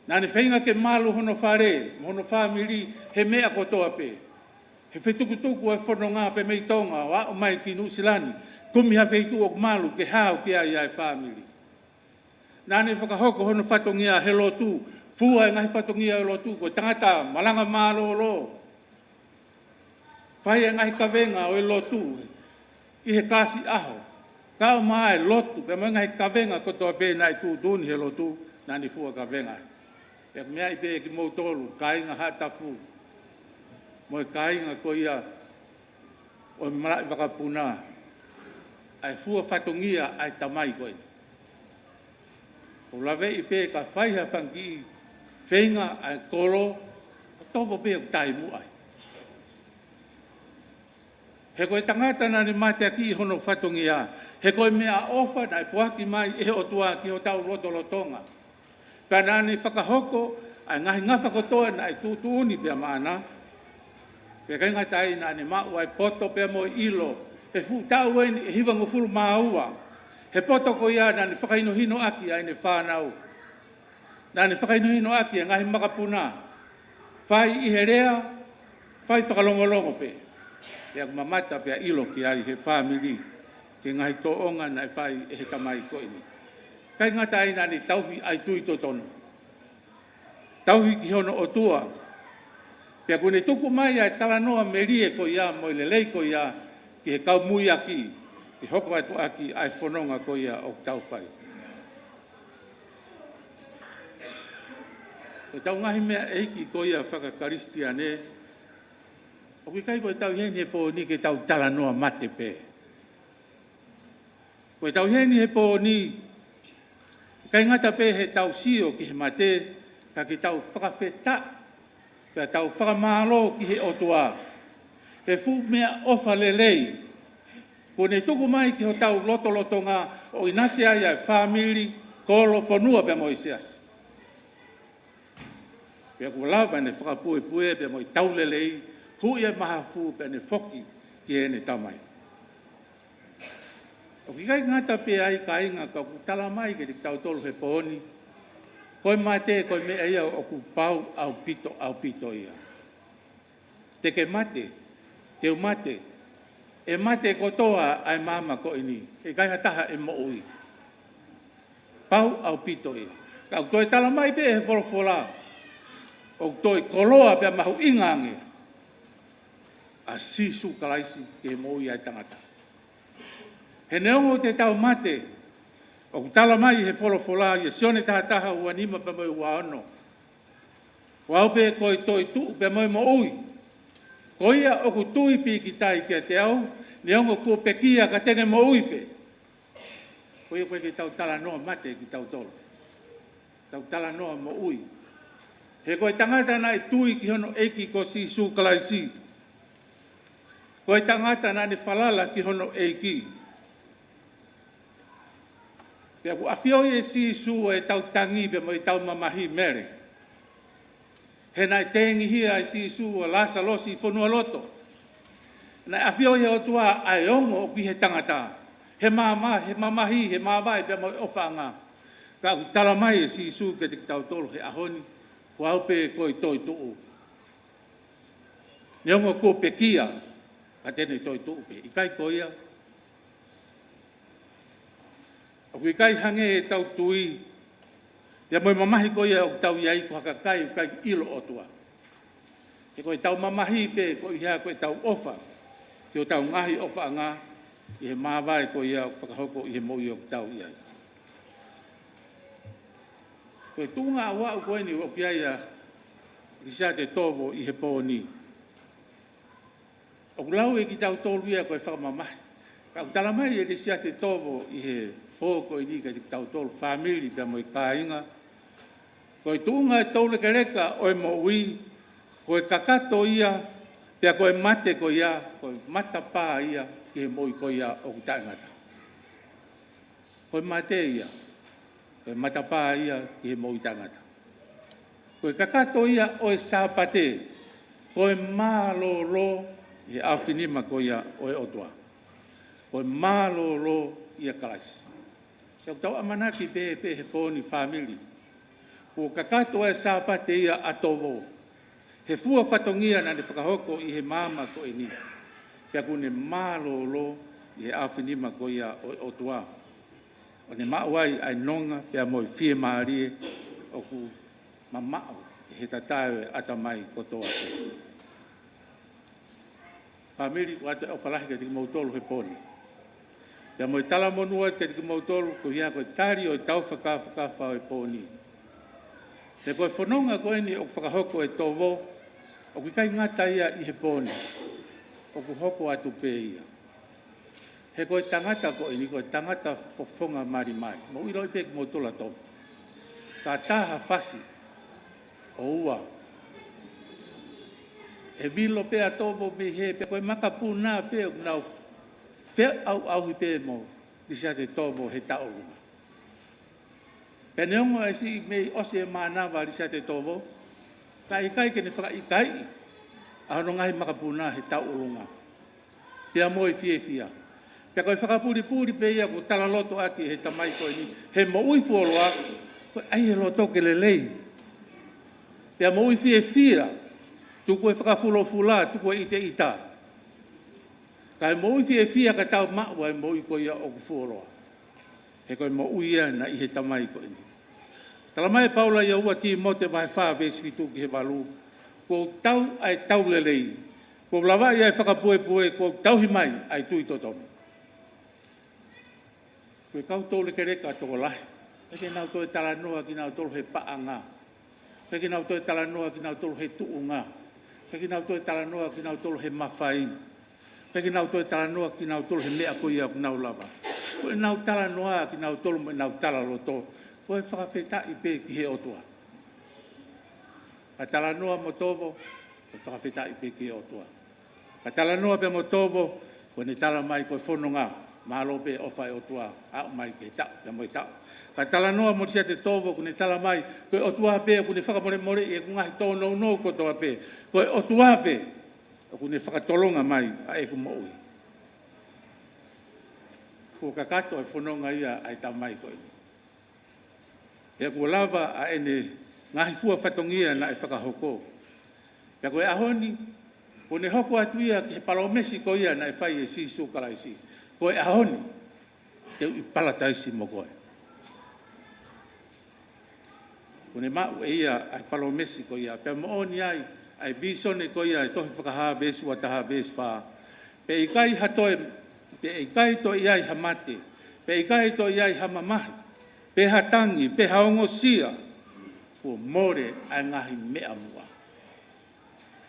Nani whainga ke malu hono whare, hono whāmiri, he mea kotoa pēa. He whetukutuku e whanonga pe mei tonga, wa o mai ki Nusilani, kumi ha wheitu o malu ke hao ki ai ai whāmiri. Nani whakahoko hono whatongia he lotu, fua e ngahi whatongia he lotu, ko tangata malanga malo lo. Whai e ngahi kawenga o e lotu, i he kasi aho. Kao mai lotu, pe mai ngahi kawenga kotoa pe nai tūtuni he lotu, nani fua kawenga. Pe mea i pe ki mautolu, kainga hatafu. Moi kainga ko ia o malai wakapuna ai fua whatongia ai tamai koe. O lawe i pē ka whaiha whangi whenga ai kolo o tovo pē o tai muai. He koe tangata nani mate aki i hono whatongia, he koe mea ofa nai fuaki mai e o tua ki o tau lotolotonga. Ka nani whakahoko ai ngahi ngafa kotoa nai tūtūni pia maana, pe kai ngā tai nā ne mau ai poto pe mo ilo. He fu tau e hiwa ngufuru māua. He poto ko ia nā ne whakaino hino aki ai ne whānau. Nā ne whakaino hino aki a ngahi makapuna. Whai i he rea, whai takalongolongo pe. Pea kumamata pea ilo ki ai he whāmiri. Ke ngahi toonga nai whai e he tamai ko ini. Kai ngā tai nā ne tauhi ai tui totono. Tauhi ki hono o tua. Pea kune tuku mai ai talanoa merie ko ia, mo lelei ko ia, ki he kau mui aki, ki hoko atu aki ai whanonga ko ia o tau whai. Ko tau ngahi mea eiki ko ia whakakaristia ne, o ki kai koe tau heni he po ni ke tau talanoa mate pe. Koe tau heni he po ni, kai ngata pe he tau sio ki he mate, ka ki tau whakawheta, pea tau whakamālo ki he otua. He fu mea ofa lelei. Ko ne tuku mai ki ho tau lotolotonga o inasi ai ai whāmiri, kolo, whanua pea Moiseas. Pea kua lau pea ne whakapue pea moi tau lelei, hui e maha fu pea ne whoki ki he ne tamai. O ki kai ngata pea ai ka inga ka ku tala mai ke tau tolu he pōni, koe mate, koe mea ia o ku pau au pito ia. Te ke mate, te umate, e mate kotoa ai mama ko ini, e kai hataha e moui. Pau au pito ia. Kau toi tala mai pe he wholofola, o toi koloa pia mahu ingange, a sisu kalaisi ke moui ai tangata. He neongo te tau mate, o tala mai he wholofola, ia sione taha ua nima pa moi ua ono. Wau pe koe toi tuu pe moi mo ui. Ko ia o ku tui pi ki tai kia te au, ni ongo kua pekia ka tene mo ui pe. Ko ia koe ki tau tala noa mate ki tau tolo. Tau tala noa mo ui. He koe tangata nai tui ki hono eiki ko si su kalaisi. Koe tangata nai falala ki hono eiki. Pea ku awhioi e si su e tau tangi pe mo i tau mamahi mere. He nai tengi hia e si su a lasa losi whanua loto. Na afio ia o tua ai ongo o ki he tangata. He mamahi, he mawai pe mo ofanga. Ka tala mai si su ke te tau tolu he ahoni. Ko au pe ko i toi tuu. Ni ongo ko pe kia. Ka tene toi tuu pe. Ikai ko ia. Aku ikai hange e tau tui. Ia moi mamahi ko ia o tau iai ko hakakai o kai ilo o tua. E ko i tau mamahi pe ko i hea ko i tau ofa. Ki o tau ngahi ofa ngā. I he mawai ko ia o whakahoko i he mo i o tau iai. Ko i tūnga a wau koe ni o pia ia ki sa te tovo i he pōni. O kulau e ki tau tolu ia ko e whakamamahi. Ka utala mai e ki sa te tovo i he pō ko i ni ka te tau tolu whamiri pia mo i kāinga. Ko i tūnga e tōle ke reka o e mo ui. Ko e kakato ia pia ko e mate ko ia. Ko e mata pā ia ki he mo i ko ia o kutai ngata. Ko e mate ia. Ko e matapā ia ki he mo i tangata. Ko e kakato ia o e sāpate. Ko e mālolo i he awhinima ko ia o e otua. Ko e mālolo ia kalaisi. Ko tau amanaki pe he pōni whamili. Ko kakato e sāpate ia atovo. He fua whatongia na ne whakahoko i he māma ko e ni. Pia kune mālolo i he awhinima ko ia o e otua. O ne mauai ai nonga pia moi fie maarie o ku mamao he tatae ata mai kotoa te. Pamiri o ata o whalahi ka tiki mautolu he poni. Pia moi tala monua ka tiki mautolu ko hia koe tari o i tau whakawhakawha o e poni. Te koe whanonga koe ni o whakahoko e tovo o ki kai ngata ia i he poni. O ku hoko atu pe ia. He koe tangata koe ni koe tangata fofonga mari mai. Mo iro i peki mo tola tofu. Ka taha fasi o ua. E vilo pe a tofu me he pe koe makapu nā pe o nau. Fe au hi pe mo. Disa te tofu he tauruma. Pe neongo e si me ose e mānawa disa te tofu. Ka ikai ke ne whaka ikai. Ahono ngai makapu nā he tauruma. Pia mo i fie fia. Pia koe whakapuri pe ia ko tala loto ati he tamai koe ni. He mo ui fuoloa, koe ai he loto ke lelei. Pia mo ui fie fia, tu koe whakafulo fula, tu koe ite ita. Kai mo ui fie fia ka tau maua e mo ui koe ia o ku fuoloa. He koe mo ui ia na i he tamai koe ni. Tala mai paula ia ua ti mo te vai wha vesi fitu ki he walu. Ko tau ai tau lelei. Ko lawa ia e whakapue, ko tau hi mai ai tui totono. Koe kau tōle ke reka tō lahi. Peke nau tō e tala noa ki nau tōlu he paa ngā. Peke nau tō e tala noa ki nau tōlu he tuu ngā. Peke nau tō e tala noa ki nau tōlu he mawhai. Peke nau tō e tala noa ki nau tōlu he mea koia ki nau lava. Koe nau tala noa ki nau tōlu me nau tala loto. Koe whakawheta i pe ki he otua. Ka tala noa mo tovo, koe whakawheta i pe ki he otua. Ka tala noa pe mo tovo, koe ne tala mai koe whono ngā. Mahalo pe ofa e otua, au mai ke tau, ya moi tau. Ka tala noa mo tia te tovo, kune tala mai, koe otua pe, kune whakamore e kungahi tō no kotoa pe. Koe otua pe, kune whakatolonga mai, a e kumoui. Ko kakato e whanonga ia ai tau mai koe. E kua lava a ene ngahi fua whatongia na e whakahoko. Ya koe ahoni, kune hoko atu ia ke palomesi ko ia na e whai e si sukalaisi. Koe ahoni, te i palataisi mo koe. Kone mau e ia ai palomesi ko ia. Pea mooni ai, ai bisone ko ia, e tohi whakaha besu wa taha besu wha. Pe i kai hatoe, pe i kai to iai hamate, pe i kai to iai hamamahi, pe hatangi, pe haongo sia, ko more ai ngahi mea mua.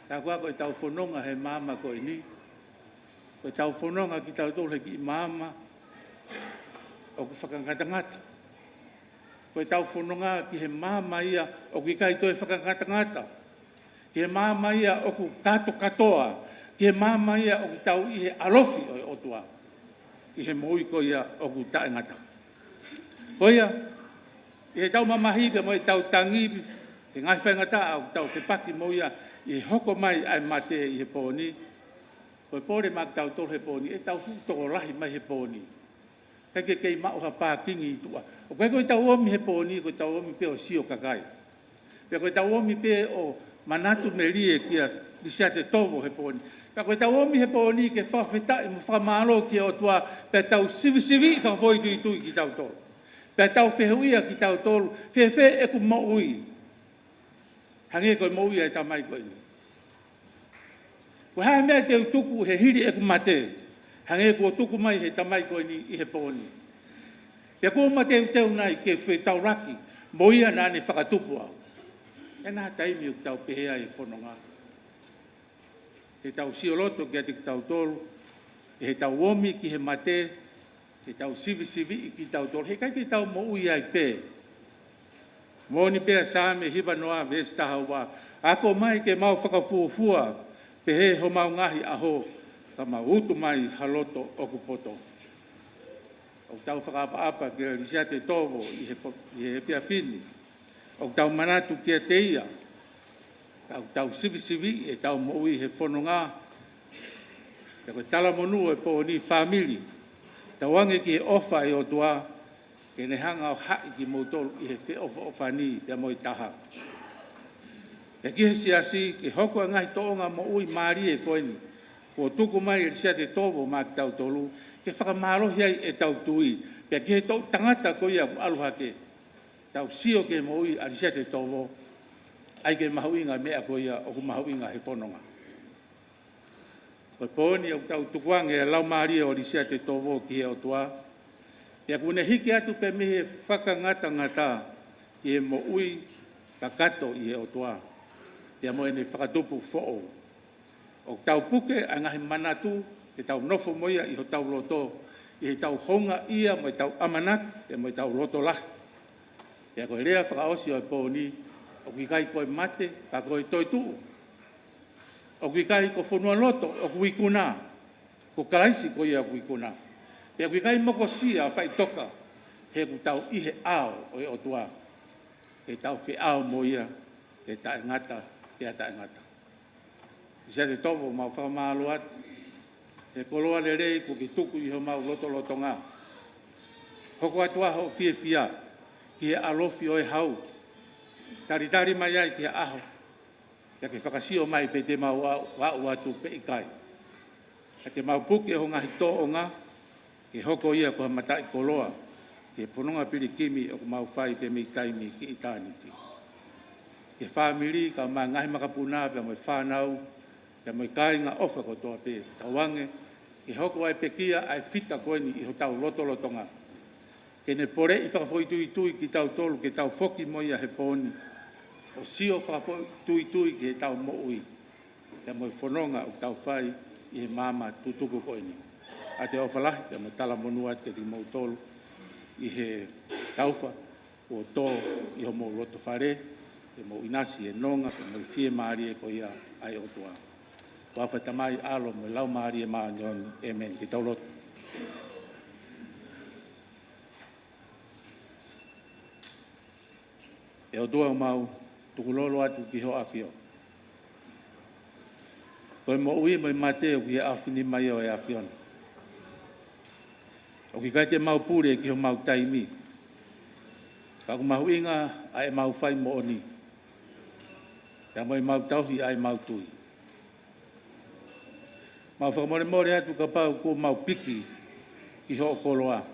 Tā kua koe tau whanonga he mama koe ni, koe tau whanonga ki tau tōle ki mama o ku whakangata-ngata. Koe tau whanonga ki he mama ia o ki kai toi whakangata-ngata. Ki he mama ia o ku kato-katoa. Ki he mama ia o ki tau i he alofi o otua. I he moi ko ia o ku taengata. Koia, i he tau mamahi pe mo i tau tangibi. He ngai whaingata au tau te paki mo ia i he hoko mai ai mate i he pōni. Ko pore mak tau tol he poni e tau fu to lahi mai he poni. Ka ke ma o pa kingi tua. O ko tau o mi he poni ko tau o mi pe o sio kakai. Pe ko tau o mi pe o manatu melie kia disiate tovo he poni. Ka ko tau o mi he poni ke fa feta mo fa malo ki o tua pe tau sivi fa foi tu ki tau tol. Pe tau fehuia ki tau tol fe e ku mo ui. Hange ko mo ui ai ta mai ko ni. Ko ha me te tuku he hiri e ku mate. Hange ko tuku mai he tamai ko ni I he poni. Pe ko mate te nai ke fe tau raki. Moia na ne whakatupu au. E nā taimi o tau pehea e whanonga. He tau sioloto ki ati ki tau tolu. He tau omi ki he mate. He tau sivi ki tau tolu. He kai ki tau mo ui ai pe. Moni pea sa me hiva noa vesi taha wā. Ako mai ke mau whakafuafua. Pehe ho mau ngahi aho. Ka mau utu mai haloto oku poto. O tau whakaapa ke risiate tovo I he pia fini. O tau manatu kia te ia. Tau sivi e tau mo ui he whanonga. E koe tala monu e po ni family. Tau ange ki he ofa e o tua. Ke ne hanga o hai ki moutolu I he whi ofa ni te moi taha. E ki he siasi ke hoko ngai toonga mo ui maari e koe ni. Ko tuku mai e sia te tovo ma ki tau tolu. Ke whakamalohi ai e tau tui. Pea ki he tau tangata koe ia aluha ke. Tau sio ke mo ui a sia te tovo. Ai ke mahuinga mea koe ia o ku mahuinga he whanonga. Koe pōni au tau tukuange e lau maari o sia te tovo ki he o tua. Pea kune hiki atu pe mehe whakangata ngata ki he mo ui kakato I he o tua. Pea mo ene whakatupu fo'o. O tau puke a ngahi manatu, ke tau nofo moia I ho tau loto, I he tau honga ia mo tau amanak, e mo tau loto lah. Pea koe rea whakaosi o e pōni, o ki kai koe mate, ka koe toi tuu. O ki kai ko whanua loto, o kui kuna, ko karaisi koe ia kui kuna. Pea kui kai moko sia whai toka, he ku tau ihe ao o e o tua. He tau whi ao moia, he tae ngata, pea tae ngata. Sia te tovo mau whakamālo atu. He koloa le rei ko ki tuku I ho mau loto ngā. Hoko atua ho fia, ki he alofi o e hau. Taritari mai ai ki he aho. Ia ke whakasio mai pe te mau wau atu pe ikai. Ka te mau puke ho ngahi tō o ngā. Ke hoko ia ko matai koloa. Ke pononga piri kimi o mau whai pe mei taimi ki itāniti. Ke whamiri ka mai ngahi makapuna pe mai whanau. Ka mai kāinga ofa ko toa pe tawange, ke hoko ai pekia ai fita koe ni I ho tau loto ngā. Ke ne pore I whakafoi tui ki tau tolu, ke tau foki moia he pōni. O sio whakafoi tui ki he tau moui. Ka mai whanonga o tau whai I he māma tutuku koe ni. A te ofalahi, ka mai tala monua te ti mau tolu I he tauwha, o tō I ho mau loto whare, ke mau inasi e nonga, ke mai fie maari e koe ia ai o tua. Wafa tamai alo mo lau maari e maa nyon, amen, ki tau loto. E o tua o mau, tukulolo atu ki ho awhio. Koe mo ui mo I mate o ki he awhini mai o e awhion. O ki kai te mau pure ki ho mau taimi. Ka ku mahu inga a e mau whai mo oni. Ka mo I mau tauhi a e mau tui. Mau whakamore atu ka pau ko mau piki ki ho koloa.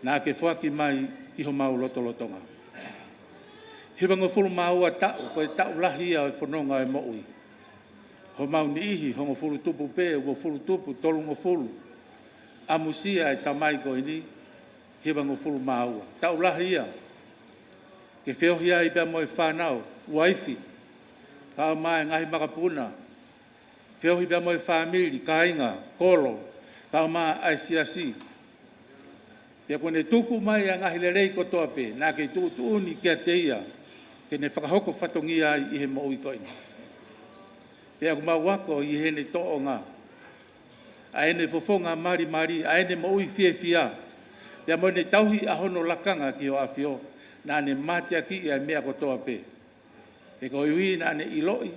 Nā ke whaki mai ki ho mau lotonga. Hiwanga fulu mau a tau, koe tau lahi a whanonga e moui. Ho mau ni ihi, hongo fulu tupu pe, ugo fulu tupu, tolungo fulu. Amusia e tamai koe ni, hiwanga fulu mau a. Tau lahi a. Ke whiohi ai pia moe whanau, waifi. Ka mai ngahi makapuna. Whiohi pia moe whamiri, kainga, kolo. Ka mai ai siasi. Pia kone tuku mai a ngahi le rei kotoa pe, nā kei tuuni kia te ia, ke ne whakahoko whatongia ai I he mo ui koini. Pia kuma wako I he ne to'o ngā. A ene fofonga mari, a ene mo ui fia. Pia mo ne tauhi a hono lakanga ki o awhio, nā ne matia ki ia mea kotoa pe. E ko iwi nā ne iloi,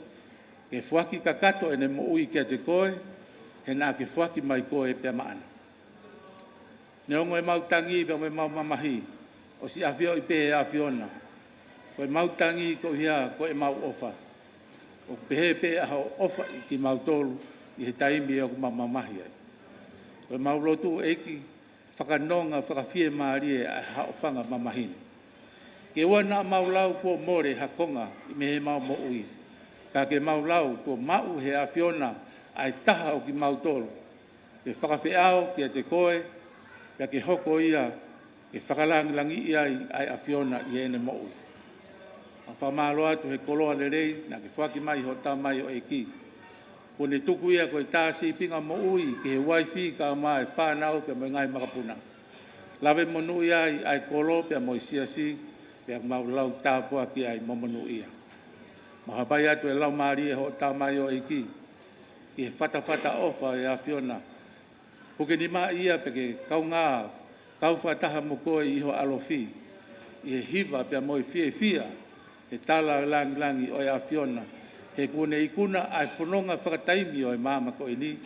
ke fuaki kakato ene mo ui ke te koe, he nā ke fuaki mai koe pe maana. Ne ongo e mautangi pe me mau mamahi, o si awhio i pe e awhiona, ko e mautangi ko hia ko e mau ofa, o pehe pe aho ofa i ki mau tolu, i he taimi e o mau mamahi ai. Ko e mau lotu eiki, whakanonga, whakawhie maari e a hao whanga mamahini. Ke ua nā mau lau kua more hakonga i me he mau mo ui. Ka ke mau lau kua mau he awhiona ai taha o ki mau tolu. Ke whakawhiao ki a te koe, ka ke hoko ia, ke whakalangilangi ia ai awhiona i ene mo ui. A whamalo atu he koloa le rei, na ke whaki mai ho tā mai o eki. Ko ne tuku ia koe tāsi pinga mo ui, ke he waifi ka mai whanau ke mo ngai makapuna. Lawe monu ia ai kolo pe mo isiasi, pe mau lau tāpua ki ai momonu ia. Mahapai atu e lau maari e ho tā mai o eki, ki he whata ofa e a whiona. Puke ni maa ia pe ke kau ngā, kau whataha mo koe i ho alofi, i he hiva pe mo i fia, he tala langi o e a whiona. He kune ikuna ai whanonga whakataimi o e māma ko ini,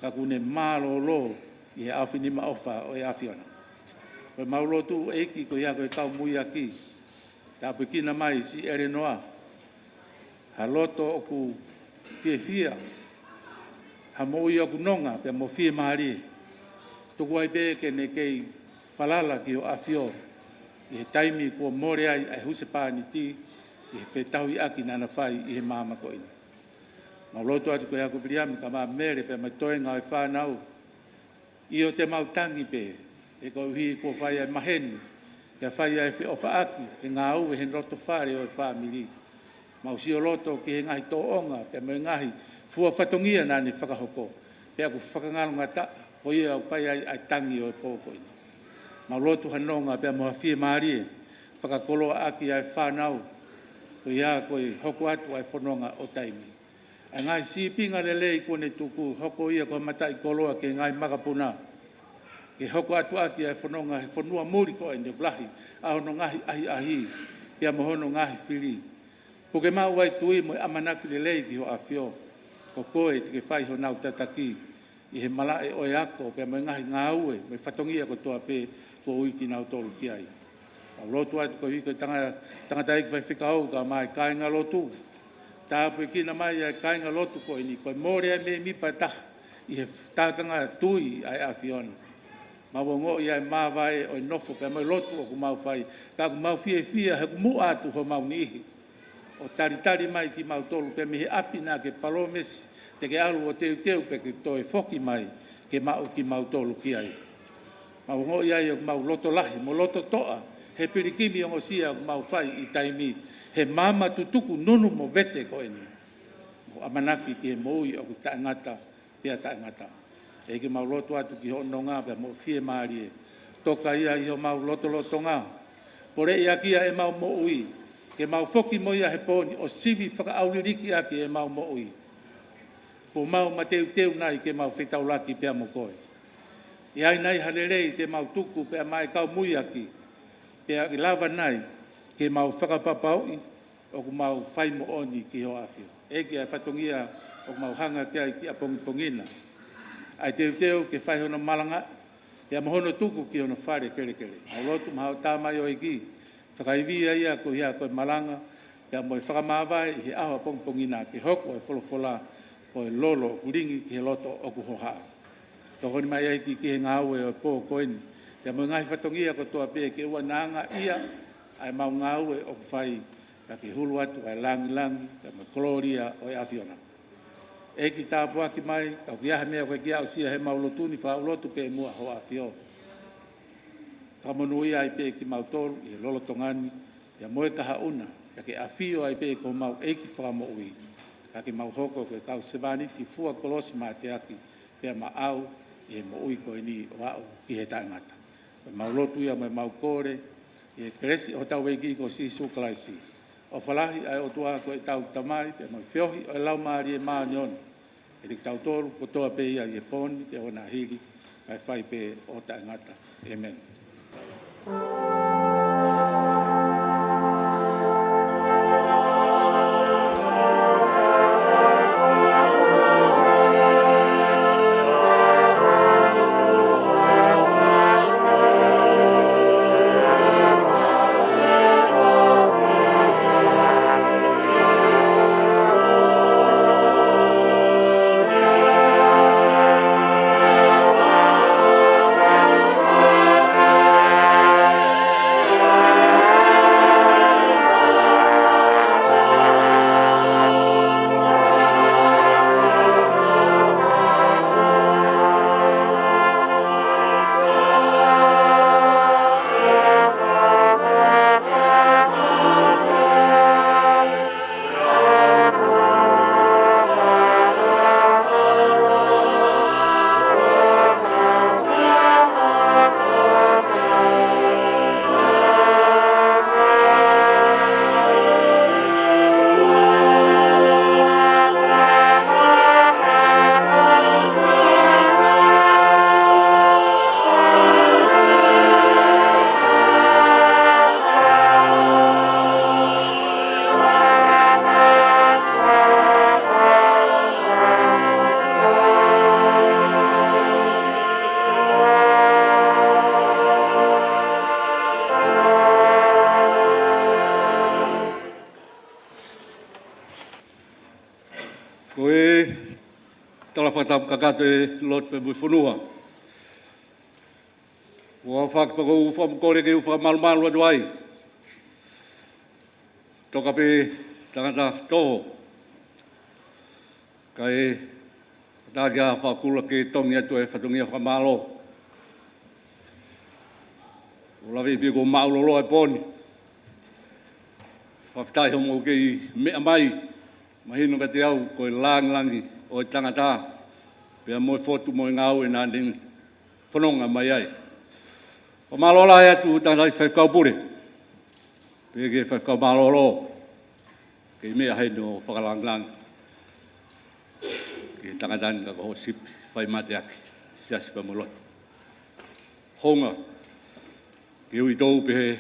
ka kune mālo i he awhinima ofa o e a whiona. Koe maulotu eiki ko ia koe kau mui aki, tāpui kina mai si ere noa, ha loto o ku fia, ha mo ui o ku nonga pe mo fie maari, tuku ai pe ke ne kei falala ki o a whio, i he taimi kua more ai huse pāni ti, i he whetahui aki nana whai i he māma ko ina. Maulotu atu koe aku piriami ka maa mere pe mai toenga ai whanau, i o te mautangi pe, e ko hi ko whai ai maheni, te whai ai o whaaki, e ngā uwe he roto whare o e whamiri. Mau si o loto ki he ngahi tō onga, pe mai ngahi fua whatongia nani whakahoko, pe aku whakangalunga ta, o ia o whai ai tangi o e pōko ina. Mau lotu hanonga pe moha fie maarie, whakakoloa aki ai whanau, ko ia koe hoko atu ai whanonga o taimi. A ngai si pinga lelei kone tuku, hoko ia ko matai koloa ke ngai makapuna, ke hoko atu aki ai whanonga, he whanua muri ko e ne blahi, ahono ngahi ahi, pia mohono ngahi whiri. Puke mau ai tui mo amanaki lelei ki ho a whio, ko koe te ke whai ho nau tataki, i he malae o e ako, pia mo ngahi ngā ue, me whatongia ko toa pe, ko ui ki nau tolu ki ai. Au lotu atu ko hiko tangata iki whai whikahau ka mai kāinga lotu, tāpu e kina mai ai kāinga lotu ko ini, koe more ai me mipa taha, i he tākanga tui ai a whiona. Mawongo i ai māwai o nofo pe mai lotu o ku mau whai, ka ku mau fie he ku mu atu ho mau ni ihi. O taritari mai ki mau tolu pe mihe api nā ke palomesi, te ke alu o teu pe ke toi foki mai ke mau ki mau tolu ki ai. Mawongo i ai o mau loto lahi, mo loto toa, he pirikimi o ngosia o mau whai i taimi, he mama tutuku nunu mo vete ko eni. Mo amanaki ki he moui o ku taangata, pia taangata. Eke mau loto atu ki hono ngā pia mo fie maari e. Toka ia i ho mau loto ngā. Pore ia kia e mau mo ui. Ke mau foki mo ia he poni o sivi whakaauliriki aki e mau mo ui. Ko mau mateu nai ke mau whetaulaki pia mo koe. I ai nai halerei te mau tuku pia mai kau mui aki. Pia ki lava nai ke mau whakapapaui o ku mau whai mo oni ki ho awhio. Eke ai whatongia o mau hanga kia ki a pongina. Ai teu ke whai hono malanga, pia mohono tuku ki hono whare kere. Au lotu mahau tāmai o eki, whakaivia ia ko hia koe malanga, pia moi whakamawai he aho pongina ke hoko e wholofola ko e lolo kuringi ki he loto o kuhoha. Toko ni mai aiki ki he ngāue o pō koeni, pia moi ngai whatongia ko toa pē ke ua nanga ia, ai mau ngāue o kuwhai, ka ki hulu atu ai langi, ka mai kloria o e awhiona. E ki tāpua ki mai, kau ki ahe mea koe ki au sia he maulotuni whaulotu pe mua ho a whio. Whamonui ai pe ki mautolu, i he lolo tongani, ia moe kaha una, ka ke a whio ai pe ko mau eiki whamo ui. Ka ke mau hoko koe kau sevani ti fua kolosi maa te aki, pe ma au, i he mo ui koe ni o au ki he taingata. Maulotu ia mai mau kore, i he keresi o tau weiki ko si sukalaisi. O whalahi ai o tua ko e tau tamai, pe mai whiohi o e lau maari e maa nioni. E rik tau toru, ko toa pe ia i e poni, pe ona hiri, kai whai pe o taingata. Amen. whakatap kakate lot pe mui whanua. Ua whakapako whamkore ke uwha malumalu atu ai. Toka pe tangata toho. Kai tākia whakula ke tongi atu e whatungia whamalo. Ulawi piko maulolo e poni. Whaftai homo ke mea mai. Mahino ka te au koe langi o e tangata. Pea moe fotu moe ngau e nānding whanonga mai ai. O malola e atu tangata i whaifkau pure. Pea ke whaifkau malolo. Ke mea hei no whakalang. Ke tangatani ka koho sipi whai mate aki. Siasi pa molot. Honga. Ke ui tau pehe.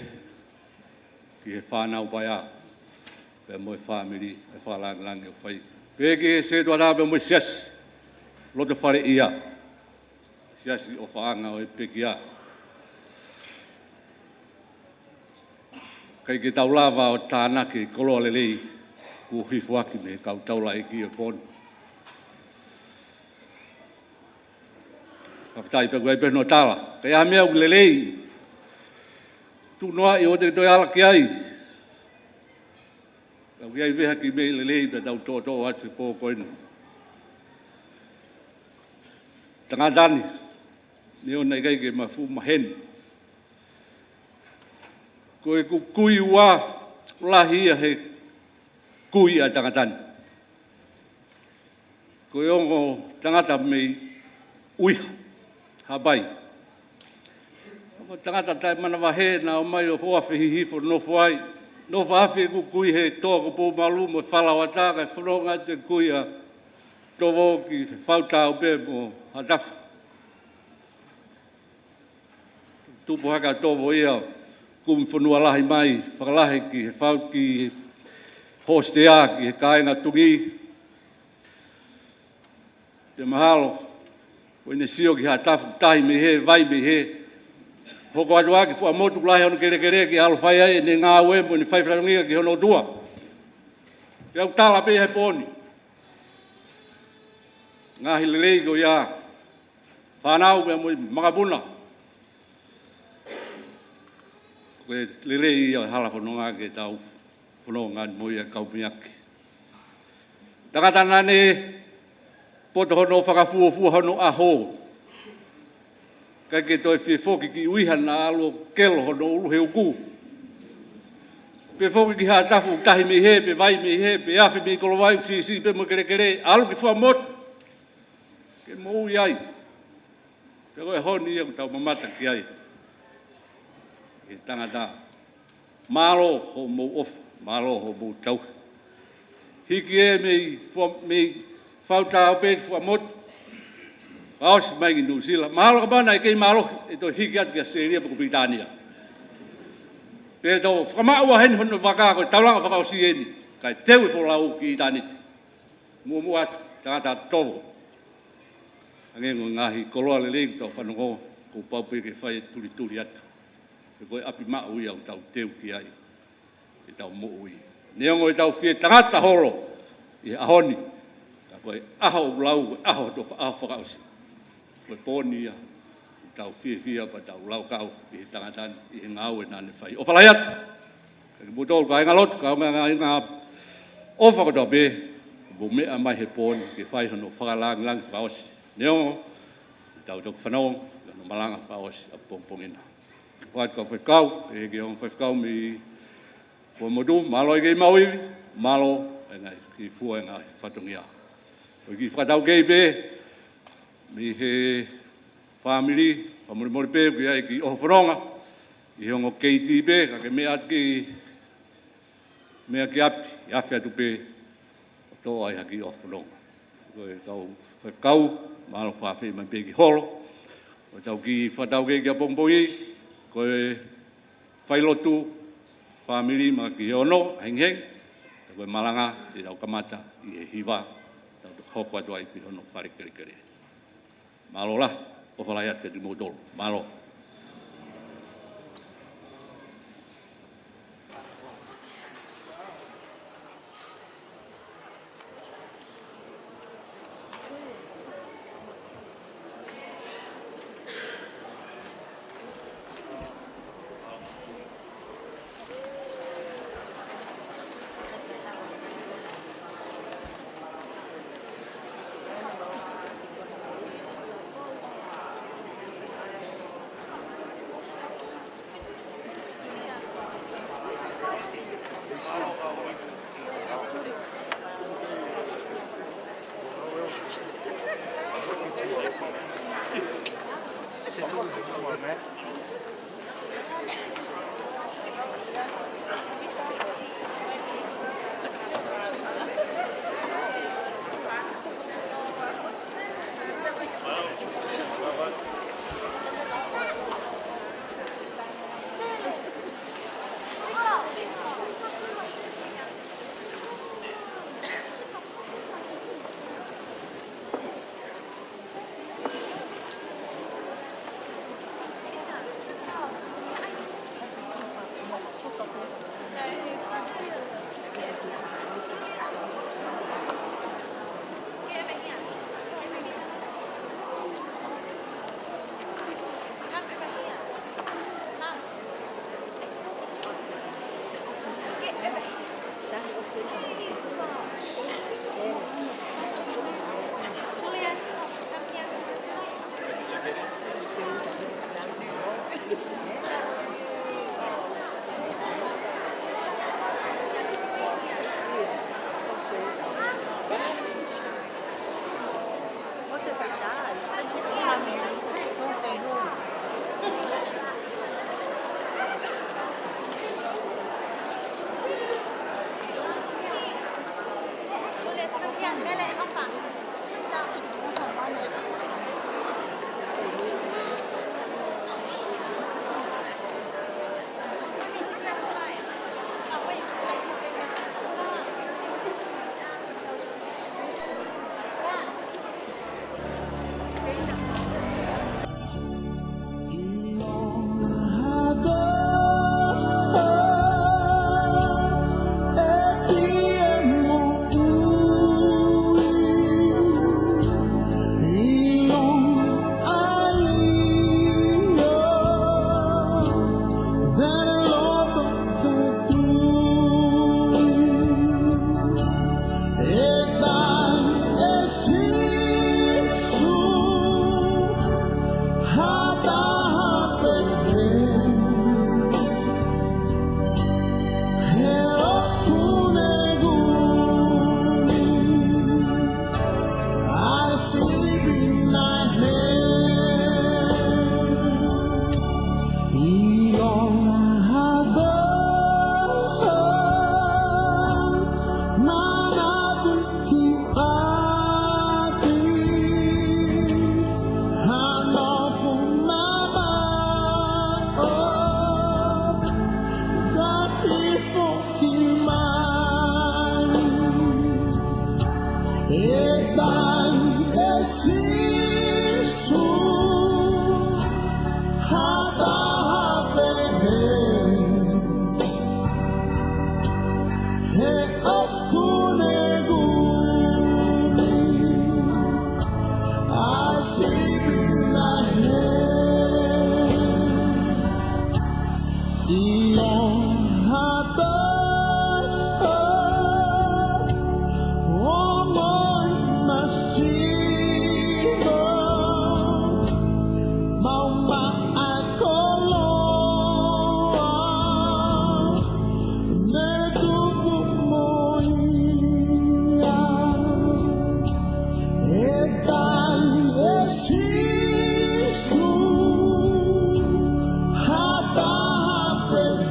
Ke he whanau pai a. Pea moe whamiri e whakalang o whai. Pea ke se tua rā pea moe siasi. Loto whare ia. Siasi o whaanga o e peki a. Kai ke tau lava o tāna ke koloa lelei. Ku hifuaki me kau taula e ki o poni. Whaftai pe koe pēno tāla. Kai a mea u lelei. Tu noa i o te toi ala ki ai. Kau ki ai veha ki mei lelei ta tau tō atu pō koinu. Tangatani. Ni o nei kai ke mafu mahen. Koe ku kui ua lahi a he kui a tangatani. Koe ongo tangata mei uiha. Habai. Ako tangata tai mana wahe na o mai o hoafi hihifo no fuai. No whaafi ku kui he tōko pō malu mo whalawata kai whanonga te kui a towo ki whautau pē mo hatafu. Tupu haka towo ia kum whanua lahi mai whakalahi ki he whau ki hostea ki he kāinga tungi. Te mahalo. Koine sio ki hatafu tahi me he, vai me he. Hoko atu aki fua motu kulahi hono kere ki alo whai ai ne ngā uempo ni whaiwharangia ki hono dua. Te au tala pe he poni. Ngā hilelei ko ia. Whanau pe moi makapuna. Koe lelei ia hala whanonga ke tau whanonga moi a kaupiaki. Takatana ne poto hono whakafua hono aho. Kai ke toi whiwhoki ki uiha na alo kelo hono ulu he uku. Pe whoki ki hatafu tahi me he, pe vai me he, pe awhi me kolo vai si pe mo kere. Alu ki wha mot. Ke mo ui ai. Pe koe honi ia tau mamata ki ai. Ke tangata. Malo ho mo ofa. Malo ho mo tau. Hiki e mei whautau pēk wha mot. Aos mai ki New Zealand. Mahalo ka mana e kei mahalo e to hiki atu kia Seria pa ku Britania. Pēr tau whakamaua hen hono waka koe taulanga whakao si eni. Kai teu e wholau ki Itaniti. Mua atu, tangata tovo. Angengo ngahi koloa le leng tau whanongo ko paupe ke whai turi atu. E koe api mau ia o tau teu ki ai. E tau mo ui. Neongo e tau whie tangata holo. I ahoni. Koe aho lau, aho to aho whakausi. Koe pōni ia, tau whia pa tau lau kau, i he tangatani, i he ngau e nane whai. O whalai atu, kari mutolu ka inga lotu, ka inga ofa koto be, bo mea mai he pōni, ke whai hono whakalangi whakaosi. Neongo, tau toku whanong, no malanga whakaosi a pōngpongina. Whait ka whaikau, e ke hong whaikau mi Pomodu, malo i kei mauiwi, malo e ngai ki fua e ngai whatungia. O ki whakatau kei pe, mi he whamiri, whamuri pe, ki ai ki oho whanonga, i hongo kei ti pe, ka ke mea ki api, i awhi atu pe, o tō ai haki oho whanonga. Koe tau whaikau, malo whawhi mai pe ki holo, o tau ki whatau kei ki a pongpongi, koe whailotu, whamiri ma ki ono, heng, koe malanga, te tau kamata, i he hiva, tau hoko atu ai pi ono whare kere. Malo lah, o whalai ate di motolo, malo. Praise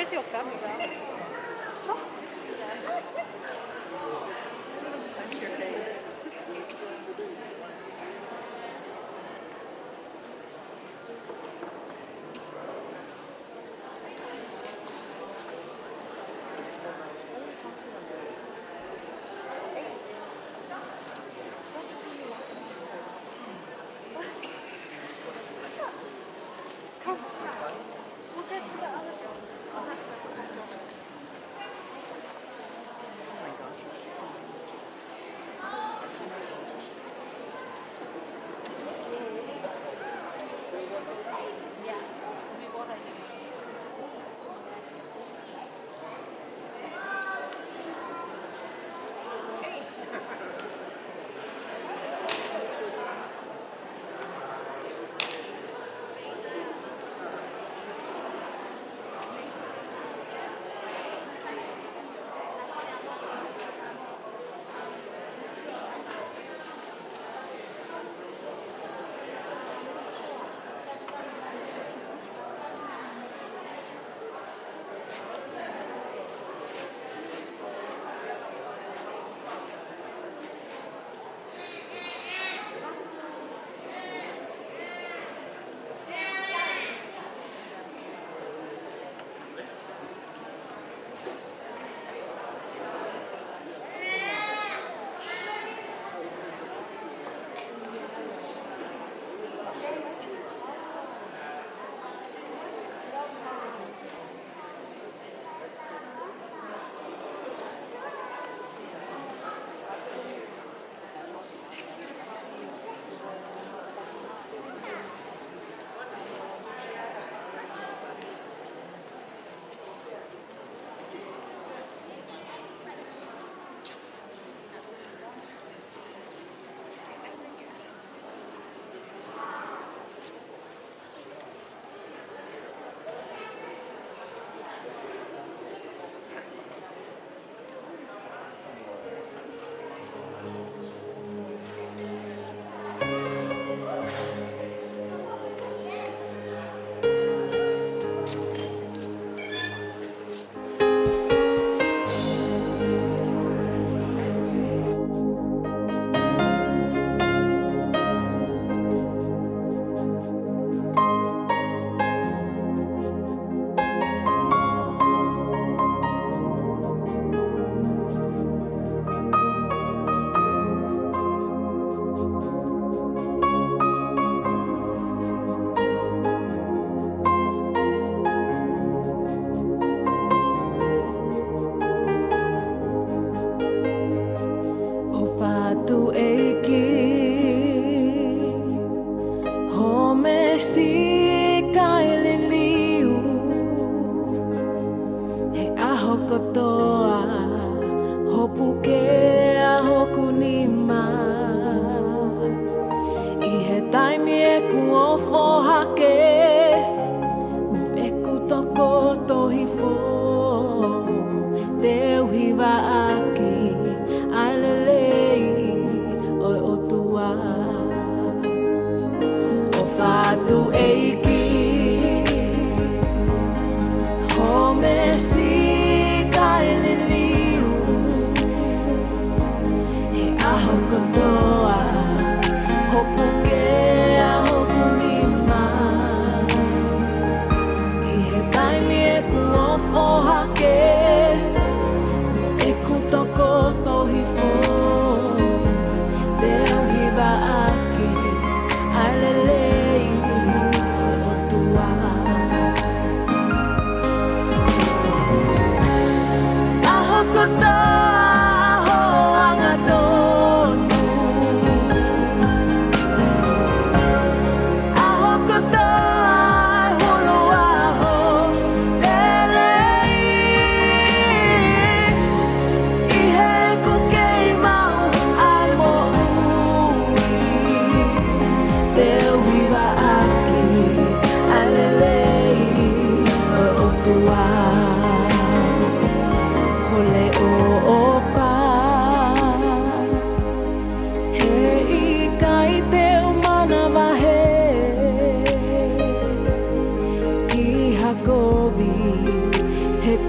Where's your family now? That's your face. Come. We'll get to the other girls. Oh, that's the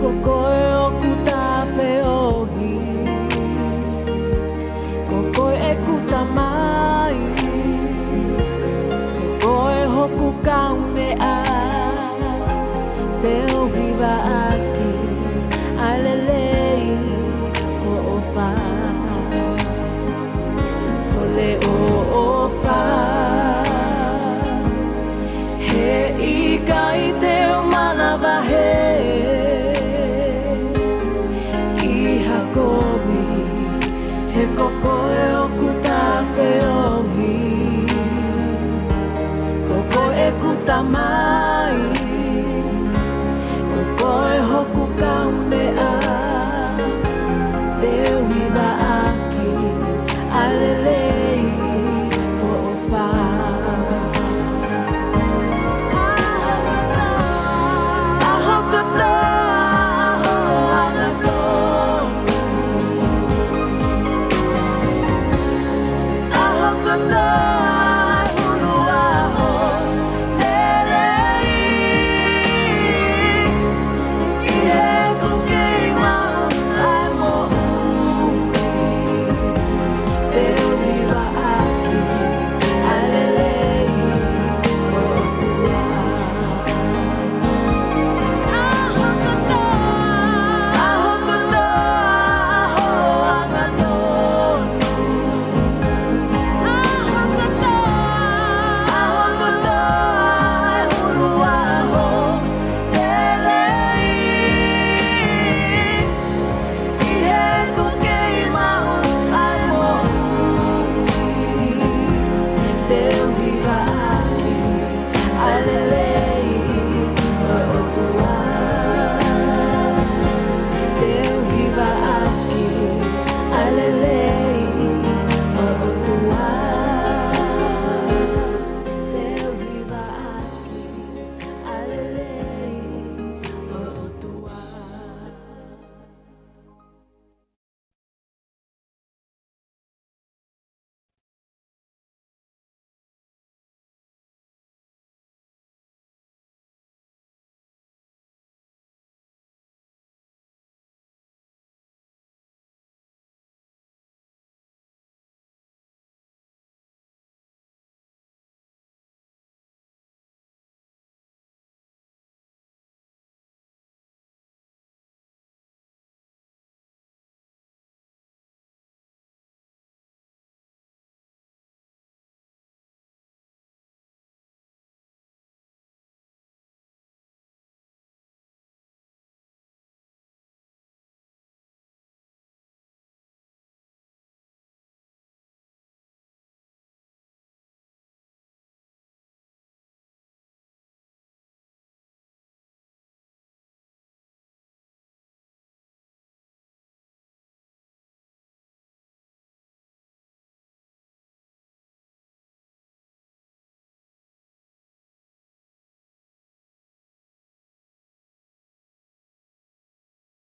koe o kuta whiohi koe e kuta mai koe hoku kaune a te ohi wa aki alelei ko o wha ole o wha he ika i te umana wahe i hakowi he kokoe o kuta whiohi kokoe kuta mai